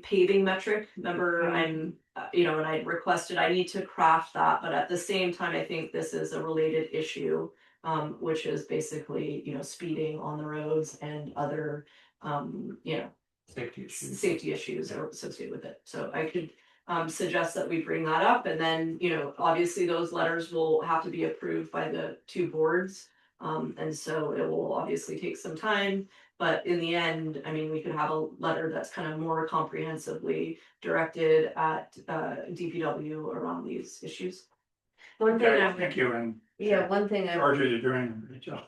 paving metric, remember, I'm, and I requested, I need to craft that, but at the same time, I think this is a related issue. Which is basically, speeding on the roads and other,
Safety issues.
safety issues are associated with it. So I could suggest that we bring that up, and then, obviously those letters will have to be approved by the two boards. And so it will obviously take some time, but in the end, I mean, we could have a letter that's kind of more comprehensively directed at DPW around these issues.
One thing I
thank
would,
you, and
yeah, one thing I.
Georgia, you're doing a great job.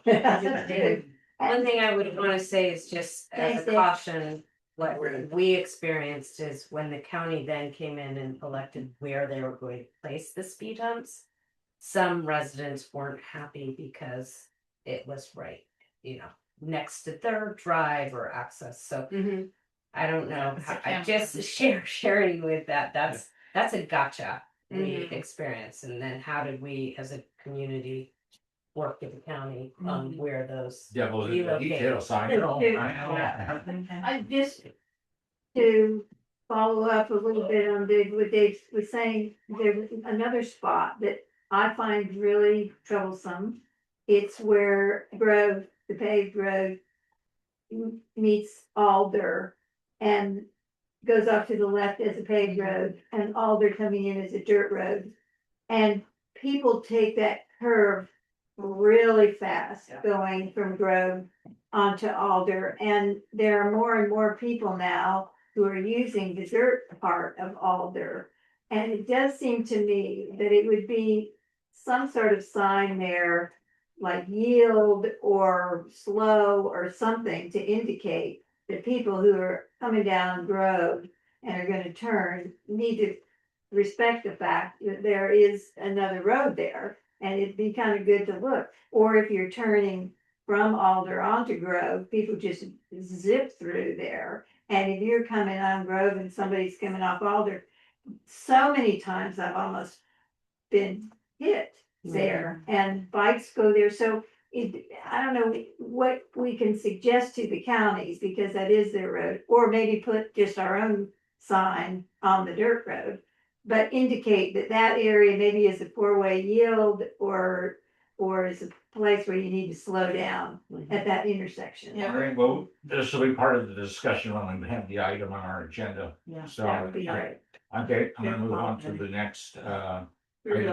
One thing I would wanna say is just as
Thanks,
a
Dave.
caution, what we experienced is when the county then came in and elected where they were going to place the speed humps. Some residents weren't happy because it was right, next to their drive or access, so. I don't know,
It's a
I
camp.
just sharing with that, that's a gotcha experience, and then how did we as a community work with the county on where those.
Devil's in the
relocate.
detail side.
Yeah.
I just to follow up a little bit on what Dave was saying, there's another spot that I find really troublesome. It's where Grove, the paved road meets Alder and goes off to the left as a paved road and Alder coming in as a dirt road. And people take that curve really fast going from Grove onto Alder. And there are more and more people now who are using the dirt part of Alder. And it does seem to me that it would be some sort of sign there, like yield or slow or something to indicate that people who are coming down Grove and are gonna turn need to respect the fact that there is another road there. And it'd be kind of good to look, or if you're turning from Alder onto Grove, people just zip through there. And if you're coming on Grove and somebody's coming off Alder, so many times I've almost been hit there and bikes go there. So I don't know what we can suggest to the counties because that is their road, or maybe put just our own sign on the dirt road. But indicate that that area maybe is a 4-way yield or is a place where you need to slow down at that intersection.
All right, well, this will be part of the discussion when we have the item on our agenda.
Yeah.
So,
That would be great.
okay, I'm gonna move on to the next, item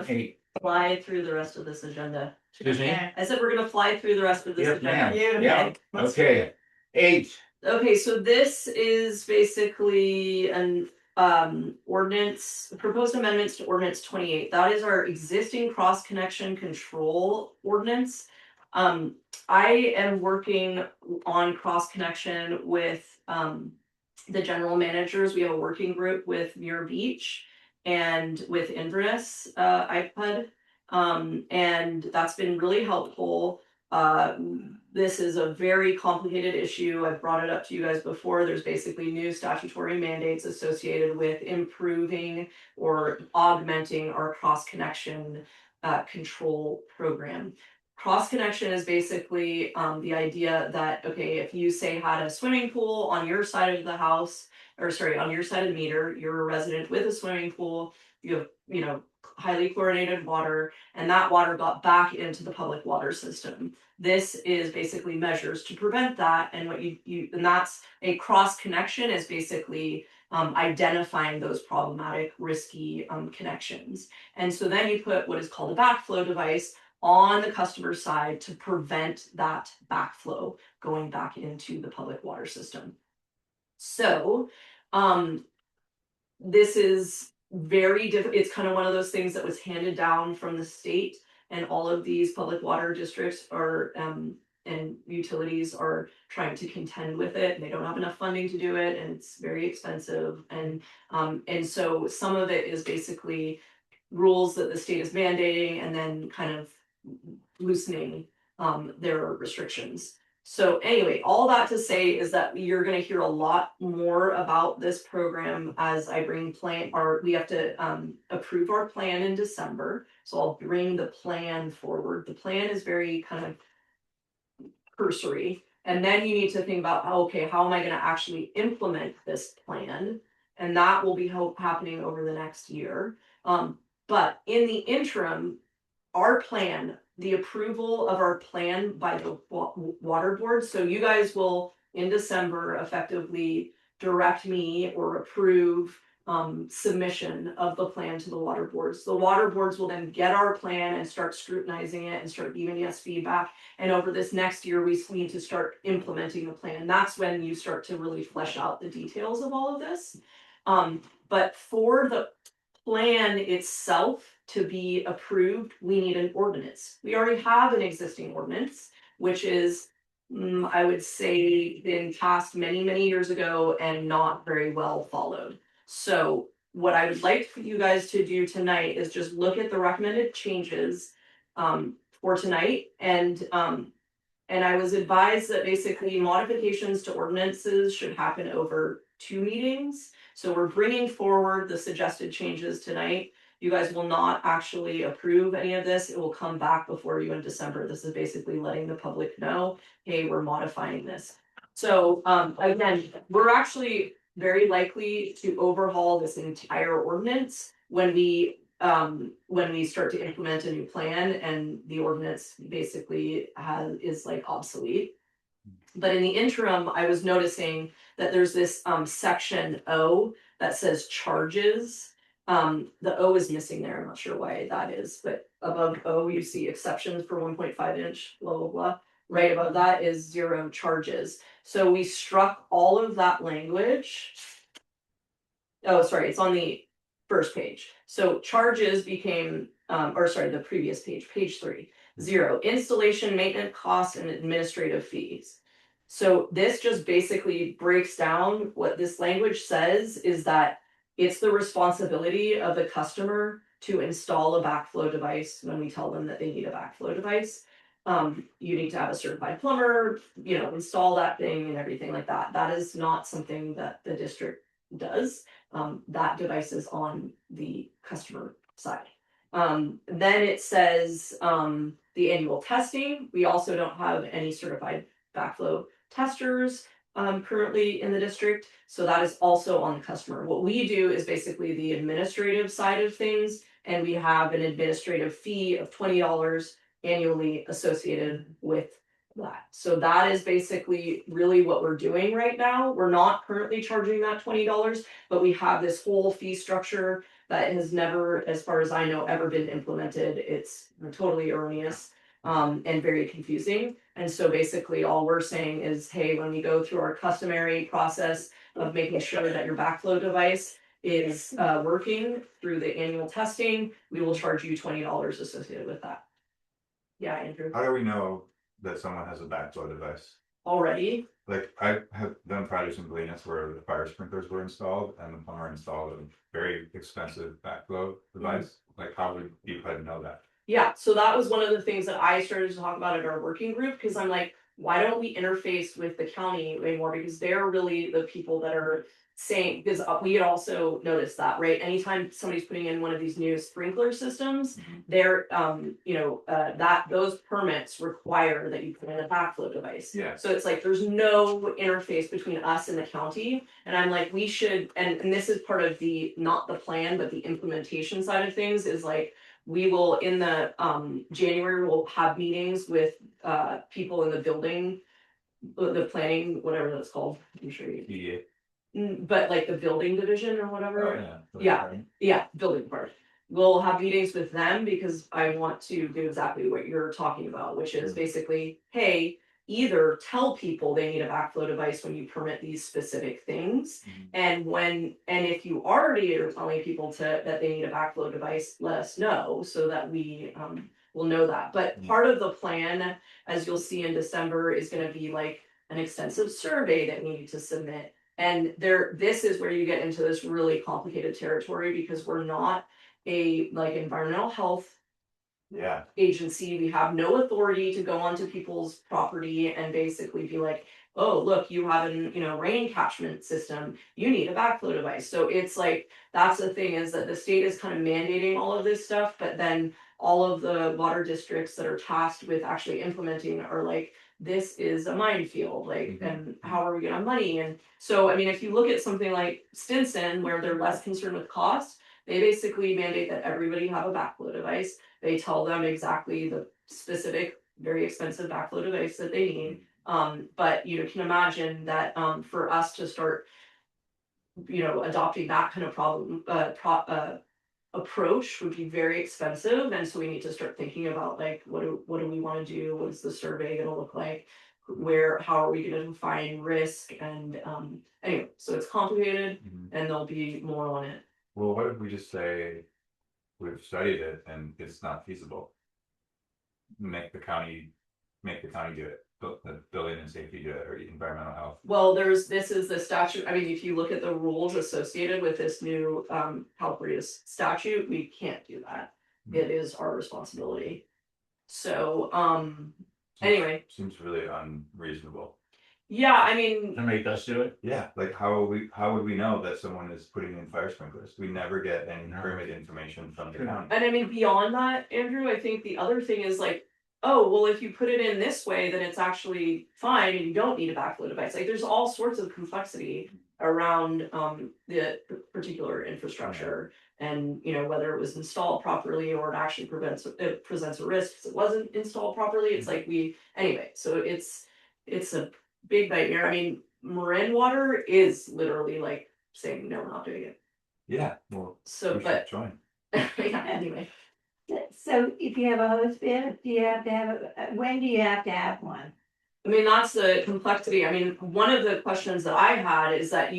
8.
fly through the rest of this agenda.
Excuse me?
I said we're gonna fly through the rest of this
Yes,
agenda.
ma'am. Yeah, okay. 8,
Okay, so this is basically an ordinance, proposed amendments to ordinance 28. That is our existing cross connection control ordinance. I am working on cross connection with the general managers. We have a working group with Muir Beach and with Inverness IPUD. And that's been really helpful. This is a very complicated issue. I've brought it up to you guys before. There's basically new statutory mandates associated with improving or augmenting our cross connection control program. Cross connection is basically the idea that, okay, if you say had a swimming pool on your side of the house, or sorry, on your side of the meter, you're a resident with a swimming pool, you have, you know, highly chlorinated water, and that water got back into the public water system. This is basically measures to prevent that, and what you and that's a cross connection is basically identifying those problematic, risky connections. And so then you put what is called a backflow device on the customer side to prevent that backflow going back into the public water system. So this is very different. It's kind of one of those things that was handed down from the state, and all of these public water districts are and utilities are trying to contend with it. They don't have enough funding to do it, and it's very expensive. And so some of it is basically rules that the state is mandating, and then kind of loosening their restrictions. So anyway, all that to say is that you're going to hear a lot more about this program as I bring we have to approve our plan in December. So I'll bring the plan forward. The plan is very kind of cursory. And then you need to think about, okay, how am I going to actually implement this plan? And that will be happening over the next year. But in the interim, our plan, the approval of our plan by the water board. So you guys will in December effectively direct me or approve submission of the plan to the water boards. The water boards will then get our plan and start scrutinizing it and start giving us feedback. And over this next year, we need to start implementing the plan. That's when you start to really flesh out the details of all of this. But for the plan itself to be approved, we need an ordinance. We already have an existing ordinance, which is, I would say, been passed many, many years ago and not very well followed. So what I would like for you guys to do tonight is just look at the recommended changes for tonight. And I was advised that basically modifications to ordinances should happen over 2 meetings. So we're bringing forward the suggested changes tonight. You guys will not actually approve any of this. It will come back before you in December. This is basically letting the public know, hey, we're modifying this. So again, we're actually very likely to overhaul this entire ordinance when we start to implement a new plan and the ordinance basically is like obsolete. But in the interim, I was noticing that there's this section O that says charges. The O is missing there. I'm not sure why that is, but above O, you see exceptions for 1.5 inch, blah, blah, blah. Right above that is 0 charges. So we struck all of that language. Oh, sorry, it's on the first page. So charges became, the previous page, page 3, 0, installation, maintenance costs, and administrative fees. So this just basically breaks down what this language says is that it's the responsibility of the customer to install a backflow device when we tell them that they need a backflow device. You need to have a certified plumber, install that thing and everything like that. That is not something that the district does. That device is on the customer side. Then it says the annual testing. We also don't have any certified backflow testers currently in the district. So that is also on the customer. What we do is basically the administrative side of things, and we have an administrative fee of $20 annually associated with that. So that is basically really what we're doing right now. We're not currently charging that $20, but we have this whole fee structure that has never, as far as I know, ever been implemented. It's totally erroneous and very confusing. And so basically all we're saying is, hey, when we go through our customary process of making sure that your backflow device is working through the annual testing, we will charge you $20 associated with that. Yeah, Andrew,
How do we know that someone has a backflow device?
already.
Like I have done projects in Bolinas where the fire sprinklers were installed and the plumber installed a very expensive backflow device. Like how would you know that?
Yeah, so that was one of the things that I started to talk about at our working group, because I'm like, why don't we interface with the county way more? Because they're really the people that are saying, because we had also noticed that, right? Anytime somebody's putting in one of these new sprinkler systems, they're, that those permits require that you put in a backflow device.
Yeah.
So it's like, there's no interface between us and the county. And I'm like, we should, and this is part of the, not the plan, but the implementation side of things is like, we will in the January, we'll have meetings with people in the building, the planning, whatever that's called. I'm sure you. But like the building division or whatever. Yeah, building part. We'll have meetings with them because I want to do exactly what you're talking about, which is basically, hey, either tell people they need a backflow device when you permit these specific things. And if you already are telling people that they need a backflow device, let us know so that we will know that. But part of the plan, as you'll see in December, is going to be like an extensive survey that we need to submit. And this is where you get into this really complicated territory because we're not a like environmental health agency. We have no authority to go onto people's property and basically be like, oh, look, you have an rain catchment system, you need a backflow device. So it's like, that's the thing, is that the state is kind of mandating all of this stuff, but then all of the water districts that are tasked with actually implementing are like, this is a minefield, like, and how are we gonna money? And so, I mean, if you look at something like Stinson, where they're less concerned with cost, they basically mandate that everybody have a backflow device. They tell them exactly the specific, very expensive backflow device that they need. But you can imagine that for us to start, adopting that kind of approach would be very expensive, and so we need to start thinking about like what do we want to do? What is the survey going to look like? How are we going to define risk? And anyway, so it's complicated, and there'll be more on it.
Well, what if we just say we've studied it and it's not feasible? Make the county do it. The building and safety do it, or environmental health.
Well, this is the statute. I mean, if you look at the rules associated with this new Calperius statute, we can't do that. It is our responsibility. So anyway.
Seems really unreasonable.
Yeah, I mean,
To make us do it?
Yeah, like how would we know that someone is putting in fire sprinklers? We never get any permit information from the county.
and I mean, beyond that, Andrew, I think the other thing is like, oh, well, if you put it in this way, then it's actually fine and you don't need a backflow device. Like there's all sorts of complexity around the particular infrastructure and whether it was installed properly or it actually presents a risk because it wasn't installed properly. It's like anyway, so it's a big nightmare. I mean, Marin Water is literally like saying, no, we're not doing it.
Yeah, well,
So,
we
but
should join.
yeah, anyway.
So if you have a hose bib, do you have to have when do you have to have one?
I mean, that's the complexity. I mean, one of the questions that I had is that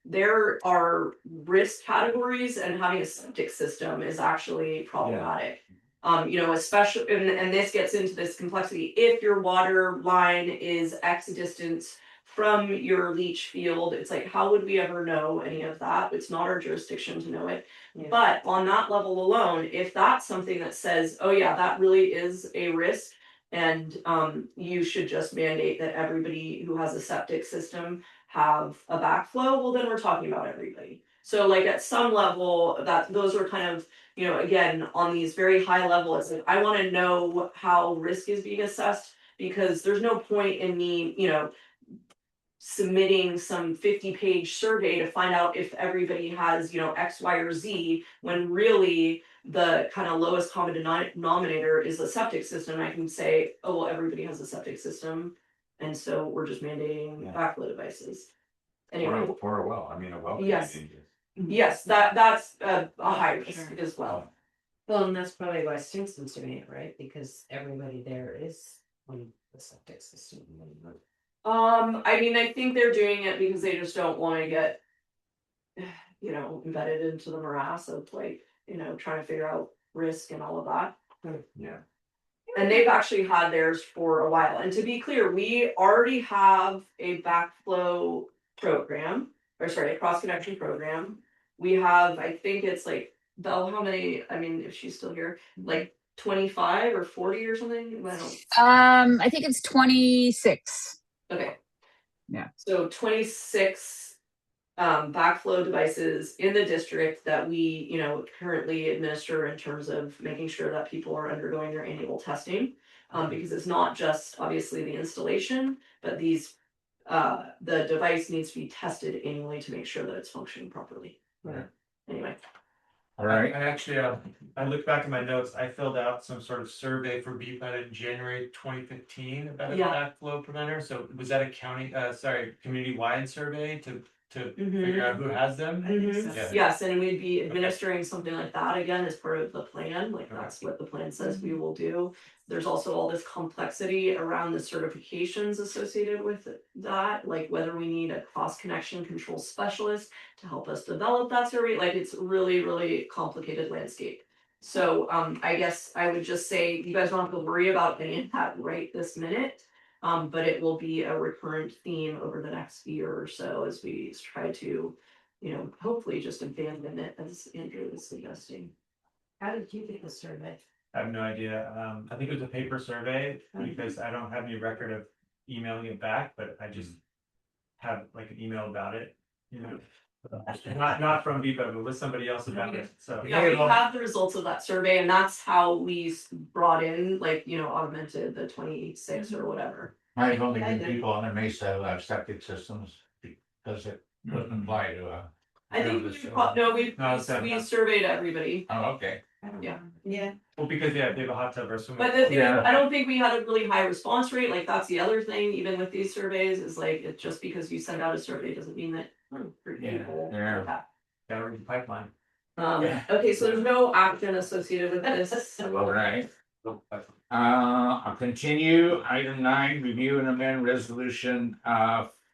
there are risk categories, and having a septic system is actually problematic. Especially, and this gets into this complexity. If your water line is X distance from your leach field, it's like, how would we ever know any of that? It's not our jurisdiction to know it. Yeah. But on that level alone, if that's something that says, oh yeah, that really is a risk, and you should just mandate that everybody who has a septic system have a backflow, well, then we're talking about everybody. So like at some level, those are kind of, again, on these very high levels, like, I want to know how risk is being assessed, because there's no point in me, submitting some 50-page survey to find out if everybody has, X, Y, or Z, when really the kind of lowest common denominator is the septic system. I can say, oh, well, everybody has a septic system, and so we're just mandating backflow devices. Anyway.
Or a well. I mean, a well.
Yes. Yes, that's a high risk as well.
Well, and that's probably why Stinson's doing it, right? Because everybody there is on the septic system.
I mean, I think they're doing it because they just don't want to get, you know, embedded into the morass of like, you know, trying to figure out risk and all of that.
Yeah.
And they've actually had theirs for a while. And to be clear, we already have a backflow program, or sorry, a cross connection program. We have, I think it's like, Belle, how many, I mean, if she's still here, like 25 or 40 or something? I don't.
I think it's 26.
Okay.
Yeah.
So 26 backflow devices in the district that we, you know, currently administer in terms of making sure that people are undergoing their annual testing. Because it's not just obviously the installation, but these the device needs to be tested annually to make sure that it's functioning properly.
Right.
Anyway.
All right.
I actually, I looked back at my notes, I filled out some sort of survey for BPAT in January 2015 about a
Yeah.
backflow preventer, so was that a county, community-wide survey to
Mhm.
figure out who has them? Yeah.
Yes, and we'd be administering something like that again as part of the plan, like that's what the plan says we will do. There's also all this complexity around the certifications associated with that, like whether we need a cross connection control specialist to help us develop that survey, like it's really, really complicated landscape. So I guess I would just say you guys don't have to worry about any of that right this minute. But it will be a recurrent theme over the next year or so as we try to, you know, hopefully just abandon it as Andrew was suggesting.
How did you get the survey?
I have no idea, I think it was a paper survey, because I don't have any record of emailing it back, but I just have like an email about it, you know. Not from BPAT, but with somebody else about it, so.
Yeah, we have the results of that survey and that's how we brought in, like, you know, augmented the 26 or whatever.
I've only been people on the Mesa who have septic systems because it doesn't apply to
I think we surveyed everybody.
Oh, okay.
Yeah.
Yeah.
Well, because they have a hot tub or swimming.
But the thing, I don't think we had a really high response rate, like that's the other thing, even with these surveys, is like, it just because you send out a survey doesn't mean that people.
Yeah.
Gotta read the pipeline.
Okay, so there's no action associated with this.
All right. I'll continue. Item 9, review and amend resolution,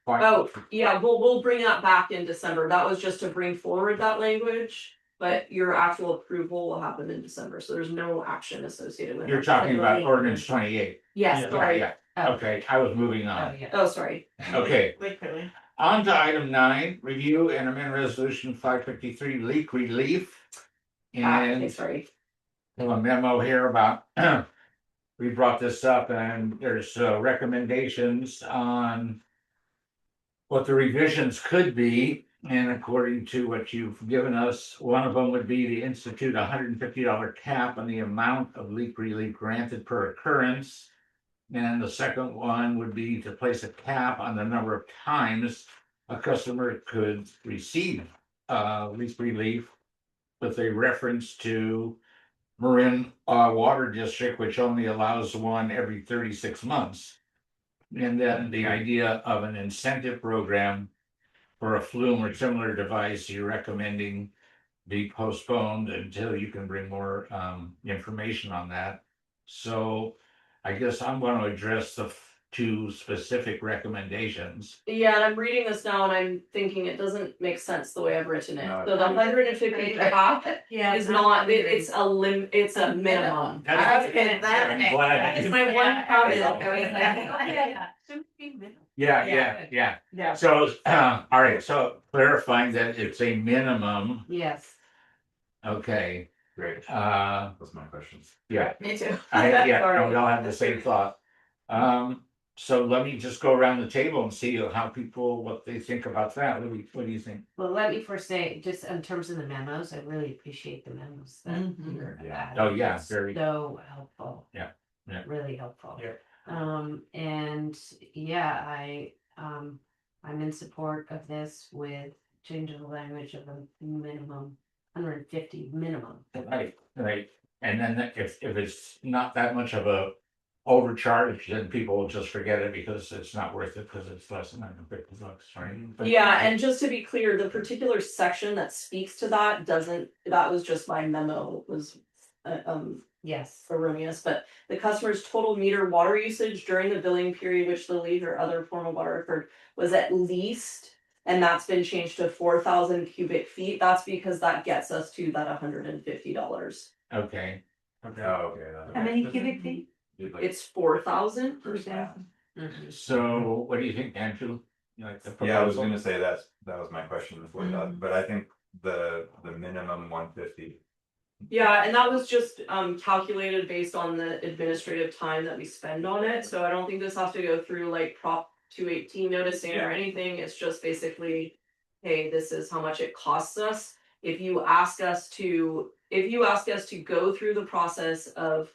Oh, yeah, we'll bring that back in December. That was just to bring forward that language. But your actual approval will happen in December, so there's no action associated with it.
You're talking about ordinance 28.
Yes,
Yeah.
sorry.
Yeah, okay, I was moving on.
Oh, sorry.
Okay,
Quickly.
on to item 9, review and amend resolution 553 leak relief.
Okay,
And
sorry.
have a memo here about, we brought this up and there's recommendations on what the revisions could be. And according to what you've given us, one of them would be to institute $150 cap on the amount of leak relief granted per occurrence. And the second one would be to place a cap on the number of times a customer could receive leak relief with a reference to Marin Water District, which only allows one every 36 months. And then the idea of an incentive program for a flume or similar device you're recommending be postponed until you can bring more information on that. So I guess I'm going to address the two specific recommendations.
Yeah, and I'm reading this now and I'm thinking it doesn't make sense the way I've written it.
No.
So the 150 cap
Yeah.
is not, it's a minimum.
I'm glad.
It's my one comment.
Yeah. So, all right, so clarifying that it's a minimum,
Yes.
okay,
Great,
yeah,
that's my questions.
Me too.
yeah, we all have the same thought. So let me just go around the table and see how people, what they think about that. What do you think?
Well, let me first say, just in terms of the memos, I really appreciate the memos that
Mhm.
you're.
Yeah.
adding.
Oh, yeah,
It's
very-
So helpful.
Yeah, yeah.
Really helpful.
Yeah.
And yeah, I'm in support of this with changing the language of a minimum, 150 minimum.
Right. And then if it's not that much of a overcharged, then people will just forget it because it's not worth it, because it's less than $150, right? But-
Yeah, and just to be clear, the particular section that speaks to that doesn't, that was just my memo, was
Yes.
erroneous, but the customer's total meter water usage during the billing period which the leak or other form of water occurred was at least, and that's been changed to 4,000 cubic feet. That's because that gets us to that $150.
Okay,
Oh, okay.
How many cubic feet?
It's 4,000.
so what do you think, Andrew? You like the
Yeah, I was
proposal?
gonna say that was my question before that, but I think the minimum 150.
Yeah, and that was just calculated based on the administrative time that we spend on it, so I don't think this has to go through like Prop 218 noticing or anything, it's just basically. Hey, this is how much it costs us, if you ask us to go through the process of.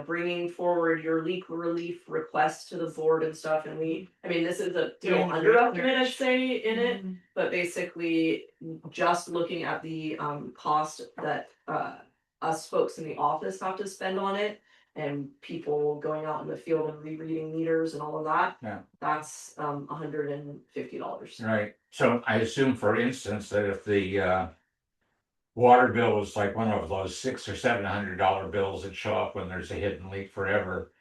Bringing forward your leak relief request to the board and stuff, and I mean, this is a
Doing
little
the
underestimate, I'd
research.
say, in it. But basically, just looking at the cost that us folks in the office have to spend on it. And people going out in the field and rereading meters and all of that.
Yeah.
That's $150.
Right, so I assume, for instance, that if the water bill was like one of those $600 or $700 bills that show up when there's a hidden leak forever,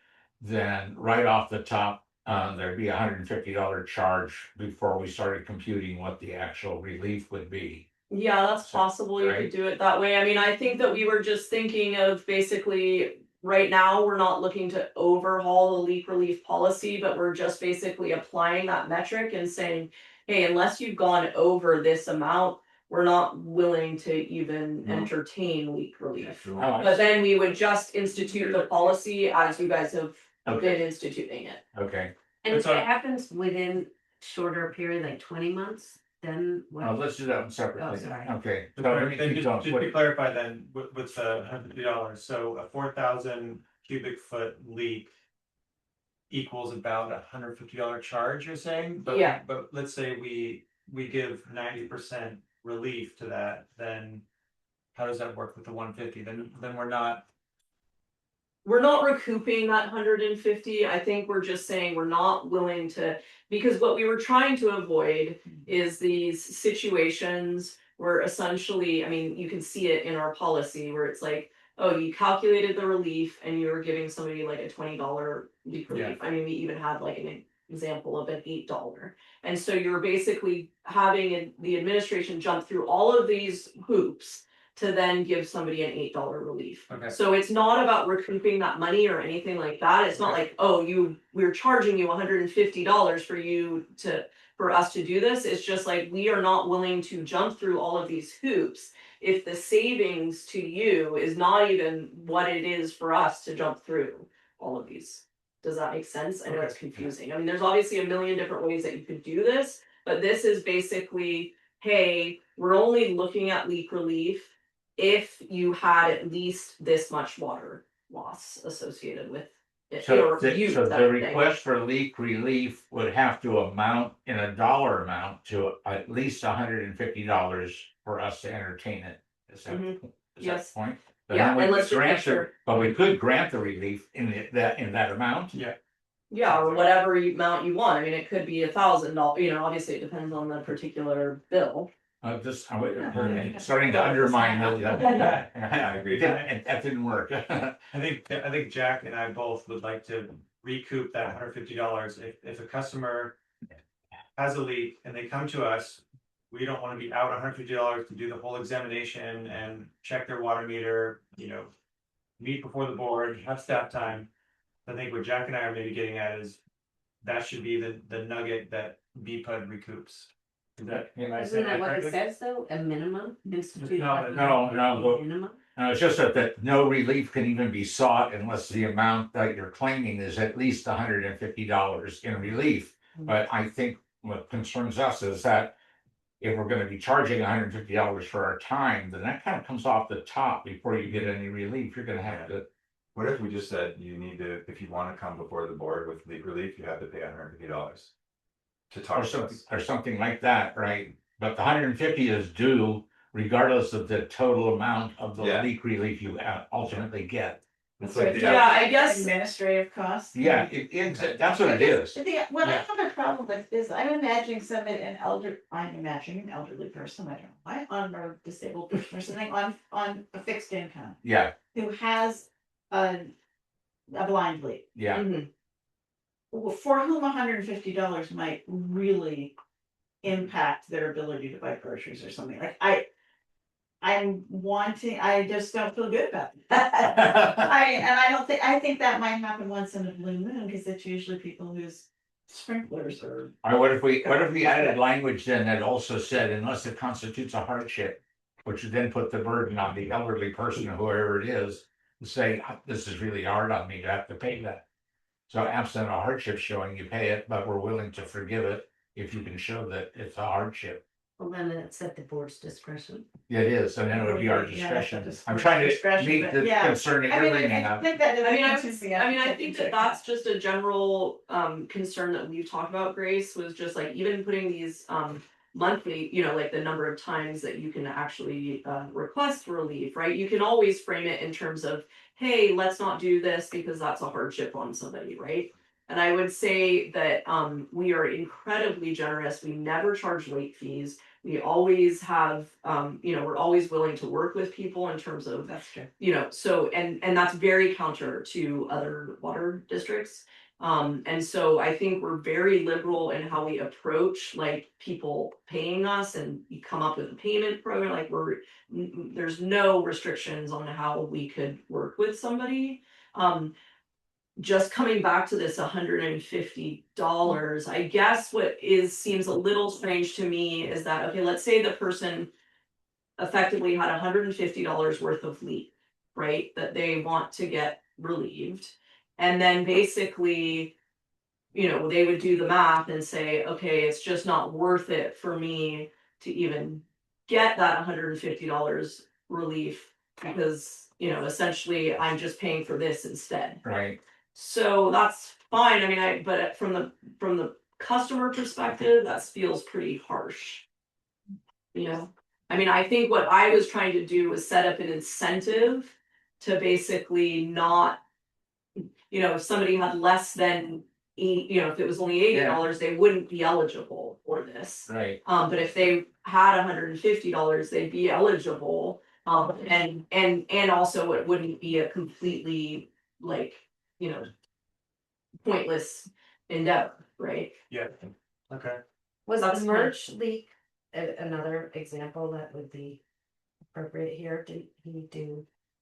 then right off the top, there'd be $150 charge before we started computing what the actual relief would be.
Yeah, that's
So,
possible, you
right.
could do it that way, I mean, I think that we were just thinking of basically. Right now, we're not looking to overhaul the leak relief policy, but we're just basically applying that metric and saying. Hey, unless you've gone over this amount, we're not willing to even entertain leak relief.
Oh,
But then we would just institute the policy as you guys have
Okay.
been instituting it.
Okay,
And if
That's all.
it happens within shorter period, like 20 months, then what?
let's do that one separately.
Oh, sorry.
Okay. So
Sorry,
let me
then
keep going.
just to clarify then, with the $150, so a 4,000 cubic foot leak. Equals about $150 charge, you're saying?
Yeah.
But let's say we give 90% relief to that, then. How does that work with the 150? Then we're not.
We're not recouping that 150, I think we're just saying we're not willing to, because what we were trying to avoid is these situations. Where essentially, I mean, you can see it in our policy where it's like, oh, you calculated the relief and you were giving somebody like a $20 leak relief. I mean, we even had like an example of an $8. And so you're basically having the administration jump through all of these hoops to then give somebody an $8 relief.
Okay.
So it's not about recouping that money or anything like that. It's not like, oh, we're charging you $150 for us to do this. It's just like, we are not willing to jump through all of these hoops if the savings to you is not even what it is for us to jump through all of these. Does that make sense? I know it's confusing. I mean, there's obviously a million different ways that you could do this, but this is basically, hey, we're only looking at leak relief if you had at least this much water loss associated with it.
So
or use
the
that thing.
request for leak relief would have to amount in a dollar amount to at least $150 for us to entertain it. Is that
Mhm.
is that
Yes.
the point? But
Yeah,
then we
and
could
let's just make
grant the-
sure.
But we could grant the relief in that amount.
Yeah, or whatever amount you want. I mean, it could be $1,000, obviously it depends on the particular bill.
I'm starting to undermine that.
I agree.
That didn't work.
I think Jack and I both would like to recoup that $150 if a customer. Has a leak and they come to us, we don't wanna be out $150 to do the whole examination and check their water meter, meet before the board, have staff time. I think what Jack and I are maybe getting at is, that should be the nugget that BPUD recoups. Is that, am I saying
Isn't that what it
correctly?
says though, a minimum institute?
No.
Minimum?
No, it's just that no relief can even be sought unless the amount that you're claiming is at least $150 in relief. But I think what concerns us is that if we're gonna be charging $150 for our time, then that kind of comes off the top before you get any relief. You're gonna have to.
What if we just said you need to, if you wanna come before the board with leak relief, you have to pay $150? To talk to us.
Or something like that, right? But the 150 is due regardless of the total amount of the
Yeah.
leak relief you ultimately get. It's like the-
Yeah, I guess,
Administrative costs.
Yeah, that's what it is.
What I
Yeah.
have a problem with is I'm imagining I'm imagining an elderly person, I don't know why, on a disabled person or something on a fixed income.
Yeah,
Who has a blind lead.
yeah.
mhm.
For whom $150 might really impact their ability to buy groceries or something. Like I just don't feel good about that. I think that might happen once in a blue moon because it's usually people whose sprinklers are.
All right, what if we added language then that also said unless it constitutes a hardship, which would then put the burden on the elderly person or whoever it is, to say, this is really hard on me to have to pay that. So absent a hardship showing, you pay it, but we're willing to forgive it if you can show that it's a hardship.
Well, then it's at the board's discretion.
Yeah, it is, and then it would be our
Yeah,
discretion.
that's
I'm trying to
discretion,
meet
but
the
yeah.
concern that
I
you're
mean,
bringing
I
up.
think that.
I mean,
I
I think that that's just a general concern that we've talked about, Grace, was just like even putting these monthly, like the number of times that you can actually request relief, right? You can always frame it in terms of, hey, let's not do this because that's a hardship on somebody, right? And I would say that we are incredibly generous. We never charge late fees. We always have, we're always willing to work with people in terms of,
That's true.
so, and that's very counter to other water districts. And so I think we're very liberal in how we approach like people paying us and we come up with a payment program, like there's no restrictions on how we could work with somebody. Just coming back to this $150, I guess what seems a little strange to me is that, okay, let's say the person effectively had $150 worth of leave, right? That they want to get relieved. And then basically, they would do the math and say, okay, it's just not worth it for me to even get that $150 relief because, essentially I'm just paying for this instead.
Right.
So that's fine. I mean, but from the customer perspective, that feels pretty harsh. I mean, I think what I was trying to do was set up an incentive to basically not, if somebody had less than if it was only $80, they wouldn't be eligible for this.
Right.
But if they had $150, they'd be eligible. And also it wouldn't be a completely pointless endeavor, right?
Yeah, okay.
Was
That's
the
fine.
merch leak another example that would be appropriate here?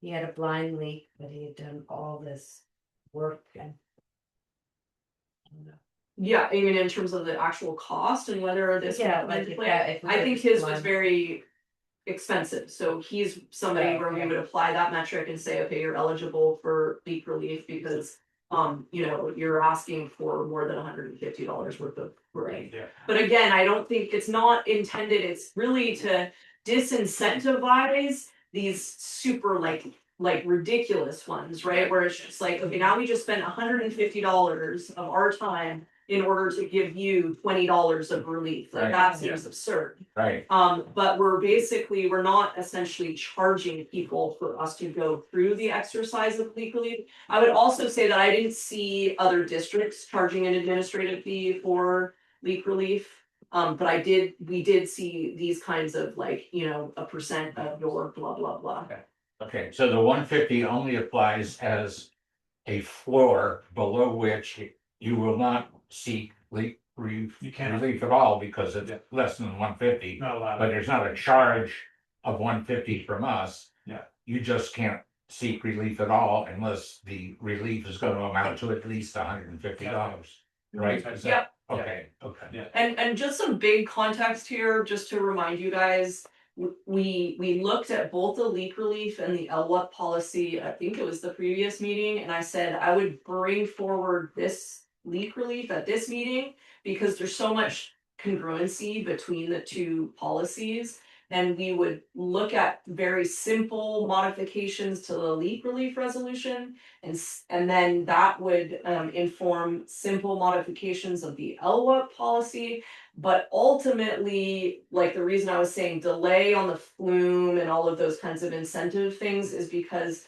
He had a blind leak, but he had done all this work and.
Yeah, I mean, in terms of the actual cost and whether this.
Yeah, like if that- if
I think his was
blind-
very expensive, so he's somebody
Yeah,
where we
yeah.
would apply that metric and say, okay, you're eligible for leak relief because. You're asking for more than $150 worth of relief.
Yeah.
But again, I don't think it's not intended, it's really to disincentivize these super like ridiculous ones, right? Where it's just like, okay, now we just spent $150 of our time in order to give you $20 of relief. Like
Right.
that seems absurd.
Right.
But we're not essentially charging people for us to go through the exercise of leak relief. I would also say that I didn't see other districts charging an administrative fee for leak relief. But we did see these kinds of a percent of your blah, blah, blah.
Okay, so the 150 only applies as a floor below which you will not seek relief
You can't.
at all because it's less than 150.
Not allowed.
But there's not a charge of 150 from us.
Yeah.
You just can't seek relief at all unless the relief is going to amount to at least $150, right? Is that-
Yep.
Okay, okay.
Yeah.
And just some big context here, just to remind you guys, we looked at both the leak relief and the LWUP policy, I think it was the previous meeting, and I said I would bring forward this leak relief at this meeting because there's so much congruency between the two policies. And we would look at very simple modifications to the leak relief resolution. And then that would inform simple modifications of the LWUP policy. But ultimately, like the reason I was saying delay on the flume and all of those kinds of incentive things is because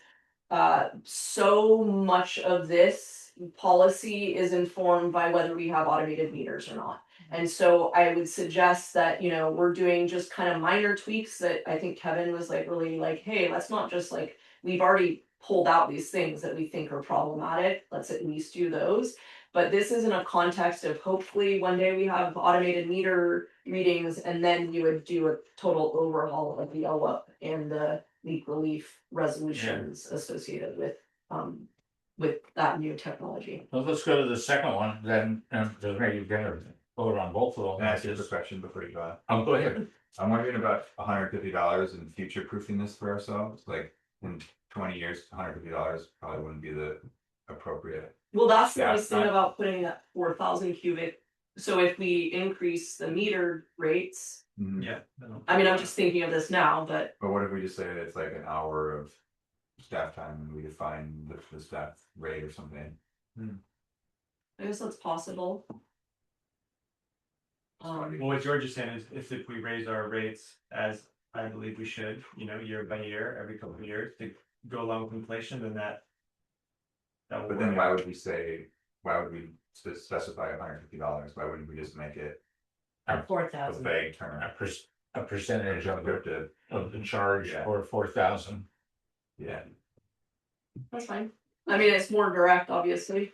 so much of this policy is informed by whether we have automated meters or not. And so I would suggest that, you know, we're doing just kind of minor tweaks that I think Kevin was like really like, hey, let's not just like, we've already pulled out these things that we think are problematic. Let's at least do those. But this is in a context of hopefully one day we have automated meter readings and then you would do a total overhaul of the LWUP and the leak relief resolutions associated with that new technology.
Well, let's go to the second one, then, because maybe you're gonna vote on both of them.
Can I ask you a question before you go on?
Oh, go ahead.
I'm wondering about $150 in future proofing this for ourselves, like in 20 years, $150 probably wouldn't be the appropriate.
Well, that's the
Yeah,
nice thing
I-
about putting that 4,000 cubic. So if we increase the meter rates,
Mhm.
Yeah.
I mean, I'm just thinking of this now, but
But what if we just say that it's like an hour of staff time and we define the staff rate or something?
I guess that's possible.
Well, what George is saying is if we raise our rates, as I believe we should, you know, year by year, every couple of years, to go along with inflation, then that will
But then
work
why
out.
would we say, why would we specify $150? Why wouldn't we just make it a
4,000.
vague term?
A percentage of the charge
Yeah.
for 4,000.
Yeah.
That's fine. I mean, it's more direct, obviously.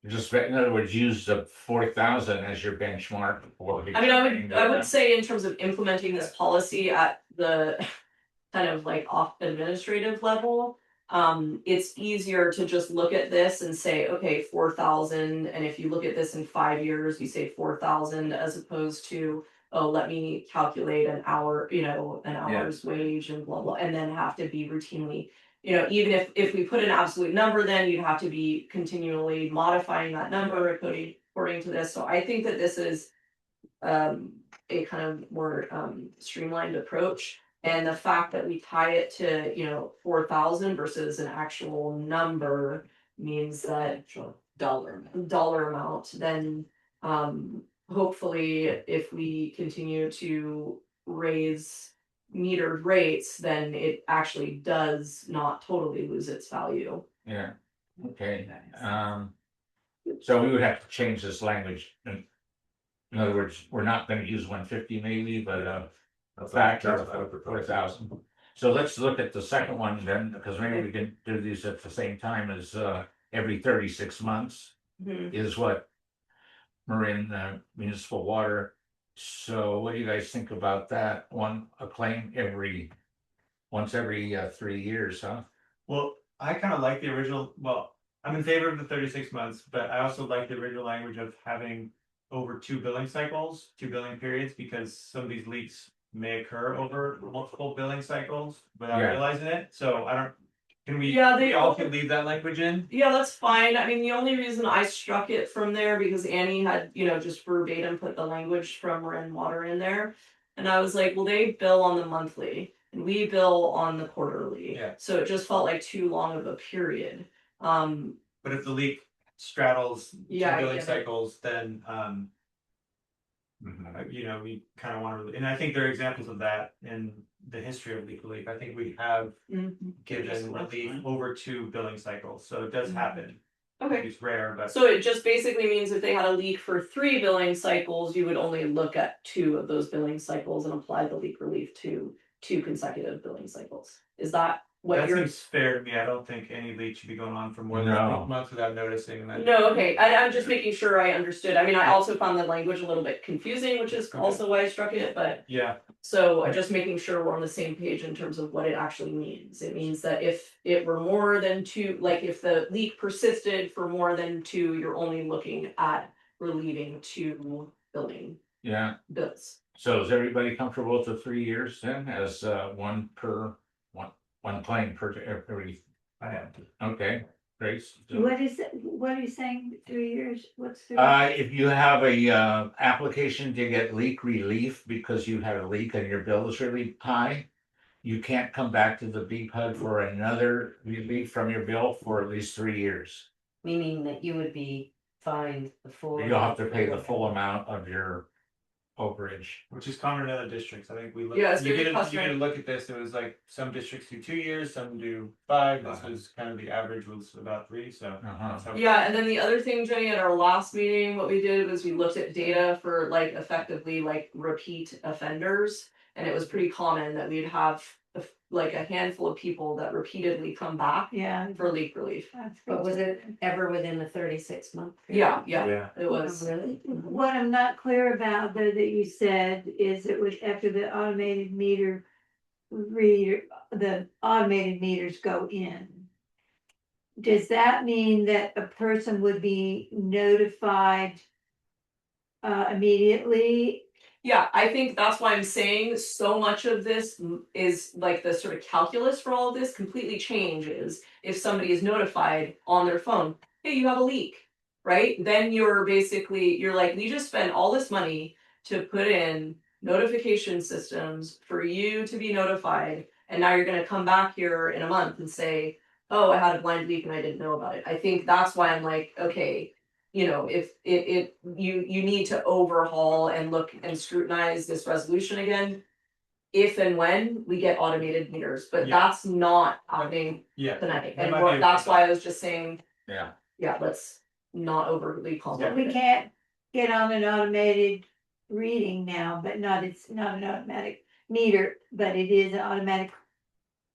Just, in other words, use the 4,000 as your benchmark for.
I mean, I would say in terms of implementing this policy at the kind of like off administrative level, it's easier to just look at this and say, okay, 4,000, and if you look at this in 5 years, you say 4,000 as opposed to, oh, let me calculate an hour, you know, an hour's wage and blah blah, and then have to be routinely, you know, even if we put an absolute number, then you'd have to be continually modifying that number according to this. So I think that this is a kind of more streamlined approach. And the fact that we tie it to, you know, 4,000 versus an actual number means that dollar amount, then hopefully if we continue to raise metered rates, then it actually does not totally lose its value.
Yeah, okay, so we would have to change this language. In other words, we're not gonna use 150 maybe, but a factor of 4,000. So let's look at the second one then, because maybe we can do these at the same time as every 36 months is what Marin municipal water. So what do you guys think about that? A claim once every 3 years, huh?
Well, I kind of like the original, well, I'm in favor of the 36 months, but I also like the original language of having over 2 billing cycles, 2 billing periods, because some of these leaks may occur over multiple billing cycles without
Yeah.
realizing it. So I don't, can we,
Yeah, they
we all
all-
can leave that language in?
Yeah, that's fine. I mean, the only reason I struck it from there because Annie had, you know, just verbatim put the language from Marin Water in there. And I was like, well, they bill on the monthly and we bill on the quarterly.
Yeah.
So it just felt like too long of a period.
But if the leak straddles 2
Yeah, I
billing
get it.
cycles, then you know, we kind of want to, and I think there are examples of that in the history of leak relief. I think we have given relief over 2 billing cycles, so it does happen.
Okay.
It's rare, but
So it just basically means if they had a leak for 3 billing cycles, you would only look at 2 of those billing cycles and apply the leak relief to 2 consecutive billing cycles. Is that what
that
you're?
seems fair to me. I don't think any leak should be going on for more than
No.
a month without noticing that.
No, okay, I'm just making sure I understood. I mean, I also found the language a little bit confusing, which is also why I struck it, but.
Yeah,
So just making sure we're on the same page in terms of what it actually means. It means that if it were more than 2, like if the leak persisted for more than 2, you're only looking at relieving 2 billing
Yeah,
bills.
so is everybody comfortable with the 3 years then as one claim per every?
I am.
Okay, great.
What is it, what are you saying, 3 years, what's the?
If you have a application to get leak relief because you had a leak and your bill is really high, you can't come back to the BPUD for another relief from your bill for at least 3 years.
Meaning that you would be fined the full.
You'll have to pay the full amount of your overage.
Which is common in other districts. I think we look.
Yeah, it's
you
very
get a,
customary.
you get a look at this. It was like some districts do 2 years, some do 5. This was kind of the average was about 3. So that's how
Yeah, and then the other thing, Jenny, at our last meeting, what we did was we looked at data for like effectively like repeat offenders. And it was pretty common that we'd have like a handful of people that repeatedly come back
Yeah.
for leak relief.
But was it ever within the 36-month?
Yeah, it was.
Really?
What I'm not clear about, though, that you said is it was after the automated meter reader, the automated meters go in. Does that mean that a person would be notified immediately?
Yeah, I think that's why I'm saying so much of this is like the sort of calculus for all of this completely changes if somebody is notified on their phone, hey, you have a leak, right? Then you're like, we just spent all this money to put in notification systems for you to be notified. And now you're going to come back here in a month and say, oh, I had a blind leak and I didn't know about it. I think that's why I'm like, okay, you know, if you need to overhaul and look and scrutinize this resolution again, if and when we get automated meters, but that's not happening tonight. And that's why I was just saying, yeah, let's not overly complicate
We
it.
can't get on an automated reading now, but it's not an automatic meter, but it is an automatic.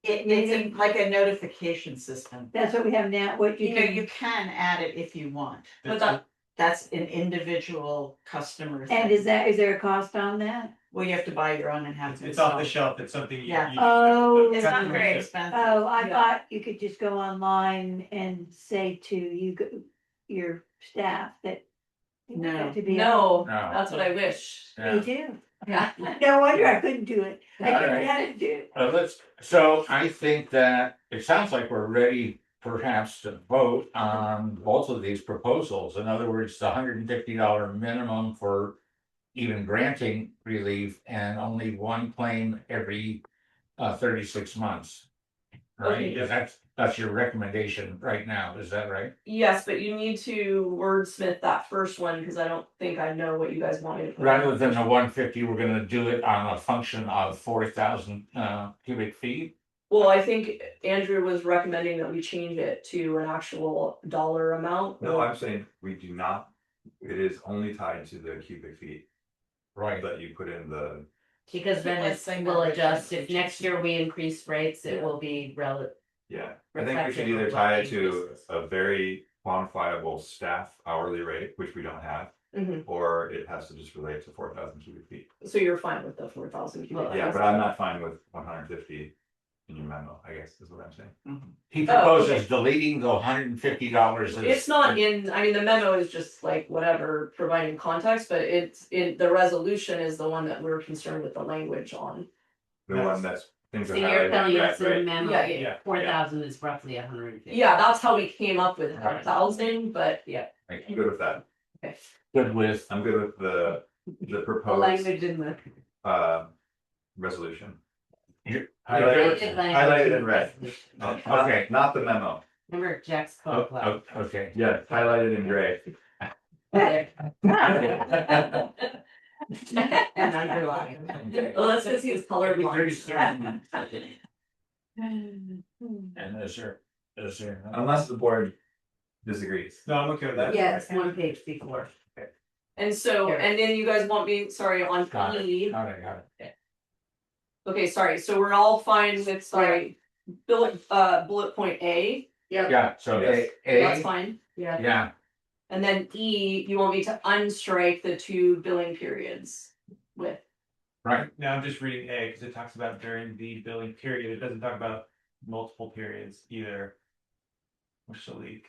It's like a notification system.
That's what we have now, what you
You know,
can.
you can add it if you want,
But
that's an individual customer.
And
thing.
is there a cost on that?
Well, you have to buy your own and have it
it's off the
installed.
shelf. It's something.
Yeah.
Oh,
It's not very expensive.
Oh, I
Yeah.
thought you could just go online and say to your staff that. you want
No.
that to be
No,
No.
that's what I wish.
Me too.
Yeah.
No wonder I couldn't do it. I
All
didn't
right.
know how to do it.
So I think that it sounds like we're ready perhaps to vote on both of these proposals. In other words, the $150 minimum for even granting relief and only one claim every 36 months. Right?
Okay.
That's your recommendation right now, is that right?
Yes, but you need to wordsmith that first one because I don't think I know what you guys want me to put.
Rather than the 150, we're gonna do it on a function of 4,000 cubic feet.
Well, I think Andrew was recommending that we change it to an actual dollar amount.
No, I'm saying we do not, it is only tied to the cubic feet
Right.
that you put in the.
Because then
Let's
it
say
will
that
adjust.
rate
If next year we increase rates, it
Yeah.
will be relative.
Yeah, I think we should
Reflective
either
of
tie
what
it to
increases.
a very quantifiable staff hourly rate, which we don't have.
Mhm.
Or it has to just relate to 4,000 cubic feet.
So you're fine with the 4,000 cubic.
Well,
Yeah, but I'm not fine with 150 in your memo, I guess is what I'm saying.
He
Oh,
proposes
okay.
deleting the $150.
It's not in, I mean, the memo is just like whatever, providing context, but the resolution is the one that we're concerned with the language on.
The one that's things
So
are
you're
highlighted
telling
in
us
red,
in the
right?
memo,
Yeah, yeah,
4,000 is roughly 150.
Yeah, that's how we came up with
Right.
1,000, but
I'm good with that.
okay.
Good with,
I'm good with the
The
proposed
language in the.
resolution.
you-
Highlighted
Highlighted in red.
language.
Okay.
Not the memo.
Remember Jack's
oh,
code.
oh, okay.
Yeah, highlighted in gray.
And underline.
Well, that's because he was colorblind.
And is there?
Unless the board disagrees.
No, I'm okay with that.
Yeah, it's 1 page before.
And so, and then you guys want me, sorry, on
Got it.
E.
Got it.
Okay, sorry, so we're all fine with, sorry, bullet point A,
Yeah, so
Yes.
that's
A,
fine.
yeah,
And then E, you want me to unstrike the 2 billing periods with.
right.
Now I'm just reading A because it talks about during the billing period. It doesn't talk about multiple periods either. Which will leak.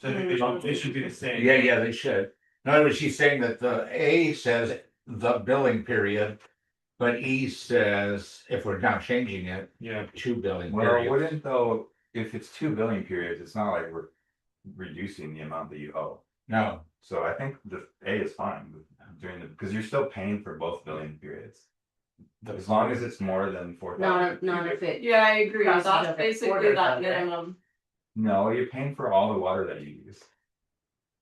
So I think they should be the same.
Yeah, they should. In other words, she's saying that the A says the billing period, but E says, if we're now changing it,
Yeah.
2 billing
Well,
periods.
wouldn't though, if it's 2 billing periods, it's not like we're reducing the amount that you owe.
No,
So I think the A is fine during the, because you're still paying for both billing periods. As long as it's more than 4,000.
Not if it.
Yeah, I agree,
Crosses
that's
over
basically
quarter
that
of it.
minimum.
No, you're paying for all the water that you use.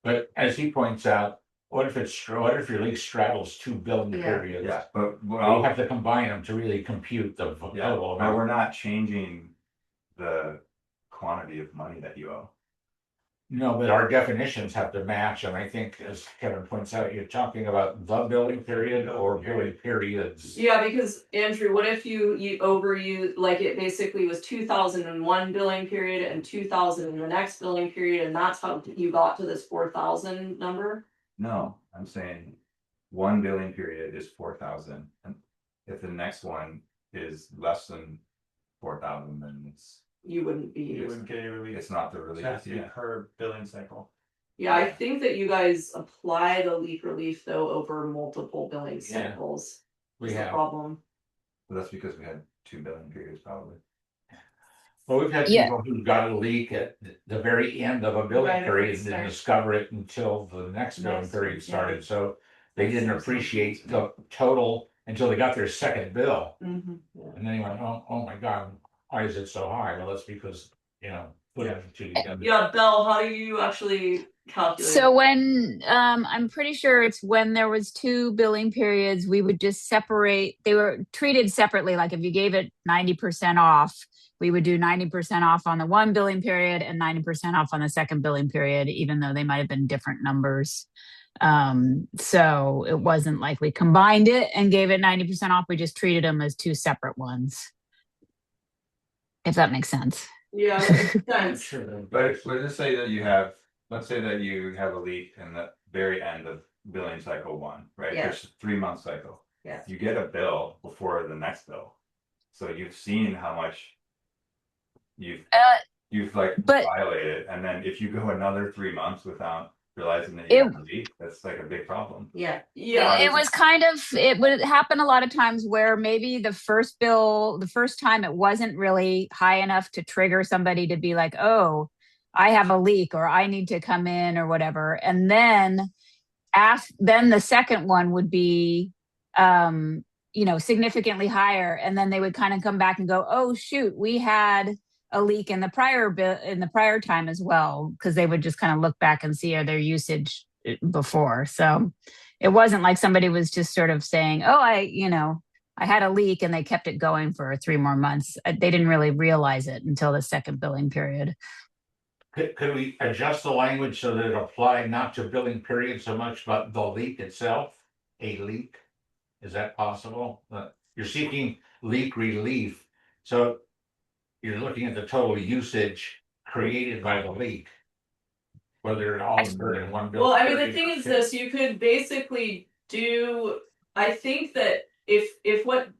but as he points out, What if your leak straddles 2 billing
Yeah.
periods?
Yeah, but
You have to combine them to really compute the
yeah,
total
but we're
amount.
not changing the quantity of money that you owe.
No, but our definitions have to match, and I think, as Kevin points out, you're talking about the billing period or billing periods.
Yeah, because Andrew, what if you overuse, like it basically was 2001 billing period and 2000 in the next billing period, and that's how you got to this 4,000 number?
No, I'm saying one billing period is 4,000, and if the next one is less than 4,000, then
You wouldn't be.
You wouldn't get any relief.
it's not the
It
relief.
has to be
Yeah.
per billing cycle.
Yeah, I think that you guys apply the leak relief though over multiple billing
Yeah.
cycles.
We
Is the
have.
problem.
But that's because we had 2 billing periods probably.
Well, we've had
Yeah.
people who got a leak at the very end of a billing
Right,
period
it
and didn't
starts.
discover it until the next billing
Next
period
one, yeah.
started, so they didn't appreciate the total until they got their second bill. And then they went, oh my God, why is it so high? Well, that's because, putting the two together.
Yeah, Belle, how do you actually calculate?
So when I'm pretty sure it's when there was 2 billing periods, we would just separate. They were treated separately. Like if you gave it 90% off, we would do 90% off on the one billing period and 90% off on the second billing period, even though they might have been different numbers. So it wasn't like we combined it and gave it 90% off. We just treated them as 2 separate ones. If that makes sense.
Yeah, that makes sense.
But let's say that let's say that you have a leak in the very end of billing cycle 1, right?
Yeah.
There's a 3-month cycle.
Yeah.
You get a bill before the next bill. So you've seen how much you've like
but-
violated. And then if you go another 3 months without realizing that you have a leak, that's like a big problem.
Yeah.
Yeah.
It was it would happen a lot of times where maybe the first time it wasn't really high enough to trigger somebody to be like, oh, I have a leak or I need to come in or whatever. And then then the second one would be, significantly higher. And then they would kind of come back and go, oh, shoot, we had a leak in the prior time as well, because they would just kind of look back and see their usage before. So it wasn't like somebody was just sort of saying, oh, I had a leak and they kept it going for 3 more months. They didn't really realize it until the second billing period.
Could we adjust the language so that it applied not to billing period so much, but the leak itself, a leak? Is that possible? You're seeking leak relief, so you're looking at the total usage created by the leak. Whether it all occurred in one bill.
Well, I mean, the thing is this, you could basically I think that if what,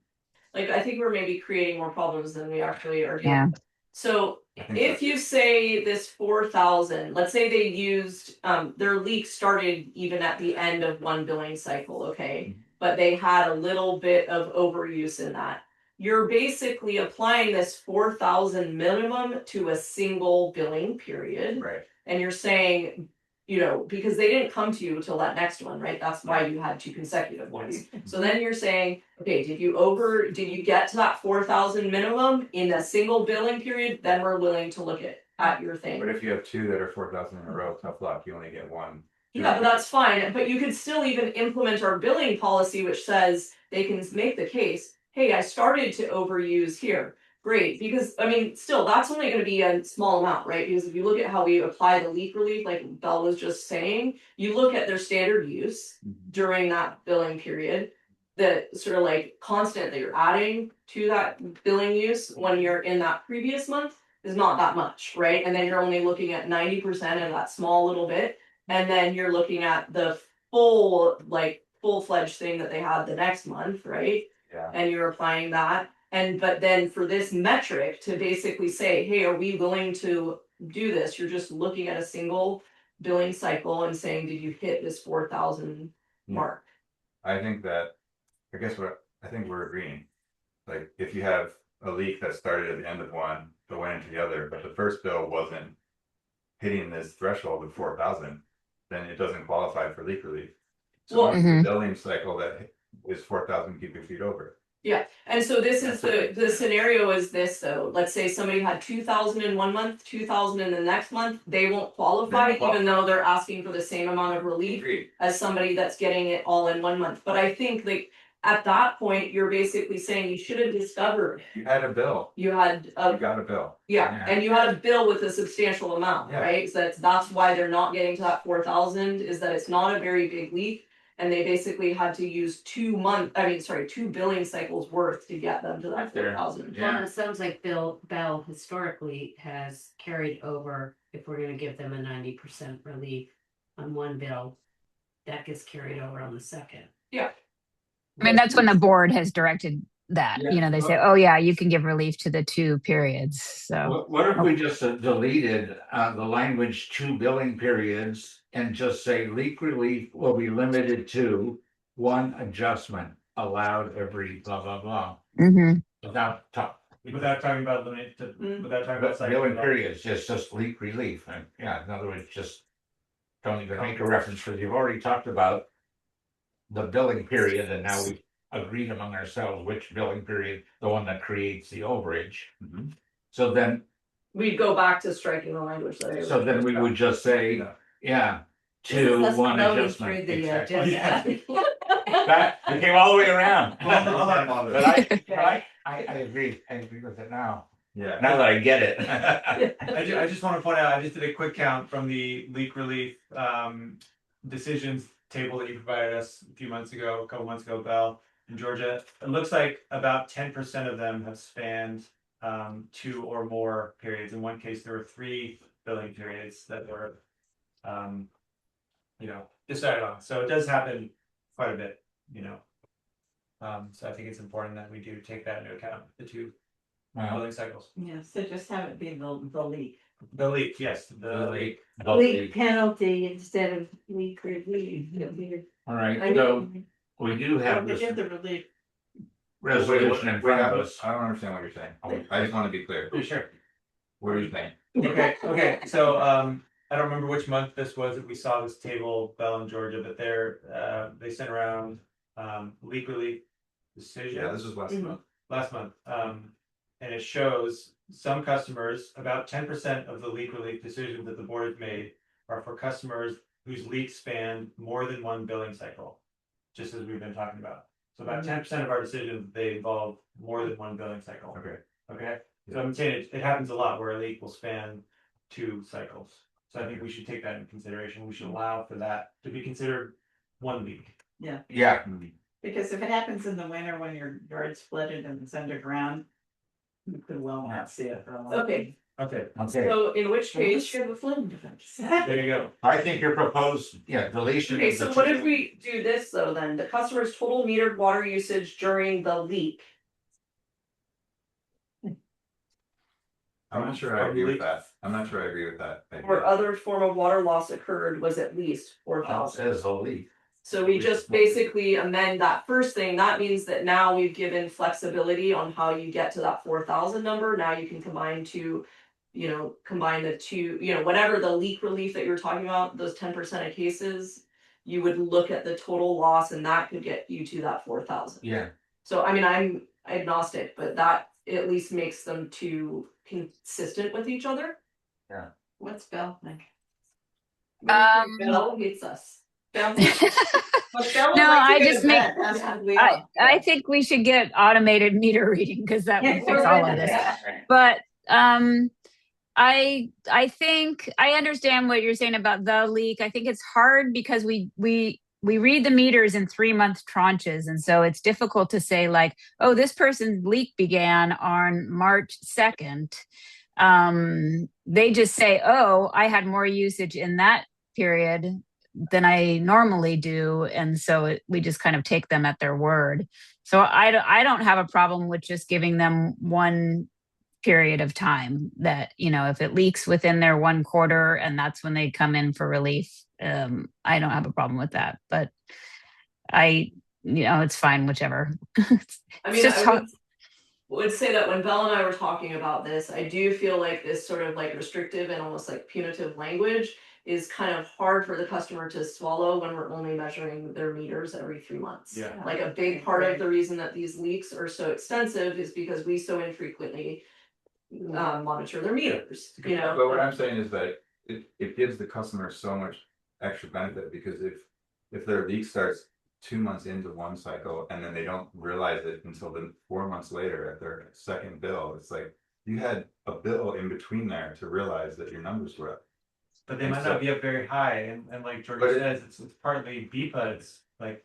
like, I think we're maybe creating more problems than we actually are doing.
Yeah.
So if you say this 4,000, let's say they used, their leak started even at the end of one billing cycle, okay? But they had a little bit of overuse in that. You're basically applying this 4,000 minimum to a single billing period.
Right.
And you're saying, because they didn't come to you till that next one, right? That's why you had 2 consecutive ones. So then you're saying, okay, did you get to that 4,000 minimum in a single billing period? Then we're willing to look at your thing.
But if you have 2 that are 4,000 in a row, tough luck, you only get 1.
Yeah, but that's fine. But you could still even implement our billing policy, which says they can make the case, hey, I started to overuse here. Great, because I mean, still, that's only going to be a small amount, right? Because if you look at how we apply the leak relief, like Belle was just saying, you look at their standard use during that billing period, the sort of like constant that you're adding to that billing use when you're in that previous month is not that much, right? And then you're only looking at 90% of that small little bit. And then you're looking at the full-fledged thing that they had the next month, right?
Yeah.
And you're applying that. But then for this metric to basically say, hey, are we willing to do this? You're just looking at a single billing cycle and saying, did you hit this 4,000 mark?
I think we're agreeing. Like if you have a leak that started at the end of one, but went into the other, but the first bill wasn't hitting this threshold of 4,000, then it doesn't qualify for leak relief. So
Well,
once the billing cycle that is 4,000 cubic feet over,
Yeah, and so this is the scenario is this, so let's say somebody had 2,000 in one month, 2,000 in the next month, they won't qualify, even though they're asking for the same amount of relief as somebody that's getting it all in one month. But I think like at that point, you're basically saying you should have discovered
You had a bill,
you had
you got a bill.
yeah, and you had a bill with a substantial amount,
Yeah.
right? So that's why they're not getting to that 4,000 is that it's not a very big leak. And they basically had to use 2 billing cycles worth to get them to that
There.
4,000.
Well, it sounds like Bell historically has carried over, if we're gonna give them a 90% relief on one bill, that gets carried over on the second.
Yeah.
I mean, that's when the board has directed that,
Yeah.
you know, they say, oh yeah, you can give relief to the 2 periods. So,
What if we just deleted the language 2 billing periods and just say leak relief will be limited to 1 adjustment allowed every blah, blah, blah.
mhm.
Without
Without talking about limit to, without talking about.
billing periods, just leak relief. And yeah, in other words, just don't even make a reference because you've already talked about the billing period and now we've agreed among ourselves which billing period, the one that creates the overage. So then
We'd go back to striking the language that I
So then we would just say, yeah,
This is
2,
us
1
blowing
adjustment.
through the,
Exactly.
agenda.
That, we came all the way around.
Hold
But I agree with it now,
Yeah.
now that I get it.
I just want to point out, I just did a quick count from the leak relief decisions table that you provided us a couple months ago, Bell in Georgia. It looks like about 10% of them have spanned 2 or more periods. In one case, there were 3 billing periods that were decided on. So it does happen quite a bit, so I think it's important that we do take that into account, the 2
Well,
billing cycles.
Yeah, so just have it be the leak.
The leak, yes, the leak.
Leak penalty instead of leak relief.
All right,
I
so we do have
Don't
this
forget the relief.
resolution in front of us.
I don't understand what you're saying. I just want to be clear.
Sure.
What are you saying?
Okay, so I don't remember which month this was that we saw this table, Bell in Georgia, but they sent around leak relief decision.
Yeah, this was last month.
And it shows some customers, about 10% of the leak relief decisions that the board has made are for customers whose leaks span more than 1 billing cycle, just as we've been talking about. So about 10% of our decisions, they involve more than 1 billing cycle. Okay. So I'm saying it happens a lot where a leak will span 2 cycles. So I think we should take that into consideration. We should allow for that to be considered 1 leak.
Yeah,
Because if it happens in the winter when your yard's flooded and it's underground, you could well not see it for a long time.
Okay,
Okay,
so in which case,
have a flood defense.
there you go.
I think your proposed, deletion.
okay,
of the
so what
2
if we do this though then, the customer's total metered water usage during the leak?
I'm not sure I agree with that. idea.
Or other form of water loss occurred was at least 4,000.
Says a leak.
So we just basically amend that first thing, that means that now we've given flexibility on how you get to that 4,000 number, now you can combine the 2, whatever the leak relief that you're talking about, those 10% of cases. You would look at the total loss and that could get you to that 4,000.
Yeah,
So I mean, I'm agnostic, but that at least makes them 2 consistent with each other.
What's Bell think?
Bell hates us.
No, I just make, I think we should get automated meter reading because that would fix all of this. But I think I understand what you're saying about the leak. I think it's hard because we read the meters in 3-month tranches, and so it's difficult to say like, oh, this person's leak began on March 2nd. They just say, oh, I had more usage in that period than I normally do, and so we just kind of take them at their word. So I don't have a problem with just giving them 1 period of time that, if it leaks within their 1 quarter and that's when they come in for relief, I don't have a problem with that. But it's fine, whichever.
I mean, I would say that when Belle and I were talking about this, I do feel like this sort of like restrictive and almost like punitive language is kind of hard for the customer to swallow when we're only measuring their meters every 3 months.
Yeah.
Like a big part of the reason that these leaks are so extensive is because we so infrequently monitor their meters, you know?
But what I'm saying is that it gives the customer so much extra benefit, because if their leak starts 2 months into one cycle and then they don't realize it until then 4 months later at their second bill, it's like you had a bill in between there to realize that your numbers were up.
But they
And
might
so-
not be up very high, and like George
But
says, it's part of the BPA, it's like.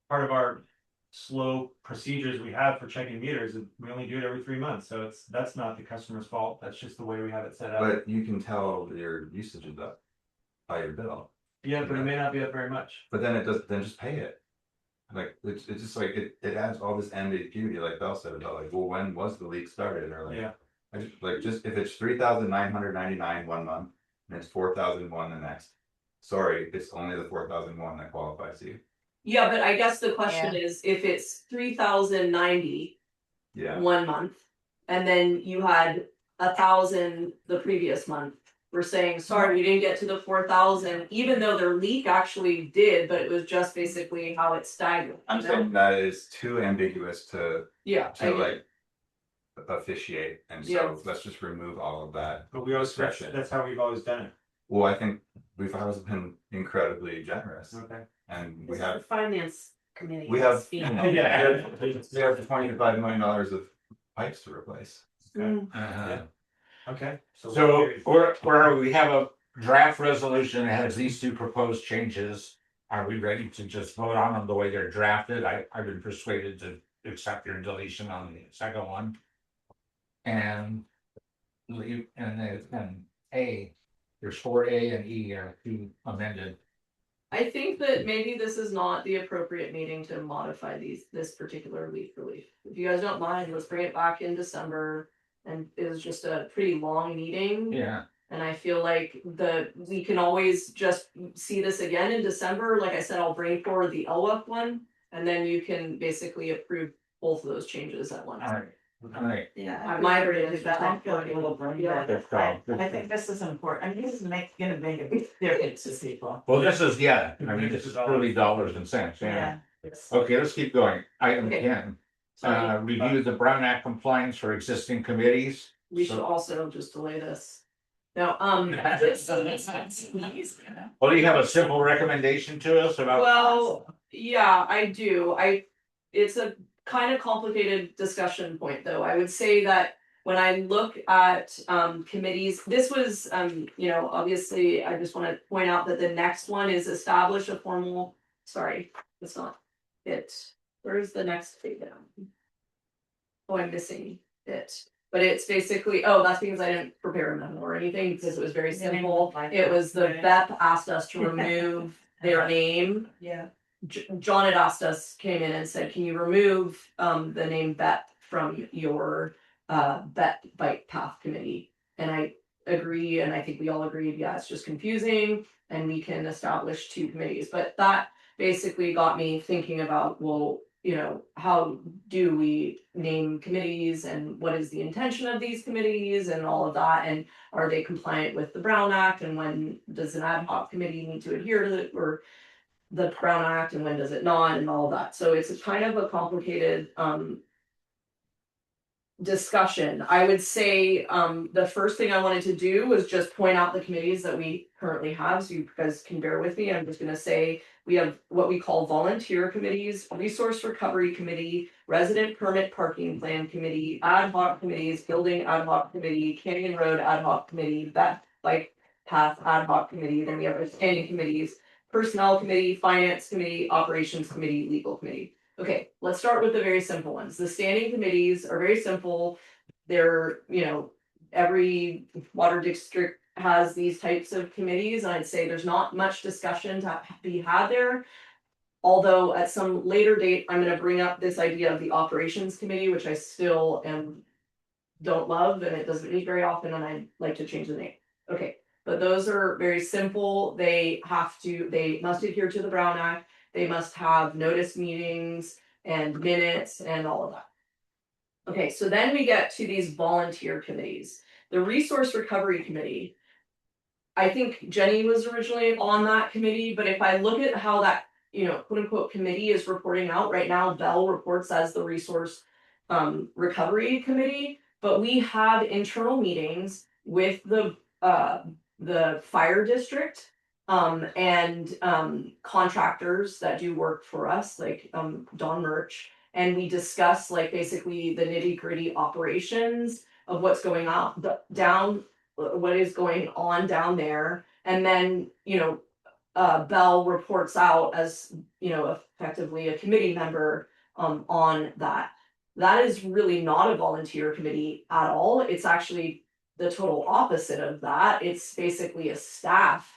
Part of our slow procedures we have for checking meters, and we only do it every 3 months, so that's not the customer's fault, that's just the way we have it set up.
But you can tell your usage is up by your bill.
Yeah, but it may not be up very much.
But then then just pay it. Like, it's just like, it adds all this ambiguity, like Bell said, about like, well, when was the leak started, or like.
Yeah.
I just, like, just if it's 3,999 1 month, and it's 4,001 the next. Sorry, it's only the 4,001 that qualifies you.
Yeah, but I guess the question is, if it's 3,090
Yeah,
1 month, and then you had 1,000 the previous month, we're saying, sorry, we didn't get to the 4,000, even though their leak actually did, but it was just basically how it staggered.
I'm saying that is too ambiguous to
Yeah, I get
like officiate, and
Yeah.
so let's just remove all of that.
But we always,
Discretion.
that's how we've always done it.
Well, I think we've always been incredibly generous,
Okay.
and we
This is
have
the finance committee.
we have
speak.
Yeah.
we have $25 million of pipes to replace.
Uh-huh.
Okay.
So where we have a draft resolution that has these two proposed changes. Are we ready to just vote on them the way they're drafted? I've been persuaded to accept your deletion on the second one. And leave, and A, there's 4A and E are two amended.
I think that maybe this is not the appropriate meeting to modify this particular leaf relief. If you guys don't mind, let's bring it back in December. And it was just a pretty long meeting.
Yeah.
And I feel like we can always just see this again in December. Like I said, I'll bring forward the LWUP one, and then you can basically approve both of those changes at once.
All right.
Yeah.
I might agree with
that. I
that.
feel like a little brain
Yeah.
dead. I think this is important. I mean, this is gonna make a big difference to people.
Well, this is, this is really dollars and cents, yeah. Okay, let's keep going. Item
Okay.
10,
Sorry.
review the Brown Act compliance for existing committees.
We should
So-
also just delay this. Now,
Well, do you have a simple recommendation to us about?
well, yeah, I do. It's a kind of complicated discussion point, though. I would say that when I look at committees, this was obviously I just want to point out that the next one is establish a formal, sorry, that's not it. Where's the next thing down? Oh, I'm missing it. But it's basically, that's because I didn't prepare a memo or anything, because it was very simple. It was the BEP asked us to remove their name.
Yeah.
John had asked us, came in and said, can you remove the name BEP from your BEP Bike Path Committee? And I agree, and I think we all agreed, yeah, it's just confusing, and we can establish two committees. But that basically got me thinking about, well, how do we name committees, and what is the intention of these committees and all of that, and are they compliant with the Brown Act, and when does an ad hoc committee need to adhere to it or the Brown Act, and when does it not, and all of that. So it's a kind of a complicated discussion. I would say the first thing I wanted to do was just point out the committees that we currently have, so you guys can bear with me. I'm just going to say we have what we call volunteer committees, resource recovery committee, resident permit parking plan committee, ad hoc committees, building ad hoc committee, Canyon Road ad hoc committee, that bike path ad hoc committee. Then we have our standing committees, personnel committee, finance committee, operations committee, legal committee. Okay, let's start with the very simple ones. The standing committees are very simple. They're, every water district has these types of committees, and I'd say there's not much discussion to be had there. Although at some later date, I'm going to bring up this idea of the operations committee, which I still don't love, and it doesn't meet very often, and I'd like to change the name. Okay, but those are very simple. They must adhere to the Brown Act. They must have notice meetings and minutes and all of that. Okay, so then we get to these volunteer committees. The Resource Recovery Committee, I think Jenny was originally on that committee, but if I look at how that, quote unquote committee is reporting out right now, Bell reports as the resource recovery committee, but we have internal meetings with the fire district and contractors that do work for us, like Don Murch, and we discuss like basically the nitty-gritty operations of what's going on down, what is going on down there, and then Bell reports out as effectively a committee member on that. That is really not a volunteer committee at all. It's actually the total opposite of that. It's basically a staff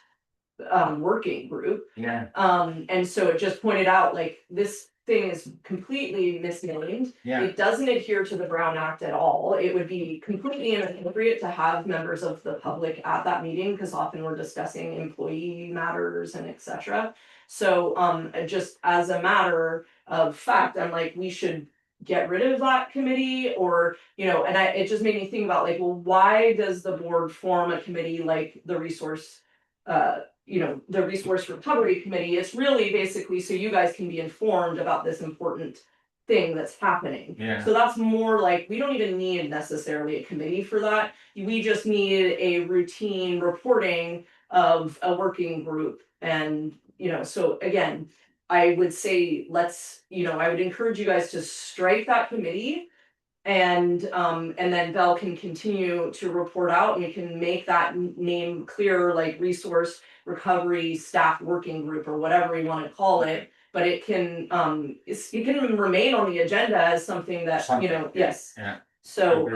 working group.
Yeah.
And so it just pointed out like this thing is completely misnamed.
Yeah.
It doesn't adhere to the Brown Act at all. It would be completely inappropriate to have members of the public at that meeting because often we're discussing employee matters and etc. So just as a matter of fact, I'm like, we should get rid of that committee, or and it just made me think about like, well, why does the board form a committee like the resource the resource recovery committee? It's really basically so you guys can be informed about this important thing that's happening.
Yeah.
So that's more like, we don't even need necessarily a committee for that. We just need a routine reporting of a working group. And so again, I would say I would encourage you guys to strike that committee, and then Bell can continue to report out, and we can make that name clear, like resource recovery staff working group or whatever we want to call it. But it can it can remain on the agenda as something that yes.
Yeah.
So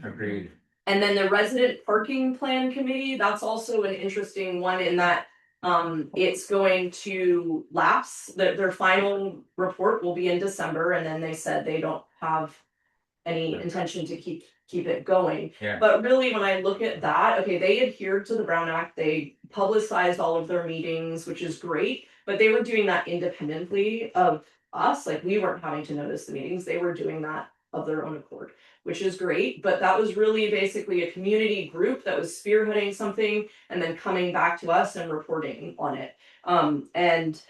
Agreed.
And then the resident parking plan committee, that's also an interesting one in that it's going to lapse. Their final report will be in December, and then they said they don't have any intention to keep it going.
Yeah.
But really, when I look at that, okay, they adhered to the Brown Act, they publicized all of their meetings, which is great, but they were doing that independently of us. Like, we weren't having to notice the meetings, they were doing that of their own accord, which is great. But that was really basically a community group that was spearheading something and then coming back to us and reporting on it. And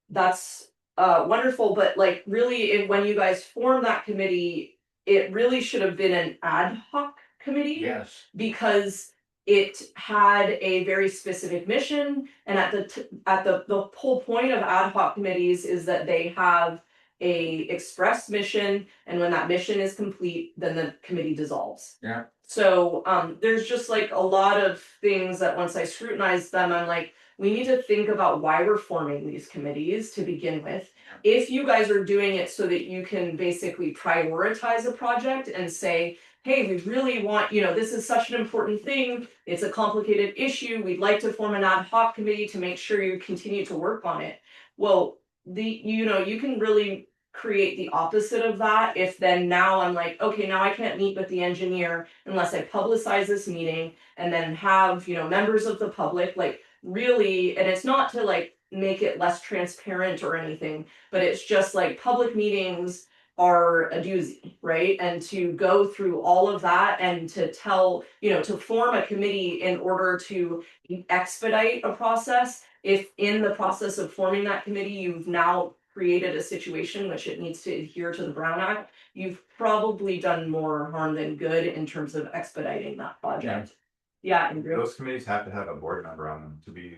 that's wonderful. But like, really, when you guys form that committee, it really should have been an ad hoc committee.
Yes.
Because it had a very specific mission, and at the whole point of ad hoc committees is that they have a express mission, and when that mission is complete, then the committee dissolves.
Yeah.
So there's just like a lot of things that once I scrutinize them, I'm like, we need to think about why we're forming these committees to begin with. If you guys are doing it so that you can basically prioritize a project and say, hey, we really want, this is such an important thing, it's a complicated issue, we'd like to form an ad hoc committee to make sure you continue to work on it. Well, you can really create the opposite of that if then now I'm like, okay, now I can't meet with the engineer unless I publicize this meeting and then have, members of the public, like, really, and it's not to like make it less transparent or anything, but it's just like public meetings are a doozy, right? And to go through all of that and to tell, to form a committee in order to expedite a process, if in the process of forming that committee, you've now created a situation which it needs to adhere to the Brown Act, you've probably done more harm than good in terms of expediting that project. Yeah, Andrew.
Those committees have to have a board member on them to be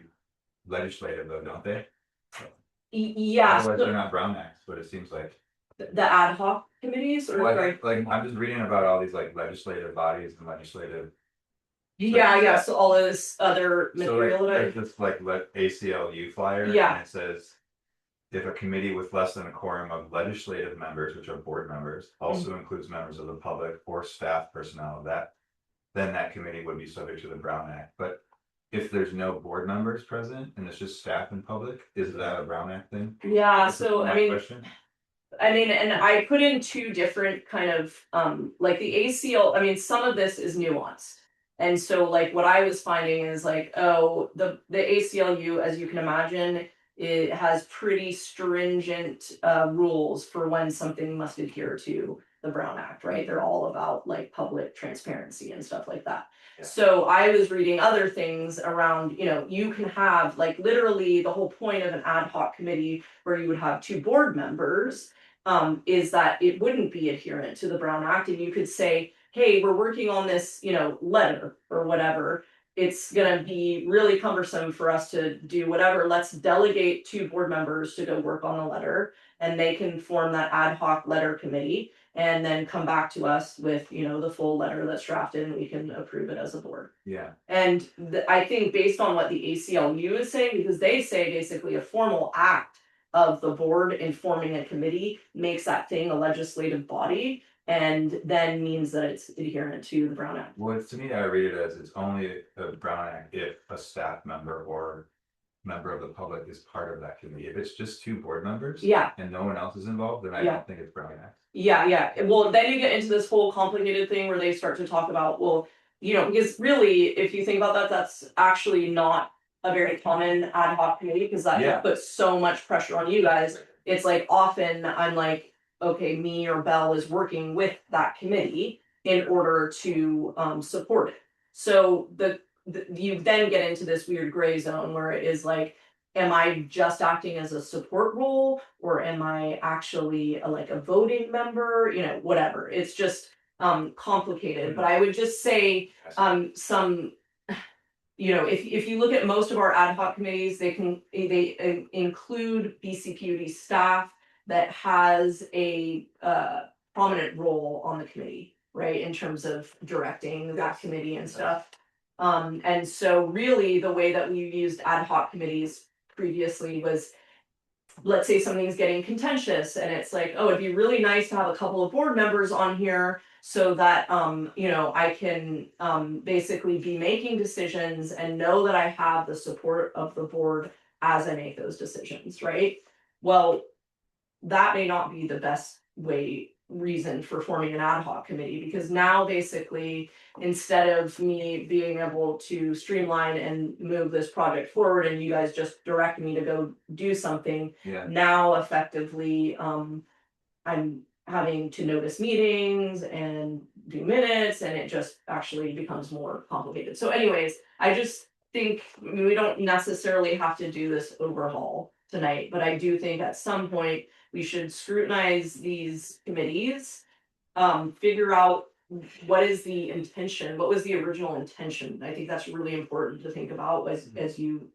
legislative though, don't they?
Yeah.
Otherwise they're not Brown Acts, but it seems like.
The ad hoc committees or
Like I'm just reading about all these like legislative bodies and legislative.
Yeah, so all of this other material.
So like, there's this like ACLU flyer.
Yeah.
And it says, if a committee with less than a quorum of legislative members, which are board members, also includes members of the public or staff personnel, then that committee would be subject to the Brown Act. But if there's no board members present and it's just staff and public, is that a Brown Act thing?
Yeah,
This is
so
my question.
and I put in two different kind of like the ACL, some of this is nuanced. And so like what I was finding is like, oh, the ACLU, as you can imagine, it has pretty stringent rules for when something must adhere to the Brown Act, right? They're all about like public transparency and stuff like that.
Yeah.
So I was reading other things around, you know, you can have like literally the whole point of an ad hoc committee where you would have 2 board members is that it wouldn't be adherent to the Brown Act, and you could say, hey, we're working on this, you know, letter or whatever. It's gonna be really cumbersome for us to do whatever. Let's delegate 2 board members to go work on the letter, and they can form that ad hoc letter committee and then come back to us with, you know, the full letter that's drafted, and we can approve it as a board.
Yeah,
And I think based on what the ACLU is saying, because they say basically a formal act of the board in forming a committee makes that thing a legislative body, and then means that it's adherent to the Brown Act.
well, to me, I read it as it's only a Brown Act if a staff member or member of the public is part of that committee. If it's just 2 board members.
Yeah.
And no one else is involved, then I
Yeah.
don't think it's Brown Act.
Yeah. Well, then you get into this whole complicated thing where they start to talk about, well, you know, because really, if you think about that, that's actually not a very common ad hoc committee, because that
Yeah.
puts so much pressure on you guys. It's like often I'm like, okay, me or Belle is working with that committee in order to support it. So you then get into this weird gray zone where it is like, am I just acting as a support role, or am I actually like a voting member? You know, whatever. It's just complicated. But I would just say some, you know, if you look at most of our ad hoc committees, they include BCPUD staff that has a prominent role on the committee, right, in terms of directing that committee and stuff. And so really the way that we used ad hoc committees previously was, let's say something's getting contentious and it's like, oh, it'd be really nice to have a couple of board members on here so that you know, I can basically be making decisions and know that I have the support of the board as I make those decisions, right? Well, that may not be the best reason for forming an ad hoc committee, because now basically instead of me being able to streamline and move this project forward and you guys just direct me to go do something, now effectively I'm having to notice meetings and do minutes, and it just actually becomes more complicated. So anyways, I just think we don't necessarily have to do this overhaul tonight, but I do think at some point we should scrutinize these committees, figure out what is the intention, what was the original intention. I think that's really important to think about as you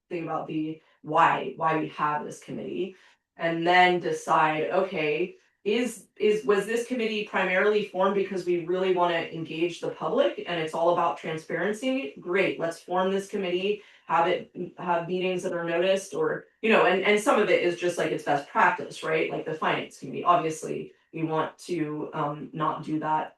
think about the why we have this committee, and then decide, okay, was this committee primarily formed because we really want to engage the public and it's all about transparency? Great, let's form this committee, have meetings that are noticed, or, you know, and some of it is just like it's best practice, right? Like the finance committee, obviously we want to not do that,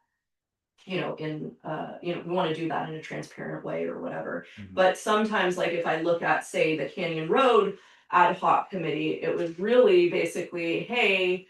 you know, we want to do that in a transparent way or whatever. But sometimes, like if I look at, say, the Canyon Road ad hoc committee, it was really basically, hey,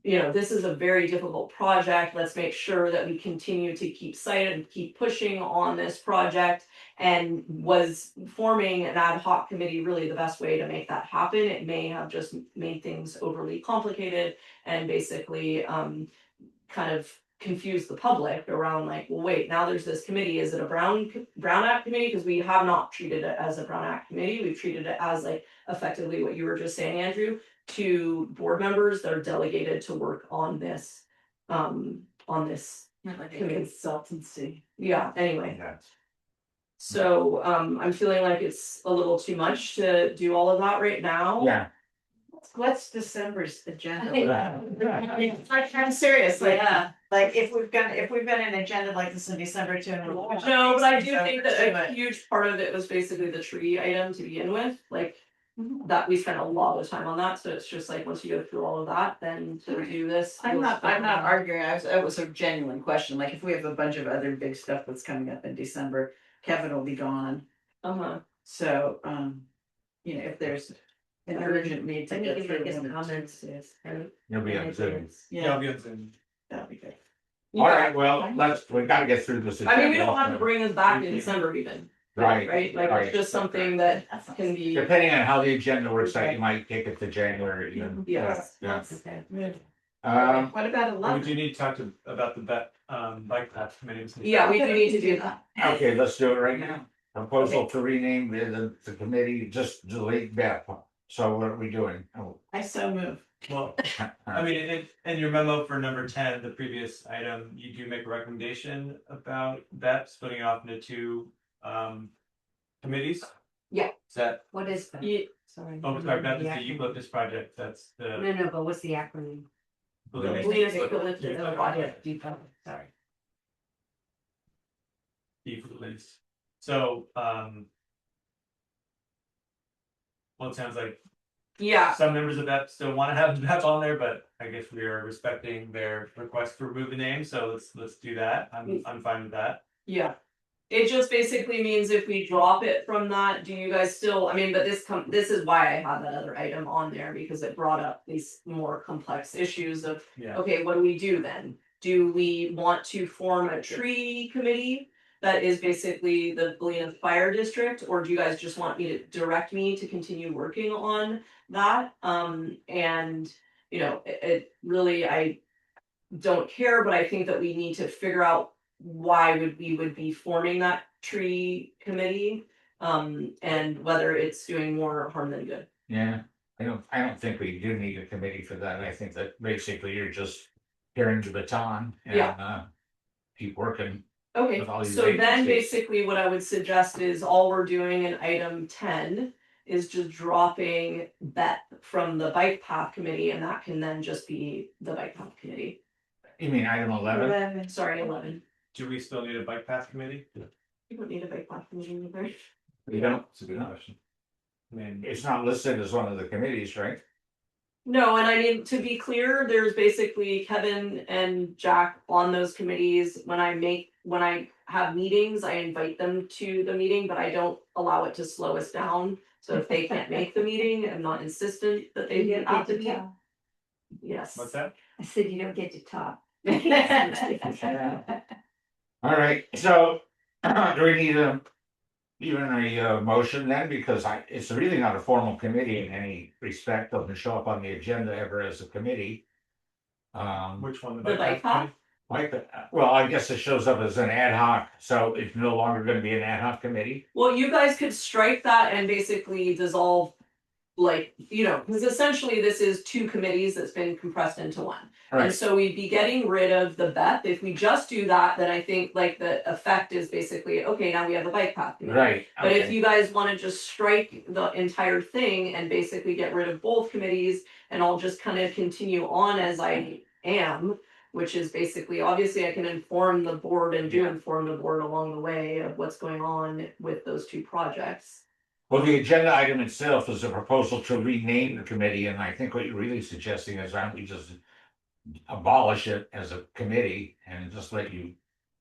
you know, this is a very difficult project. Let's make sure that we continue to keep cited and keep pushing on this project. And was forming an ad hoc committee really the best way to make that happen? It may have just made things overly complicated and basically kind of confuse the public around like, well, wait, now there's this committee. Is it a Brown Act committee? Because we have not treated it as a Brown Act committee. We've treated it as like effectively what you were just saying, Andrew, 2 board members that are delegated to work on this
Like a consultancy.
Yeah, anyway. So I'm feeling like it's a little too much to do all of that right now.
Yeah.
What's December's agenda?
Like,
I'm serious, like,
yeah.
like if we've got an agenda like this in December too.
No, but I do think that a huge part of it was basically the tree item to begin with, like that we spent a lot of time on that. So it's just like, once you go through all of that, then to do this.
I'm not arguing, it was a genuine question, like if we have a bunch of other big stuff that's coming up in December, Kevin will be gone. So, you know, if there's an urgent need to get through
his
them.
comments, yes, right?
You'll be on Zoom.
Yeah,
I'll be on Zoom.
that'd be good.
All right, well, we gotta get through this.
I mean, we don't have to bring this back in December even.
Right.
Like it's just something that can be.
Depending on how the agenda works out, you might take it to January even.
Yes.
Yeah.
Okay.
What about
We
11?
do need to talk about the bike path committee.
Yeah, we do need to do that.
Okay, let's do it right now. Proposal to rename the committee, just delete that. So what are we doing? Oh,
I so move.
Well, I mean, in your memo for number 10, the previous item, you do make a recommendation about that splitting off into two committees.
Yeah.
Is that,
What is that?
Yeah.
Sorry.
oh, sorry, that is
The
the
acronym.
eucalyptus project, that's the.
No, but what's the acronym?
Bolinas Eucalyptus Project.
Sorry.
Eucalyptus. So, well, it sounds like
Yeah,
some members of that still want to have that on there, but I guess we are respecting their request to remove the name, so let's do that. I'm fine with that.
yeah. It just basically means if we drop it from that, do you guys still, I mean, but this is why I had that other item on there, because it brought up these more complex issues of,
Yeah.
okay, what do we do then? Do we want to form a tree committee that is basically the Galena Fire District, or do you guys just want me to direct me to continue working on that? And you know, it really, I don't care, but I think that we need to figure out why we would be forming that tree committee. And whether it's doing more harm than good.
yeah, I don't think we do need a committee for that. I think that basically you're just carrying the baton and keep working.
Okay,
With all these
so then
vacancies.
basically what I would suggest is all we're doing in item 10 is just dropping Beth from the bike path committee, and that can then just be the bike path committee.
You mean item 11?
Sorry, 11.
Do we still need a bike path committee?
You don't need a bike path committee either.
You don't?
It's a good question.
I mean,
It's not listed as one of the committees, right?
No, and I mean, to be clear, there's basically Kevin and Jack on those committees. When I have meetings, I invite them to the meeting, but I don't allow it to slow us down. So if they can't make the meeting, I'm not insistent that they
You don't
have
get
to
to
be.
talk.
Yes.
what's that?
I said you don't get to talk.
All right, so do we need even a motion then? Because it's really not a formal committee in any respect. Doesn't show up on the agenda ever as a committee.
Which one?
The bike path?
Well, I guess it shows up as an ad hoc, so it's no longer gonna be an ad hoc committee.
Well, you guys could strike that and basically dissolve, like, you know, because essentially this is two committees that's been compressed into one. And
Right,
so we'd be getting rid of the Beth. If we just do that, then I think like the effect is basically, okay, now we have a bike path committee.
right.
But if
okay.
you guys wanna just strike the entire thing and basically get rid of both committees, and I'll just kind of continue on as I am. Which is basically, obviously I can inform the board and do inform the board along the way of what's going on with those two projects.
Well, the agenda item itself is a proposal to rename the committee, and I think what you're really suggesting is why don't we just abolish it as a committee and just let you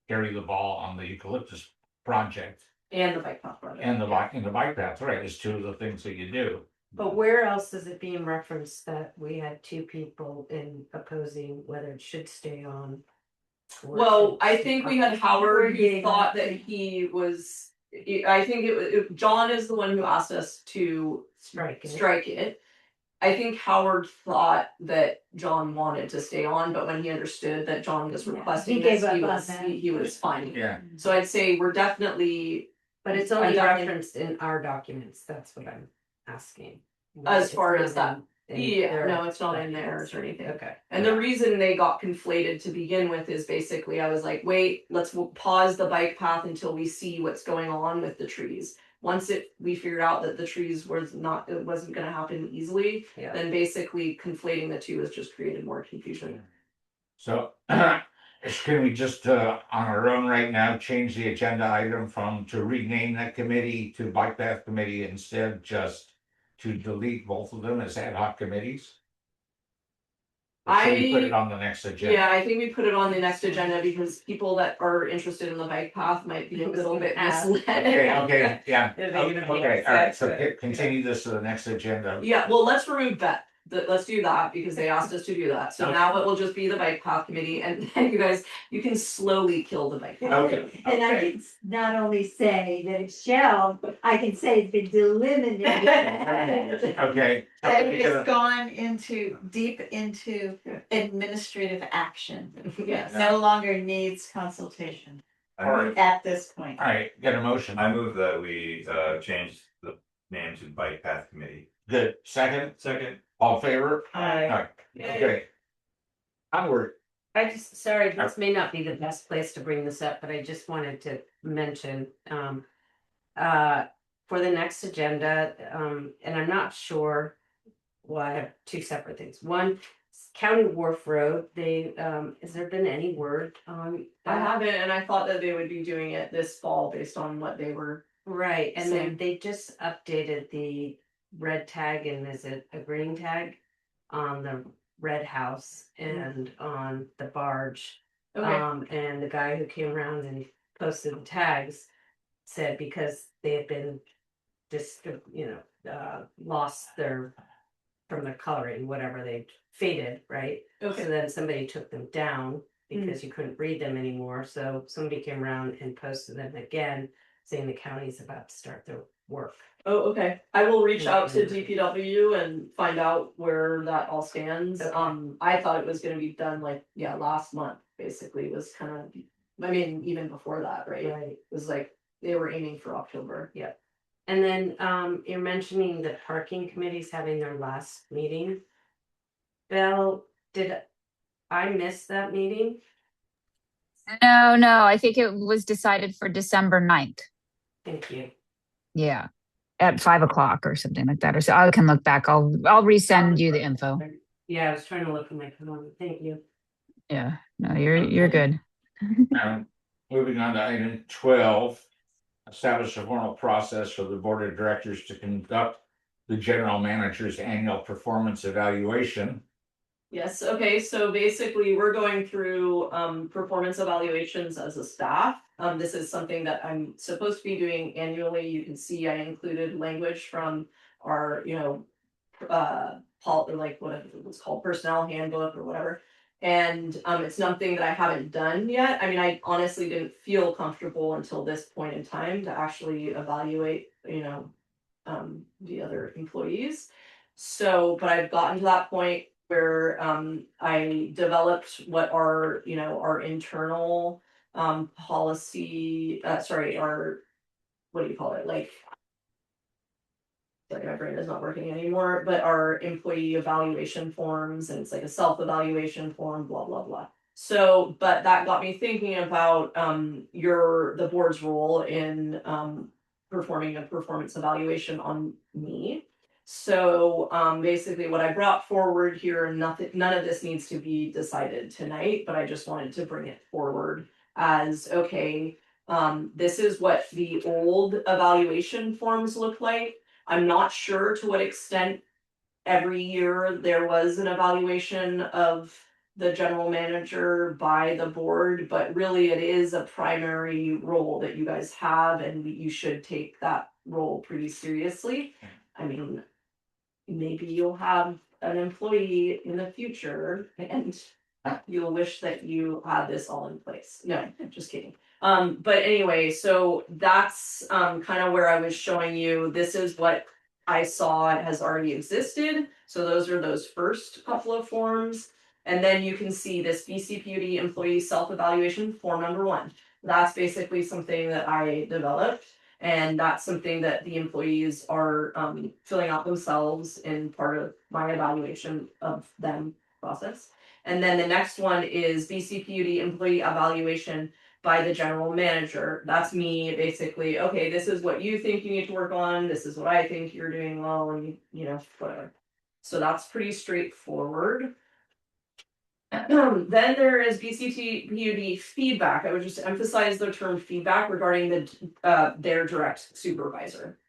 carry the ball on the eucalyptus project
And the bike path project.
and the bike path, right? It's two of the things that you do.
But where else is it being referenced that we had two people in opposing whether it should stay on? or
Well,
should
I
stay
think
off?
we had Howard who
getting
thought
on.
that he was, I think John is the one who asked us to
Strike it.
strike it. I think Howard thought that John wanted to stay on, but when he understood that John was
Yeah,
requesting
he gave
this,
up
he
on
was,
that.
he was fine.
Yeah,
So I'd say we're definitely,
But it's only
I definitely-
referenced in our documents, that's what I'm asking.
As
It's
far
not
as that-
in
yeah,
their
no, it's not in
documents.
theirs or anything.
Okay.
And the reason they got conflated to begin with is basically, I was like, wait, let's pause the bike path until we see what's going on with the trees. Once we figured out that the trees it wasn't gonna happen easily,
Yeah.
then basically conflating the two has just created more confusion.
so can we just on our own right now, change the agenda item from to rename that committee to bike path committee instead, just to delete both of them as ad hoc committees? Or should we put it on the next agenda?
Yeah, I think we put it on the next agenda because people that are interested in the bike path might be a little bit misled.
Okay, yeah,
If they're gonna be
okay, all right, so
upset.
continue this to the next agenda.
Yeah, well, let's remove Beth. let's do that because they asked us to do that. So
Okay.
now it will just be the bike path committee and then you guys, you can slowly kill the bike path.
Okay.
And I can not only say that it's shelved, but I can say it's been delimited.
Okay.
And it's gone deep into administrative action.
Yes.
No longer needs consultation at this point.
All right, got a motion.
I move that we change the name to Bike Path Committee.
Good. Second,
Second.
all in favor?
Aye.
All right. Okay. Onward.
I just, sorry, this may not be the best place to bring this up, but I just wanted to mention, for the next agenda, and I'm not sure. Well, I have two separate things. One, County Wharf Road, they, has there been any word on?
I
that?
haven't, and I thought that they would be doing it this fall based on what they were.
Right, and then
Same.
they just updated the red tag and is it a green tag? On the red house and on the barge. And the guy who came around and posted the tags said because they had been just, lost their, from their coloring, whatever, they faded, right?
Okay.
So then somebody took them down because you couldn't read them anymore, so somebody came around and posted them again, saying the county's about to start their work.
Oh, okay. I will reach out to DPW and find out where that all stands.
Okay.
I thought it was gonna be done like, last month, basically, was kind of, I mean, even before that, right? It
Right.
was like, they were aiming for October.
Yeah. And then you're mentioning the parking committee's having their last meeting. Belle, did I miss that meeting?
No, I think it was decided for December 9th.
Thank you.
Yeah. At 5 o'clock or something like that. Or so I can look back. I'll resend you the info.
Yeah, I was trying to look at my phone. Thank you.
Yeah. No, you're good.
Moving on to item 12. Establish a formal process for the board of directors to conduct the general manager's annual performance evaluation.
Yes, okay, so basically, we're going through performance evaluations as a staff. This is something that I'm supposed to be doing annually. You can see I included language from our, or like what it was called, personnel handbook or whatever. And it's something that I haven't done yet. I mean, I honestly didn't feel comfortable until this point in time to actually evaluate, the other employees. So, but I've gotten to that point where I developed what our, our internal policy, our, what do you call it, like, sorry, my brain is not working anymore, but our employee evaluation forms, and it's like a self-evaluation form, blah, blah, blah. So, but that got me thinking about the board's role in performing a performance evaluation on me. So basically what I brought forward here, none of this needs to be decided tonight, but I just wanted to bring it forward as, okay, this is what the old evaluation forms look like. I'm not sure to what extent every year there was an evaluation of the general manager by the board, but really it is a primary role that you guys have, and you should take that role pretty seriously. I mean, maybe you'll have an employee in the future and you'll wish that you had this all in place. No, I'm just kidding. But anyway, so that's kind of where I was showing you, this is what I saw has already existed. So those are those first couple of forms. And then you can see this BCPUD employee self-evaluation form number 1. That's basically something that I developed. And that's something that the employees are filling out themselves in part of my evaluation of them process. And then the next one is BCPUD employee evaluation by the general manager. That's me basically, okay, this is what you think you need to work on. This is what I think you're doing well, and whatever. So that's pretty straightforward. Then there is BCPUD feedback. I would just emphasize the term feedback regarding their direct supervisor.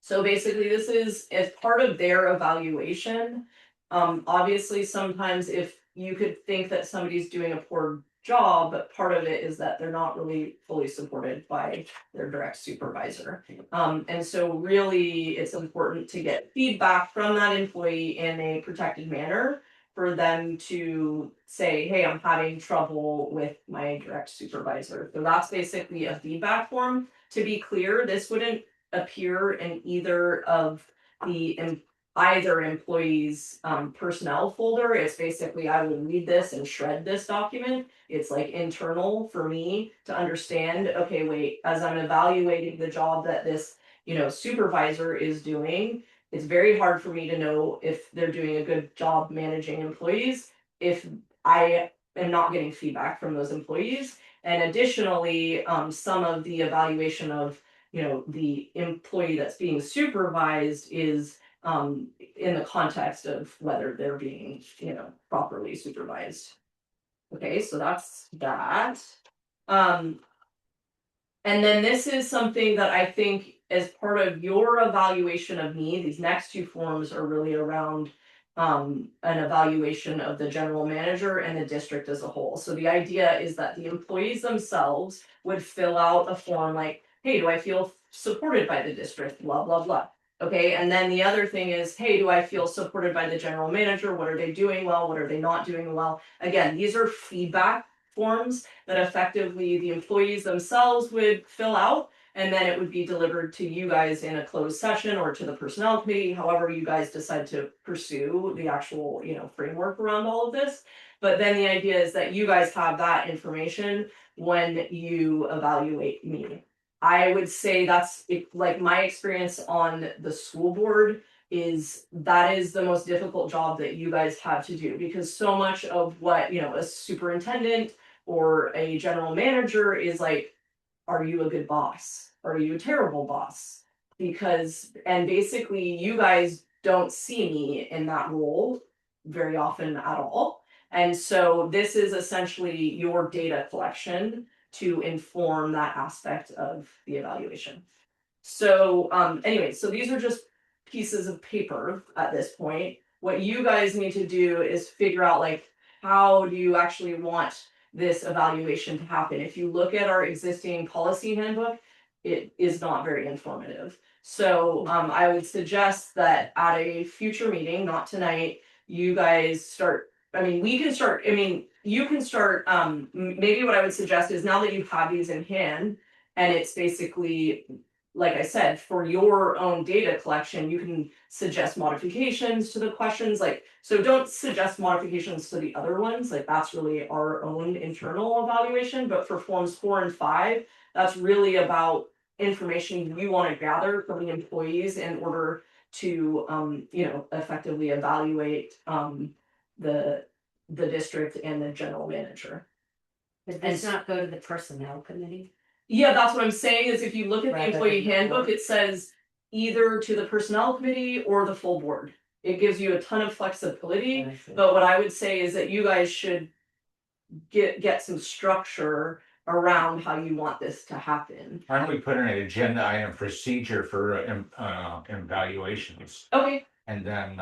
So basically this is as part of their evaluation. Obviously sometimes if you could think that somebody's doing a poor job, but part of it is that they're not really fully supported by their direct supervisor. And so really, it's important to get feedback from that employee in a protected manner for them to say, hey, I'm having trouble with my direct supervisor. So that's basically a feedback form. To be clear, this wouldn't appear in either of the either employee's personnel folder. It's basically, I would read this and shred this document. It's like internal for me to understand, okay, wait, as I'm evaluating the job that this, supervisor is doing, it's very hard for me to know if they're doing a good job managing employees if I am not getting feedback from those employees. And additionally, some of the evaluation of, the employee that's being supervised is in the context of whether they're being, properly supervised. Okay, so that's that. And then this is something that I think as part of your evaluation of me, these next two forms are really around an evaluation of the general manager and the district as a whole. So the idea is that the employees themselves would fill out a form like, hey, do I feel supported by the district? Blah, blah, blah. Okay, and then the other thing is, hey, do I feel supported by the general manager? What are they doing well? What are they not doing well? Again, these are feedback forms that effectively the employees themselves would fill out, and then it would be delivered to you guys in a closed session or to the personnel committee, however you guys decide to pursue the actual, framework around all of this. But then the idea is that you guys have that information when you evaluate me. I would say that's like my experience on the school board is that is the most difficult job that you guys have to do, because so much of what, a superintendent or a general manager is like, are you a good boss? Are you a terrible boss? And basically you guys don't see me in that role very often at all. And so this is essentially your data collection to inform that aspect of the evaluation. So anyway, so these are just pieces of paper at this point. What you guys need to do is figure out like, how do you actually want this evaluation to happen? If you look at our existing policy handbook, it is not very informative. So I would suggest that at a future meeting, not tonight, you guys start, you can start, maybe what I would suggest is now that you have these in hand, and it's basically, like I said, for your own data collection, you can suggest modifications to the questions. So don't suggest modifications to the other ones, that's really our own internal evaluation. But for forms 4 and 5, that's really about information you want to gather from the employees in order to, effectively evaluate the district and the general manager.
Does this not go to the personnel committee?
Yeah, that's what I'm saying, is if you look at the
Rather
employee
than the
handbook,
board.
it says either to the personnel committee or the full board. It gives you a ton of flexibility,
I see.
but what I would say is that you guys should get some structure around how you want this to happen.
Why don't we put in an agenda item procedure for evaluations?
Okay,
And then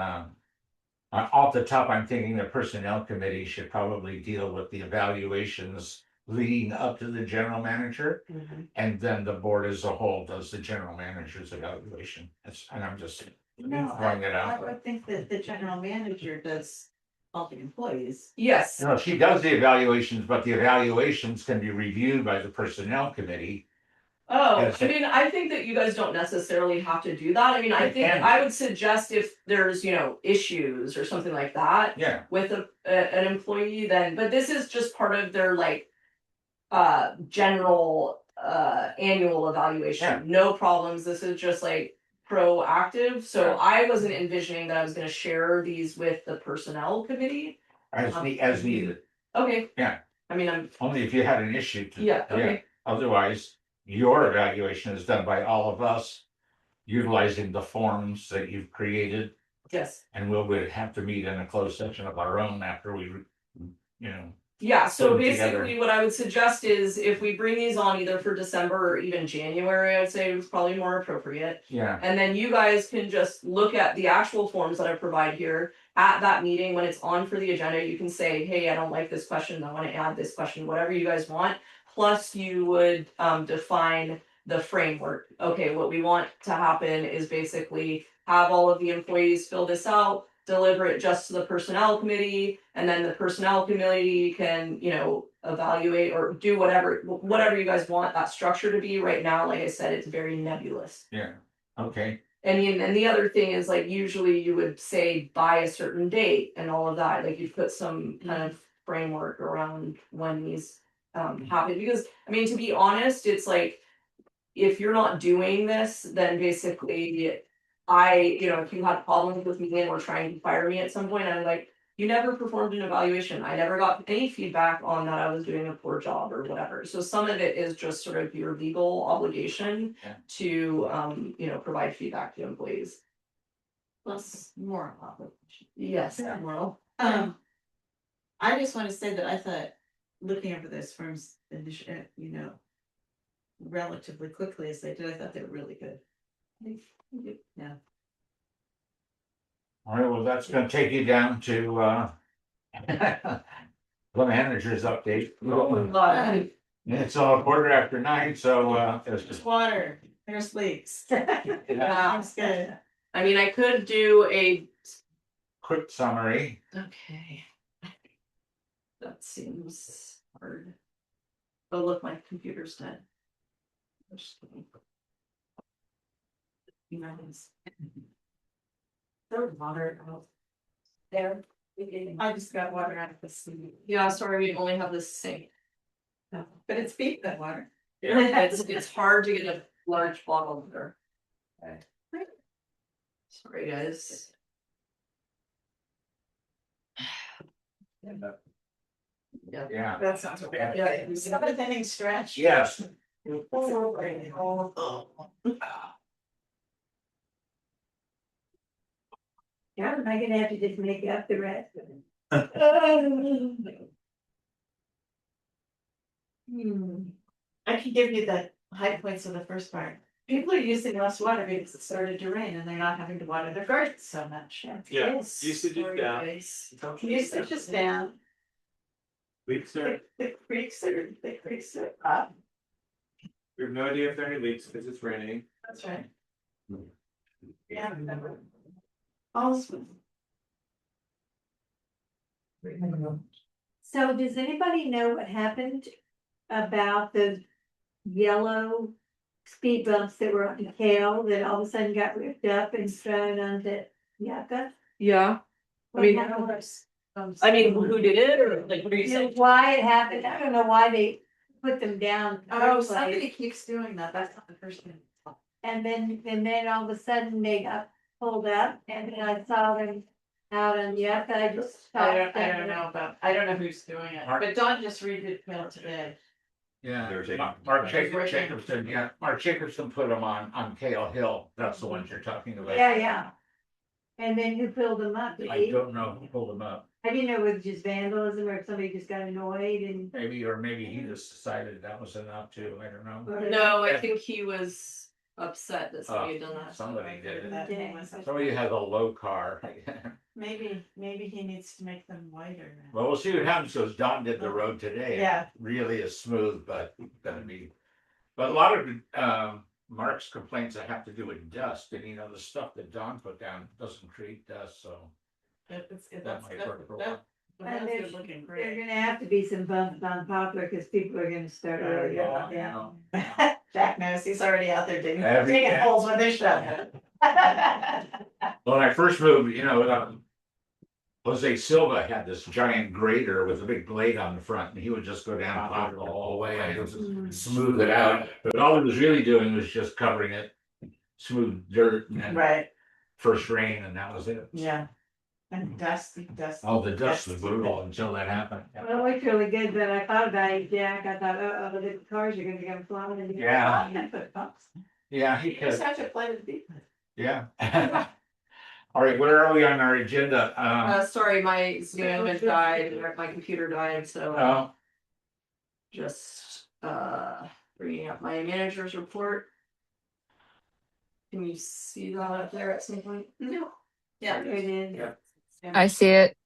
off the top, I'm thinking the personnel committee should probably deal with the evaluations leading up to the general manager.
Mhm.
And then the board as a whole does the general manager's evaluation. And I'm just
No,
throwing it
I
out.
would think that the general manager does all the employees.
yes,
No, she does the evaluations, but the evaluations can be reviewed by the personnel committee.
oh,
Yes.
I think that you guys don't necessarily have to do that. I
They
think
can.
I would suggest if there's, issues or something like that
Yeah,
with an employee, then, but this is just part of their general annual evaluation.
Yeah.
No problems. This is just proactive. So
Yeah.
I wasn't envisioning that I was going to share these with the personnel committee.
as needed.
Okay.
Yeah.
I'm
Only if you had an issue.
yeah, okay.
Otherwise, your evaluation is done by all of us, utilizing the forms that you've created,
Yes.
and would have to meet in a closed session of our own after we,
Yeah, so
Put them together.
basically what I would suggest is if we bring these on either for December or even January, I'd say it's probably more appropriate.
yeah.
And then you guys can just look at the actual forms that I provide here. at that meeting, when it's on for the agenda, you can say, hey, I don't like this question, I want to add this question, whatever you guys want. Plus, you would define the framework. Okay, what we want to happen is basically have all of the employees fill this out, deliver it just to the personnel committee, and then the personnel committee can, you know, evaluate or do whatever you guys want that structure to be. Right now, like I said, it's very nebulous.
Yeah, okay.
And the other thing is, like, usually you would say by a certain date and all of that, like you put some kind of framework around when these happen. Because I mean, to be honest, it's like, if you're not doing this, then basically you know, if you had problems with me and were trying to fire me at some point, I'm like, you never performed an evaluation. I never got any feedback on that I was doing a poor job or whatever. So some of it is just sort of your legal obligation to, you know, provide feedback to employees.
Plus moral obligation.
Yes, moral.
I just want to say that I thought, looking over this firm's, you know, relatively quickly as they did, I thought they were really good. Yeah.
All right, well, that's gonna take you down to the manager's update. It's all 9:15, so it's
There's water, there's leaks.
Yeah.
That's good.
I mean, I could do a
quick summary.
okay. That seems hard. Oh, look, my computer's dead. Just kidding. Nice. There's water out there.
I just got water out of the sink.
Yeah, sorry, we only have this sink.
But it's beat that water.
It's hard to get a large bottle there. Sorry, guys.
Yeah.
That sounds okay. Yeah. Seventh inning stretch.
Yes.
Yeah, am I gonna have to just make up the rest of it?
I can give you the high points of the first part. People are using less water because it started to rain and they're not having to water their gardens so much.
Yeah,
Yes.
usage is down.
Usage is down.
Leaks are,
The creeks are up.
we have no idea if there are any leaks because it's raining.
That's right. Yeah. All smooth.
So does anybody know what happened about the yellow speed bumps that were on Kale that all of a sudden got ripped up and thrown onto Yucca?
Yeah. I mean, who did it, or like, what are you saying?
Why it happened, I don't know why they put them down. in the
Oh,
first
somebody
place.
keeps doing that. That's not the first thing.
And then all of a sudden they got pulled up and then I saw them out on Yucca, I just.
I
stopped
don't know who's doing it,
Mark-
but Dawn just redid Kale today.
Yeah,
They were taking-
Mark Jacobson, Mark Jacobson put them on Kale Hill. That's the ones you're talking about.
Yeah. And then who filled them up? Did
I
he?
don't know who pulled them up.
I didn't know it was just vandalism or if somebody just got annoyed and.
Maybe he just decided that was enough too. I don't know.
No, I think he was upset that somebody had done that.
Somebody did it.
Okay.
Somebody has a low car.
Maybe he needs to make them wider.
Well, we'll see what happens, because Don did the road today.
Yeah.
It really is smooth, but but a lot of Mark's complaints that have to do with dust, and you know, the stuff that Don put down doesn't create dust, so that might work for a while.
And
That's good looking.
There's gonna have to be some bumps on Poplar because people are gonna start really going down.
Jack knows, he's already out there digging
Yeah.
holes with his shovel.
When I first moved, you know, Jose Silva had this giant grader with a big blade on the front, and he would just go down Poplar all the way and just smooth it out. But all he was really doing was just covering it, smooth dirt, and then
Right,
first rain, and that was it.
yeah. And dust.
Oh, the dust was brutal until that happened.
Well, it looked really good, but I thought about it, Jack, I thought, the cars are gonna come flying. in.
Yeah.
Bumps.
Yeah, he
You just
could,
have to play with the beat.
yeah. All right, where are we on our agenda?
Sorry, my Zoom had died, my computer died, so just bringing up my manager's report. Can you see that up there at some point?
No. Yeah.
It is.
Yeah.
I see it.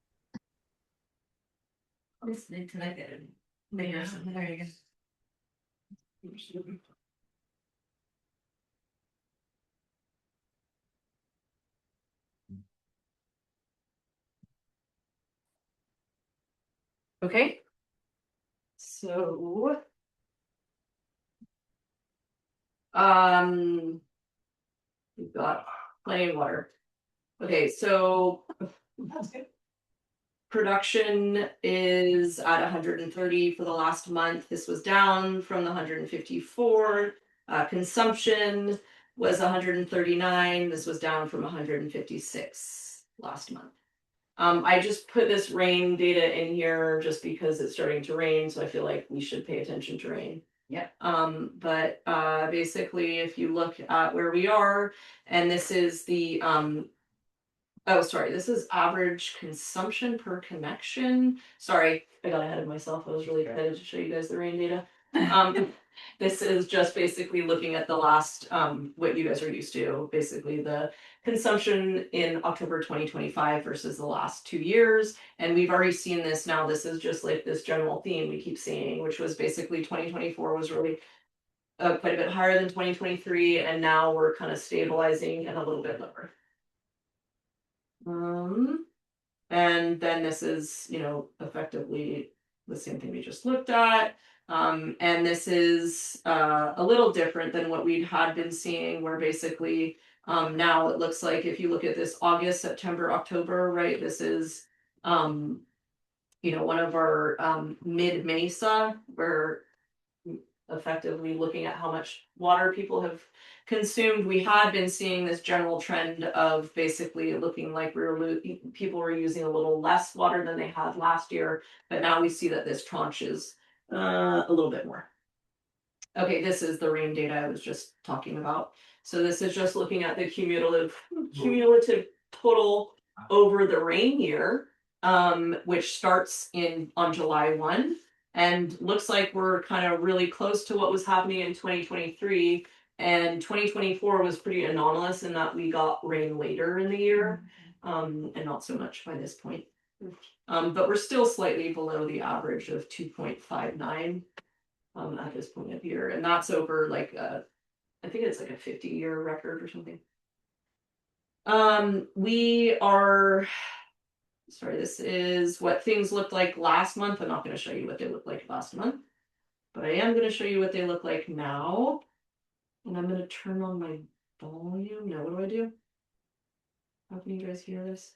Listening to like it. There you go.
Okay. So. We've got plenty of water. Okay, so. Production is at 130 for the last month. This was down from the 154. Consumption was 139. This was down from 156 last month. I just put this rain data in here just because it's starting to rain, so I feel like we should pay attention to rain.
Yeah.
But basically, if you look at where we are, and this is the oh, sorry, this is average consumption per connection. Sorry, I got ahead of myself. I was really excited to show you guys the rain data. This is just basically looking at the last, what you guys are used to, basically the consumption in October 2025 versus the last 2 years. And we've already seen this now. This is just like this general theme we keep seeing, which was basically 2024 was really quite a bit higher than 2023. And now we're kind of stabilizing and a little bit lower. And then this is, you know, effectively the same thing we just looked at. And this is a little different than what we had been seeing, where basically now it looks like if you look at this August, September, October, right, this is you know, one of our mid-Mesa, where effectively looking at how much water people have consumed. We had been seeing this general trend of basically looking like people were using a little less water than they had last year, but now we see that this tranche is a little bit more. Okay, this is the rain data I was just talking about. So this is just looking at the cumulative total over the rain year, which starts on July 1. And looks like we're kind of really close to what was happening in 2023. And 2024 was pretty anomalous in that we got rain later in the year, and not so much by this point. But we're still slightly below the average of 2.59 at this point of year. And that's over like, I think it's like a 50-year record or something. Sorry, this is what things looked like last month. I'm not going to show you what they looked like last month, but I am going to show you what they look like now. And I'm going to turn on my volume. Now, what do? How can you guys hear this?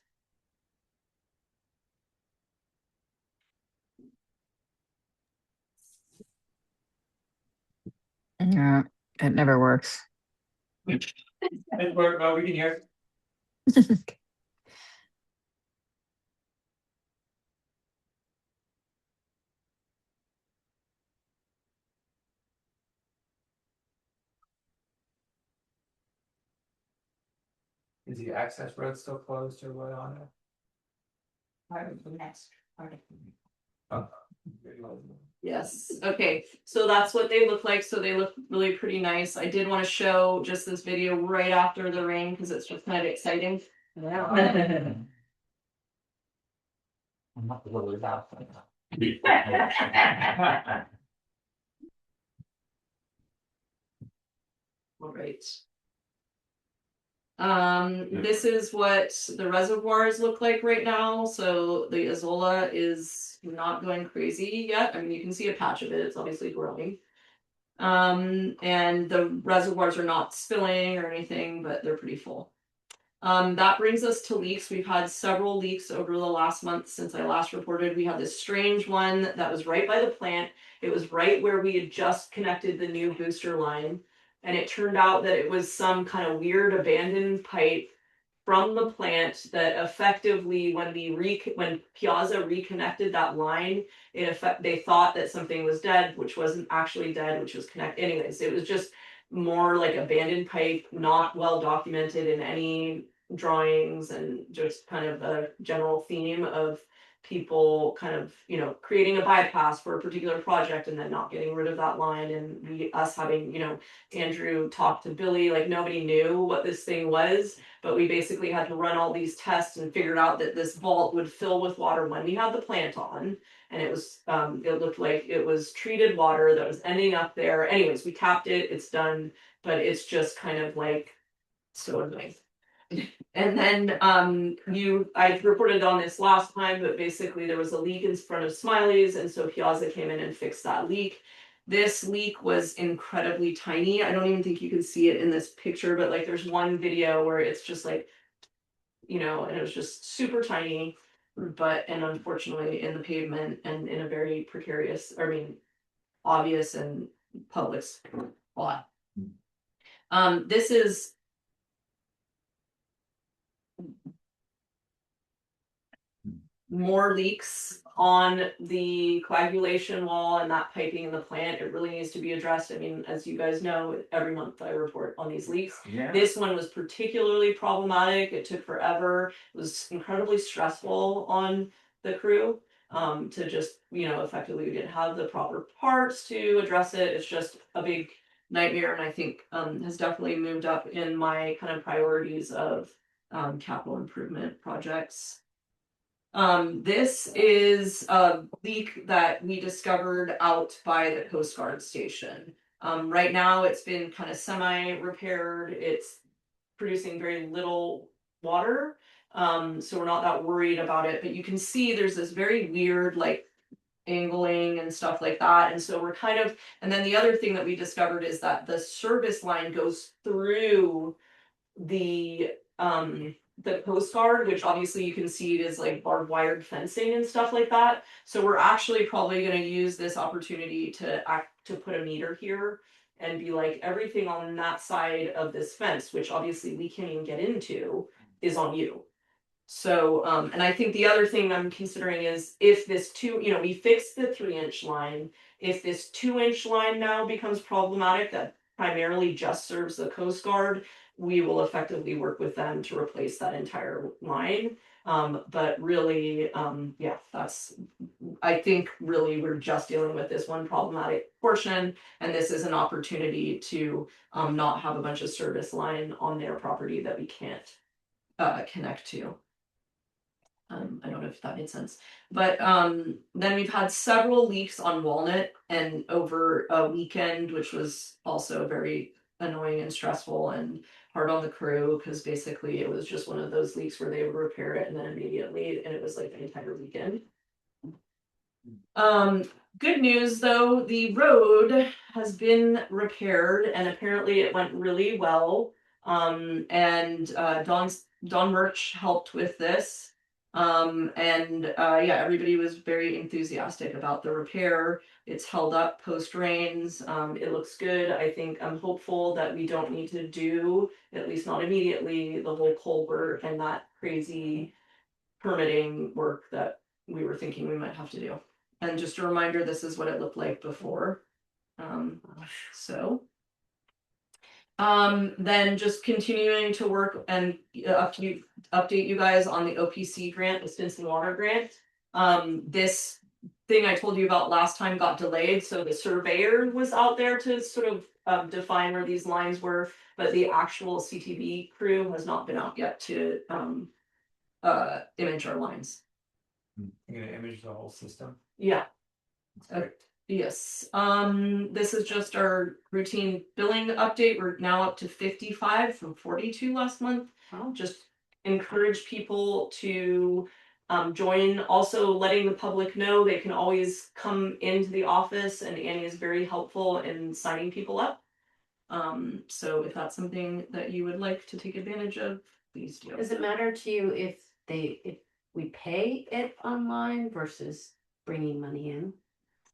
Yeah, it never works.
It worked, well, we can hear. Is the access road still closed or what on it?
Part of the next part of
Oh.
Yes. Okay. So that's what they look like. So they look really pretty nice. I did want to show just this video right after the rain because it's just kind of exciting.
I'm not worried about that.
All right. This is what the reservoirs look like right now. So the Azola is not going crazy yet. I mean, you can see a patch of it. It's obviously growing. And the reservoirs are not spilling or anything, but they're pretty full. That brings us to leaks. We've had several leaks over the last month since I last reported. We had this strange one that was right by the plant. It was right where we had just connected the new booster line. And it turned out that it was some kind of weird abandoned pipe from the plant that effectively, when Piazza reconnected that line, they thought that something was dead, which wasn't actually dead, which was connected. Anyways, it was just more like abandoned pipe, not well documented in any drawings, and just kind of a general theme of people kind of, you know, creating a bypass for a particular project and then not getting rid of that line, and us having, you know, Andrew talk to Billy, like nobody knew what this thing was, but we basically had to run all these tests and figured out that this vault would fill with water when we had the plant on. And it was, it looked like it was treated water that was ending up there. Anyways, we capped it, it's done, but it's just kind of like so annoying. And then I reported on this last time, but basically there was a leak in front of Smiley's, and so Piazza came in and fixed that leak. This leak was incredibly tiny. I don't even think you can see it in this picture, but like there's one video where it's just like, you know, and it was just super tiny, but and unfortunately in the pavement and in a very precarious, obvious and public spot. This is more leaks on the coagulation wall and that piping in the plant. It really needs to be addressed. I mean, as you guys know, every month I report on these leaks.
Yeah.
This one was particularly problematic. It took forever. It was incredibly stressful on the crew to just, you know, effectively we didn't have the proper parts to address it. It's just a big nightmare, and I think has definitely moved up in my kind of priorities of capital improvement projects. This is a leak that we discovered out by the Coast Guard station. Right now it's been kind of semi-repaired. It's producing very little water. So we're not that worried about it, but you can see there's this very weird like angling and stuff like that. And so we're kind of, and then the other thing that we discovered is that the service line goes through the Coast Guard, which obviously you can see it is like barbed wired fencing and stuff like that. So we're actually probably going to use this opportunity to put a meter here and be like, everything on that side of this fence, which obviously we can't even get into, is on you. So, and I think the other thing I'm considering is if this we fixed the 3-inch line, if this 2-inch line now becomes problematic, that primarily just serves the Coast Guard, we will effectively work with them to replace that entire line. But really, yeah, I think really we're just dealing with this one problematic portion, and this is an opportunity to not have a bunch of service line on their property that we can't connect to. I don't know if that made sense, but then we've had several leaks on Walnut and over a weekend, which was also very annoying and stressful and hard on the crew, because basically it was just one of those leaks where they would repair it and then immediately, and it was like the entire weekend. Good news though, the road has been repaired and apparently it went really well. And Don Murch helped with this. Yeah, everybody was very enthusiastic about the repair. It's held up post rains. It looks good. I'm hopeful that we don't need to do, at least not immediately, the whole culvert and that crazy permitting work that we were thinking we might have to do. And just a reminder, this is what it looked like before. Then just continuing to work and update you guys on the OPC grant, the Stinson Water Grant. This thing I told you about last time got delayed, so the surveyor was out there to sort of define where these lines were, but the actual CTV crew has not been out yet to image our lines.
You're gonna image the whole system?
Yeah. Yes. This is just our routine billing update. We're now up to 55 from 42 last month. Just encourage people to join. Also letting the public know they can always come into the office, and Annie is very helpful in signing people up. So if that's something that you would like to take advantage of, please do.
Does it matter to you if we pay it online versus bringing money in?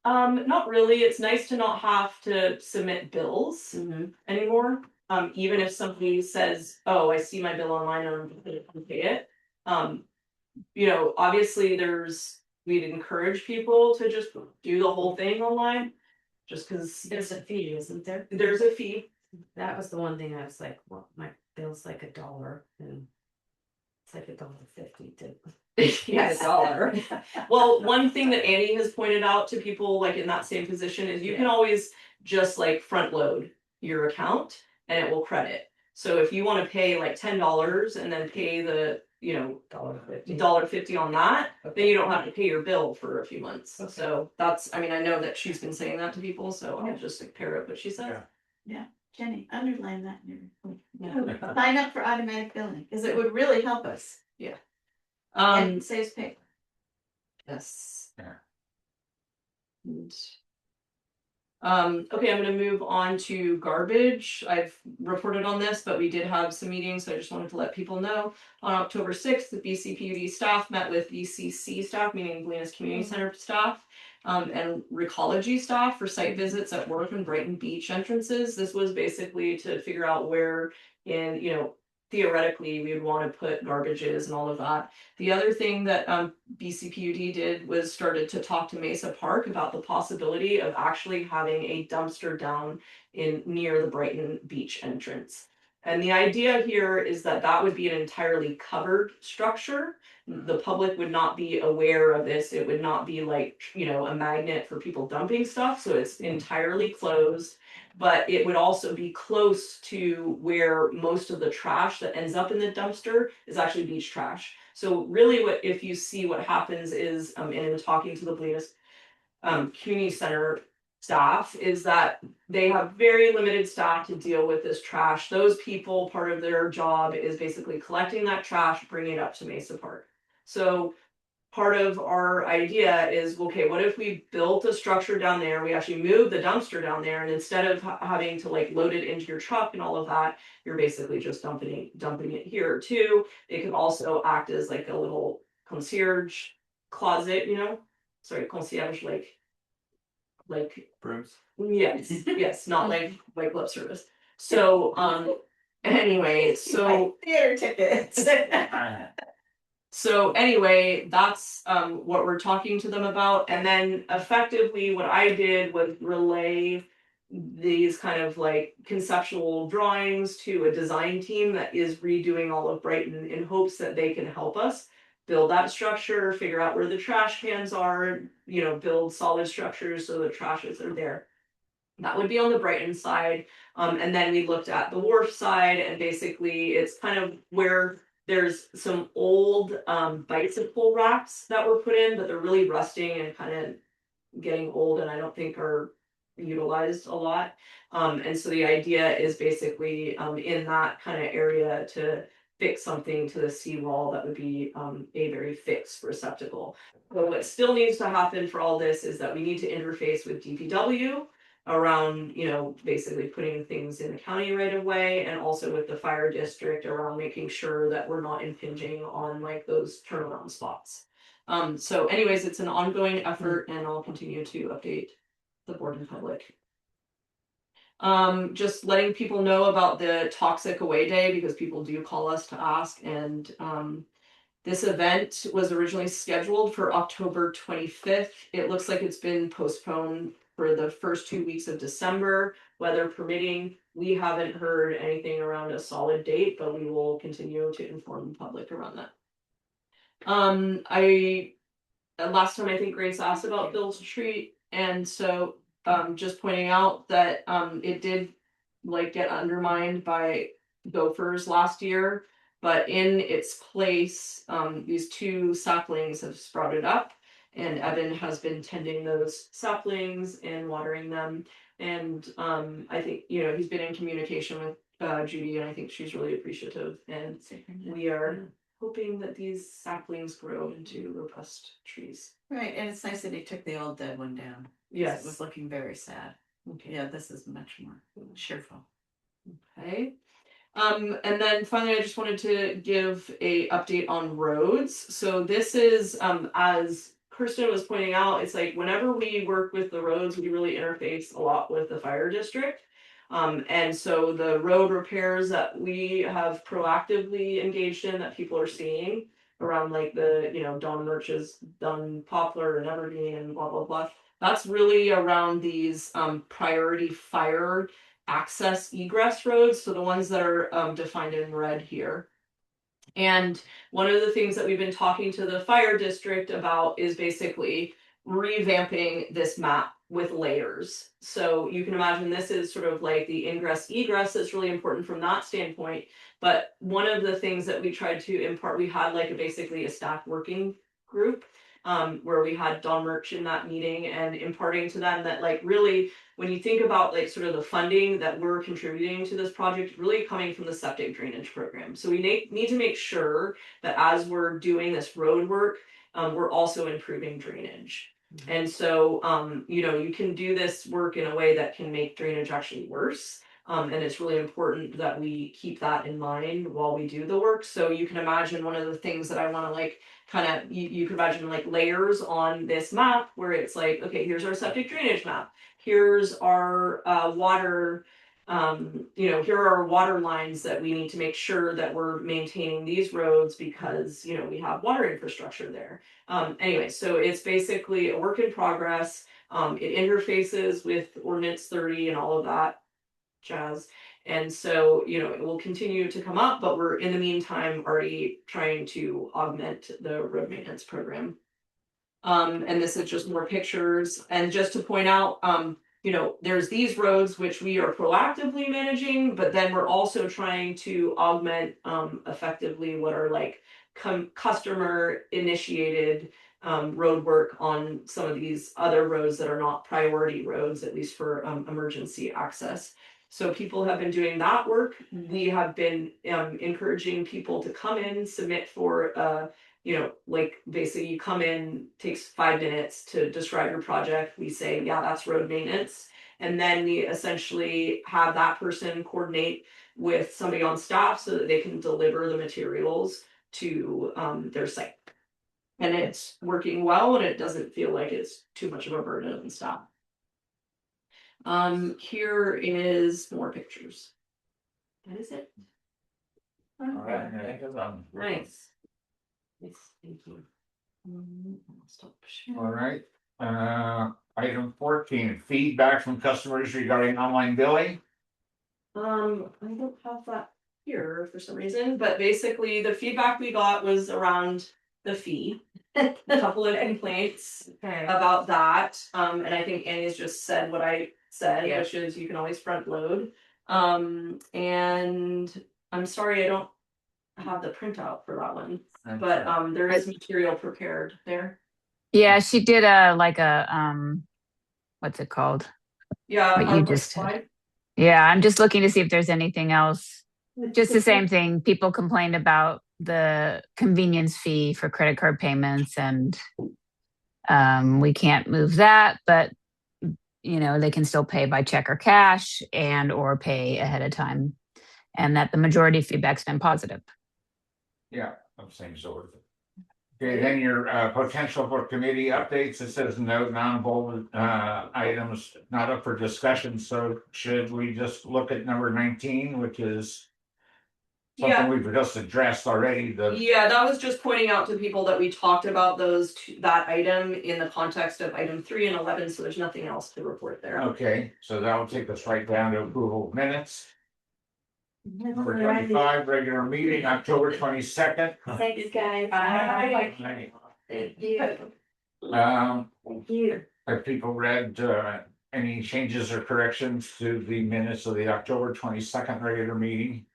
Not really. It's nice to not have to submit bills anymore. Even if somebody says, "Oh, I see my bill online and I'm going to pay it." Obviously we'd encourage people to just do the whole thing online, just because
There's a fee, isn't there?
there's a fee.
That was the one thing I was like, well, my bill's like $1 and It's like $1.50 to.
Yes.
$1.
Well, one thing that Annie has pointed out to people like in that same position is you can always just like front load your account and it will credit. So if you want to pay like $10 and then pay the, you know, $1.50 on that, then you don't have to pay your bill for a few months.
Okay.
So that's, I mean, I know that she's been saying that to people, so I'll just like parrot what she said.
Yeah, Jenny, underline that in
Yeah.
your, sign up for automatic billing, because it would really help us. And it saves paper.
Yes.
Yeah.
Okay, I'm gonna move on to garbage. I've reported on this, but we did have some meetings, so I just wanted to let people know. On October 6th, the BCPUD staff met with BCC staff, meaning Bolinas Community Center staff, and Recology staff for site visits at Worth and Brighton Beach entrances. This was basically to figure out where in, you know, theoretically we would want to put garbages and all of that. The other thing that BCPUD did was started to talk to Mesa Park about the possibility of actually having a dumpster down in near the Brighton Beach entrance. And the idea here is that that would be an entirely covered structure. The public would not be aware of this. It would not be like, you know, a magnet for people dumping stuff. So it's entirely closed. But it would also be close to where most of the trash that ends up in the dumpster is actually beach trash. So really what, if you see what happens is, and in talking to the Bolinas Community Center staff, is that they have very limited staff to deal with this trash. Those people, part of their job is basically collecting that trash, bringing it up to Mesa Park. So part of our idea is, okay, what if we built a structure down there, we actually moved the dumpster down there, and instead of having to like load it into your truck and all of that, you're basically just dumping it here too. It could also act as like a little concierge closet, you know, sorry, concierge, like
Brooms.
yes, yes, not like lip service. So anyway, so
Theater tickets.
so anyway, that's what we're talking to them about. And then effectively what I did was relay these kind of like conceptual drawings to a design team that is redoing all of Brighton in hopes that they can help us build that structure, figure out where the trash cans are, you know, build solid structures so the trashes are there. That would be on the Brighton side. And then we looked at the wharf side, and basically it's kind of where there's some old bicycle racks that were put in, but they're really rusting and kind of getting old, and I don't think are utilized a lot. And so the idea is basically in that kind of area to fix something to the seawall that would be a very fixed receptacle. But what still needs to happen for all this is that we need to interface with DPW around, you know, basically putting things in the county right of way, and also with the fire district around making sure that we're not impinging on like those turnaround spots. So anyways, it's an ongoing effort, and I'll continue to update the board and public. Just letting people know about the Toxic Away Day, because people do call us to ask, and this event was originally scheduled for October 25th. It looks like it's been postponed for the first 2 weeks of December, weather permitting. We haven't heard anything around a solid date, but we will continue to inform the public around that. Last time I think Grace asked about Bill's Retreat, and so just pointing out that it did like get undermined by gophers last year, but in its place, these 2 saplings have sprouted up, and Evan has been tending those saplings and watering them. And I think, you know, he's been in communication with Judy, and I think she's really appreciative. And we are hoping that these saplings grow into robust trees.
Right, and it's nice that he took the old dead one down.
Yes.
It was looking very sad.
Okay.
Yeah, this is much more cheerful.
Okay. And then finally, I just wanted to give a update on roads. So this is, as Kirsten was pointing out, it's like whenever we work with the roads, we really interface a lot with the fire district. And so the road repairs that we have proactively engaged in, that people are seeing around like the, you know, Don Murch's done Poplar and Evergreen and blah, blah, blah. That's really around these priority fire access egress roads. So the ones that are defined in red here. And one of the things that we've been talking to the fire district about is basically revamping this map with layers. So you can imagine this is sort of like the ingress egress that's really important from that standpoint. But one of the things that we tried to impart, we had like basically a staff working group where we had Don Murch in that meeting and imparting to them that like really when you think about like sort of the funding that we're contributing to this project, really coming from the septic drainage program. So we need to make sure that as we're doing this road work, we're also improving drainage. And so, you know, you can do this work in a way that can make drainage actually worse. And it's really important that we keep that in mind while we do the work. So you can imagine one of the things that I want to like kind of, you can imagine like layers on this map where it's like, okay, here's our septic drainage map. Here's our water, you know, here are our water lines that we need to make sure that we're maintaining these roads because, you know, we have water infrastructure there. Anyway, so it's basically a work in progress. It interfaces with Ordinance 30 and all of that jazz. And so, you know, it will continue to come up, but we're in the meantime already trying to augment the road maintenance program. And this is just more pictures. And just to point out, you know, there's these roads which we are proactively managing, but then we're also trying to augment effectively what are like customer initiated road work on some of these other roads that are not priority roads, at least for emergency access. So people have been doing that work. We have been encouraging people to come in, submit for you know, like basically you come in, takes 5 minutes to describe your project. We say, yeah, that's road maintenance. And then we essentially have that person coordinate with somebody on staff so that they can deliver the materials to their site. And it's working well and it doesn't feel like it's too much of a burden on staff. Here is more pictures. That is it.
All right,
Nice. Yes, thank you. Stop sharing.
all right. Item 14, feedback from customers regarding online billing.
I don't have that here for some reason, but basically the feedback we got was around the fee. A couple of complaints about that. And I think Annie's just said what I said, which is you can always front load. And I'm sorry, I don't have the printout for that one, but there is material prepared there.
Yeah, she did a what's it called?
Yeah,
What you just said. Yeah, I'm just looking to see if there's anything else. Just the same thing. People complained about the convenience fee for credit card payments, and we can't move that, but you know, they can still pay by check or cash and or pay ahead of time, and that the majority of feedback's been positive.
Yeah, of same sort. Okay, then your potential for committee updates, it says no non-bold items not up for discussion, so should we just look at number 19, which is something we've just addressed already?
Yeah, that was just pointing out to people that we talked about that item in the context of item 3 and 11, so there's nothing else to report there.
Okay, so that will take us right down to approval of minutes. Number 25, regular meeting, October 22nd.
Thanks, guys.
Bye.
Thank you.
Thank you. Have people read any changes or corrections to the minutes of the October 22nd regular meeting?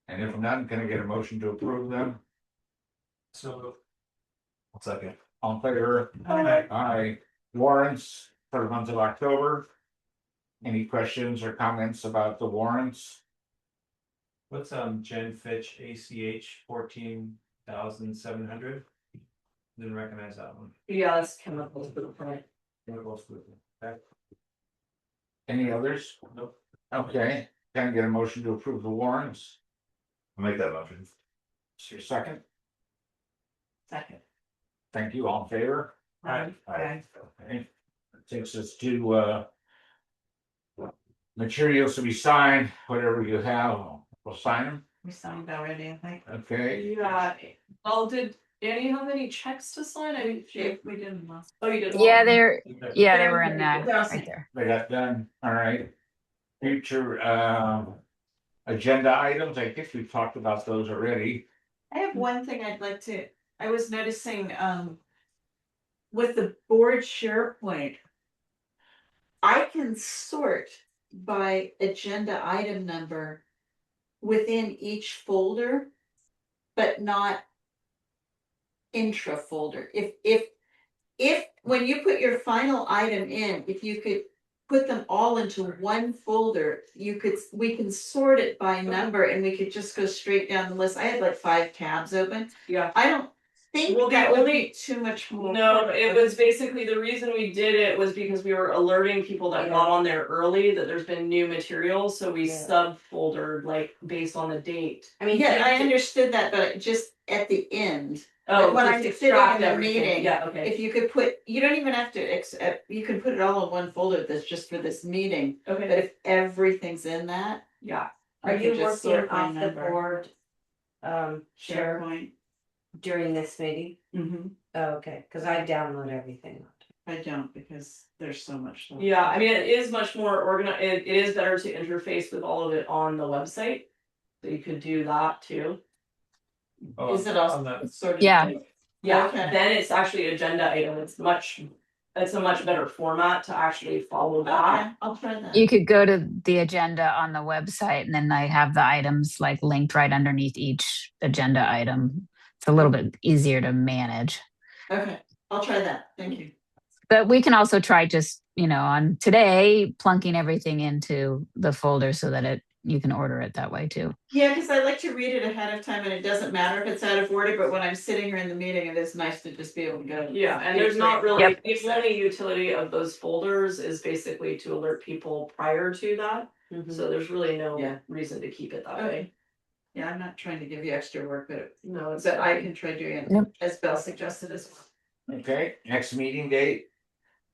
And if none, can I get a motion to approve them?
So.
One second.
On favor? Aye. Warrants for the month of October. Any questions or comments about the warrants?
What's Jen Fitch ACH 14,700? Didn't recognize that one.
Yeah, that's chemicals for the front.
Okay.
Any others?
Nope.
Okay, can I get a motion to approve the warrants?
I'll make that motion.
Is your second?
Second.
Thank you, all in favor?
Aye.
Okay, that takes us to materials to be signed, whatever you have, we'll sign them,
We signed already, I think.
okay?
Yeah. Well, did Annie have any checks to sign? I didn't.
We did last.
Oh, you did.
Yeah,
one.
they were in that right there.
They got done, all right. Future agenda items, I guess we've talked about those already.
I have one thing I'd like to, I was noticing, with the board SharePoint, I can sort by agenda item number within each folder, but not intra folder. If when you put your final item in, if you could put them all into one folder, we can sort it by number and we could just go straight down the list. I had like 5 tabs open.
Yeah.
I don't think
Well, the
that would
only-
be too much more.
No, it was basically the reason we did it was because we were alerting people that got on there early that there's been new materials, so we
Yeah.
subfoldered like based on the date.
I mean,
Yeah, I understood that, but just at the end,
Oh,
Like when
just
I'm sitting
extract
in the
everything.
meeting,
Yeah, okay.
if you could put, you don't even have to, you can put it all in one folder that's just for this meeting. But
Okay,
if everything's in that,
yeah.
are
I could
you
just
working
sort by
off the
number.
board? Share
SharePoint.
during this meeting?
Mm-hmm.
Oh, okay, cause I download everything.
I don't because there's so much. stuff.
Yeah, I mean, it is much more organized. It is better to interface with all of it on the website. So you could do that too.
Is it also sort of?
Yeah.
Yeah,
Okay.
then it's actually agenda item. It's a much better format to actually follow
Okay,
that.
I'll try that.
You could go to the agenda on the website and then they have the items like linked right underneath each agenda item. It's a little bit easier to manage.
Okay, I'll try that. Thank you.
But we can also try just, on today, plunking everything into the folder so that you can order it that way too.
Yeah, because I like to read it ahead of time and it doesn't matter if it's out of order, but when I'm sitting here in the meeting, it is nice to just be able to go.
Yeah, and there's not really,
Yep.
the only utility of those folders is basically to alert people prior to that. So there's really no
Yeah.
reason to keep it that way.
Okay. Yeah, I'm not trying to give you extra work,
No, it's
but I can try doing it
Yep.
as Belle suggested as well.
Okay, next meeting date?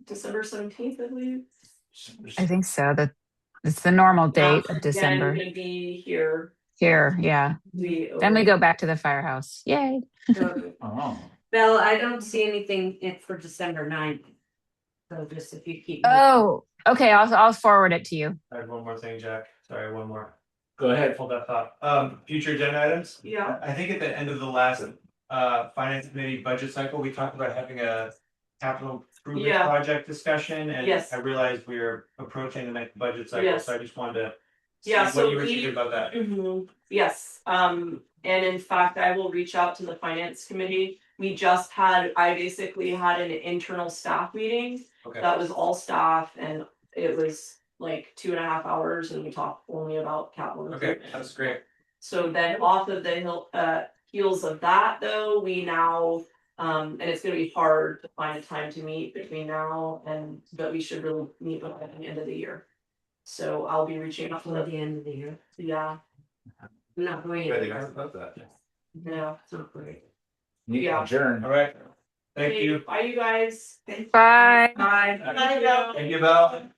December 17th, I believe.
I think so. It's the normal date
Yeah,
of December.
Again, gonna be here.
Here, yeah. Then we go back to the firehouse. Yay.
Oh,
Bella, I don't see anything for December 9th. So just if you keep.
Oh, okay. I'll forward it to you.
I have one more thing, Jack. Sorry, one more.
go ahead.
Hold that thought. Future agenda items.
Yeah.
I think at the end of the last finance committee budget cycle, we talked about having a capital improvement
Yeah.
project discussion, and
Yes.
I realized we are approaching the next budget cycle,
Yes.
so I just wanted to see
Yeah,
what
so
you were
we-
thinking about that.
Yes, and in fact, I will reach out to the finance committee. I basically had an internal staff meeting.
Okay.
That was all staff and it was like 2.5 hours and we talked only about capital.
Okay,
improvement.
that's great.
So then off of the heels of that though, we now, and it's gonna be hard to find a time to meet between now but we should really meet by the end of the year. So I'll be reaching out to
Before the end of the year.
yeah,
I'm not going.
Good, you guys love that.
yeah.
It's not great.
You
Yeah.
adjourn.
All right. Thank
Okay,
you.
Bye, you guys.
Bye.
Bye.
Thank you, Belle.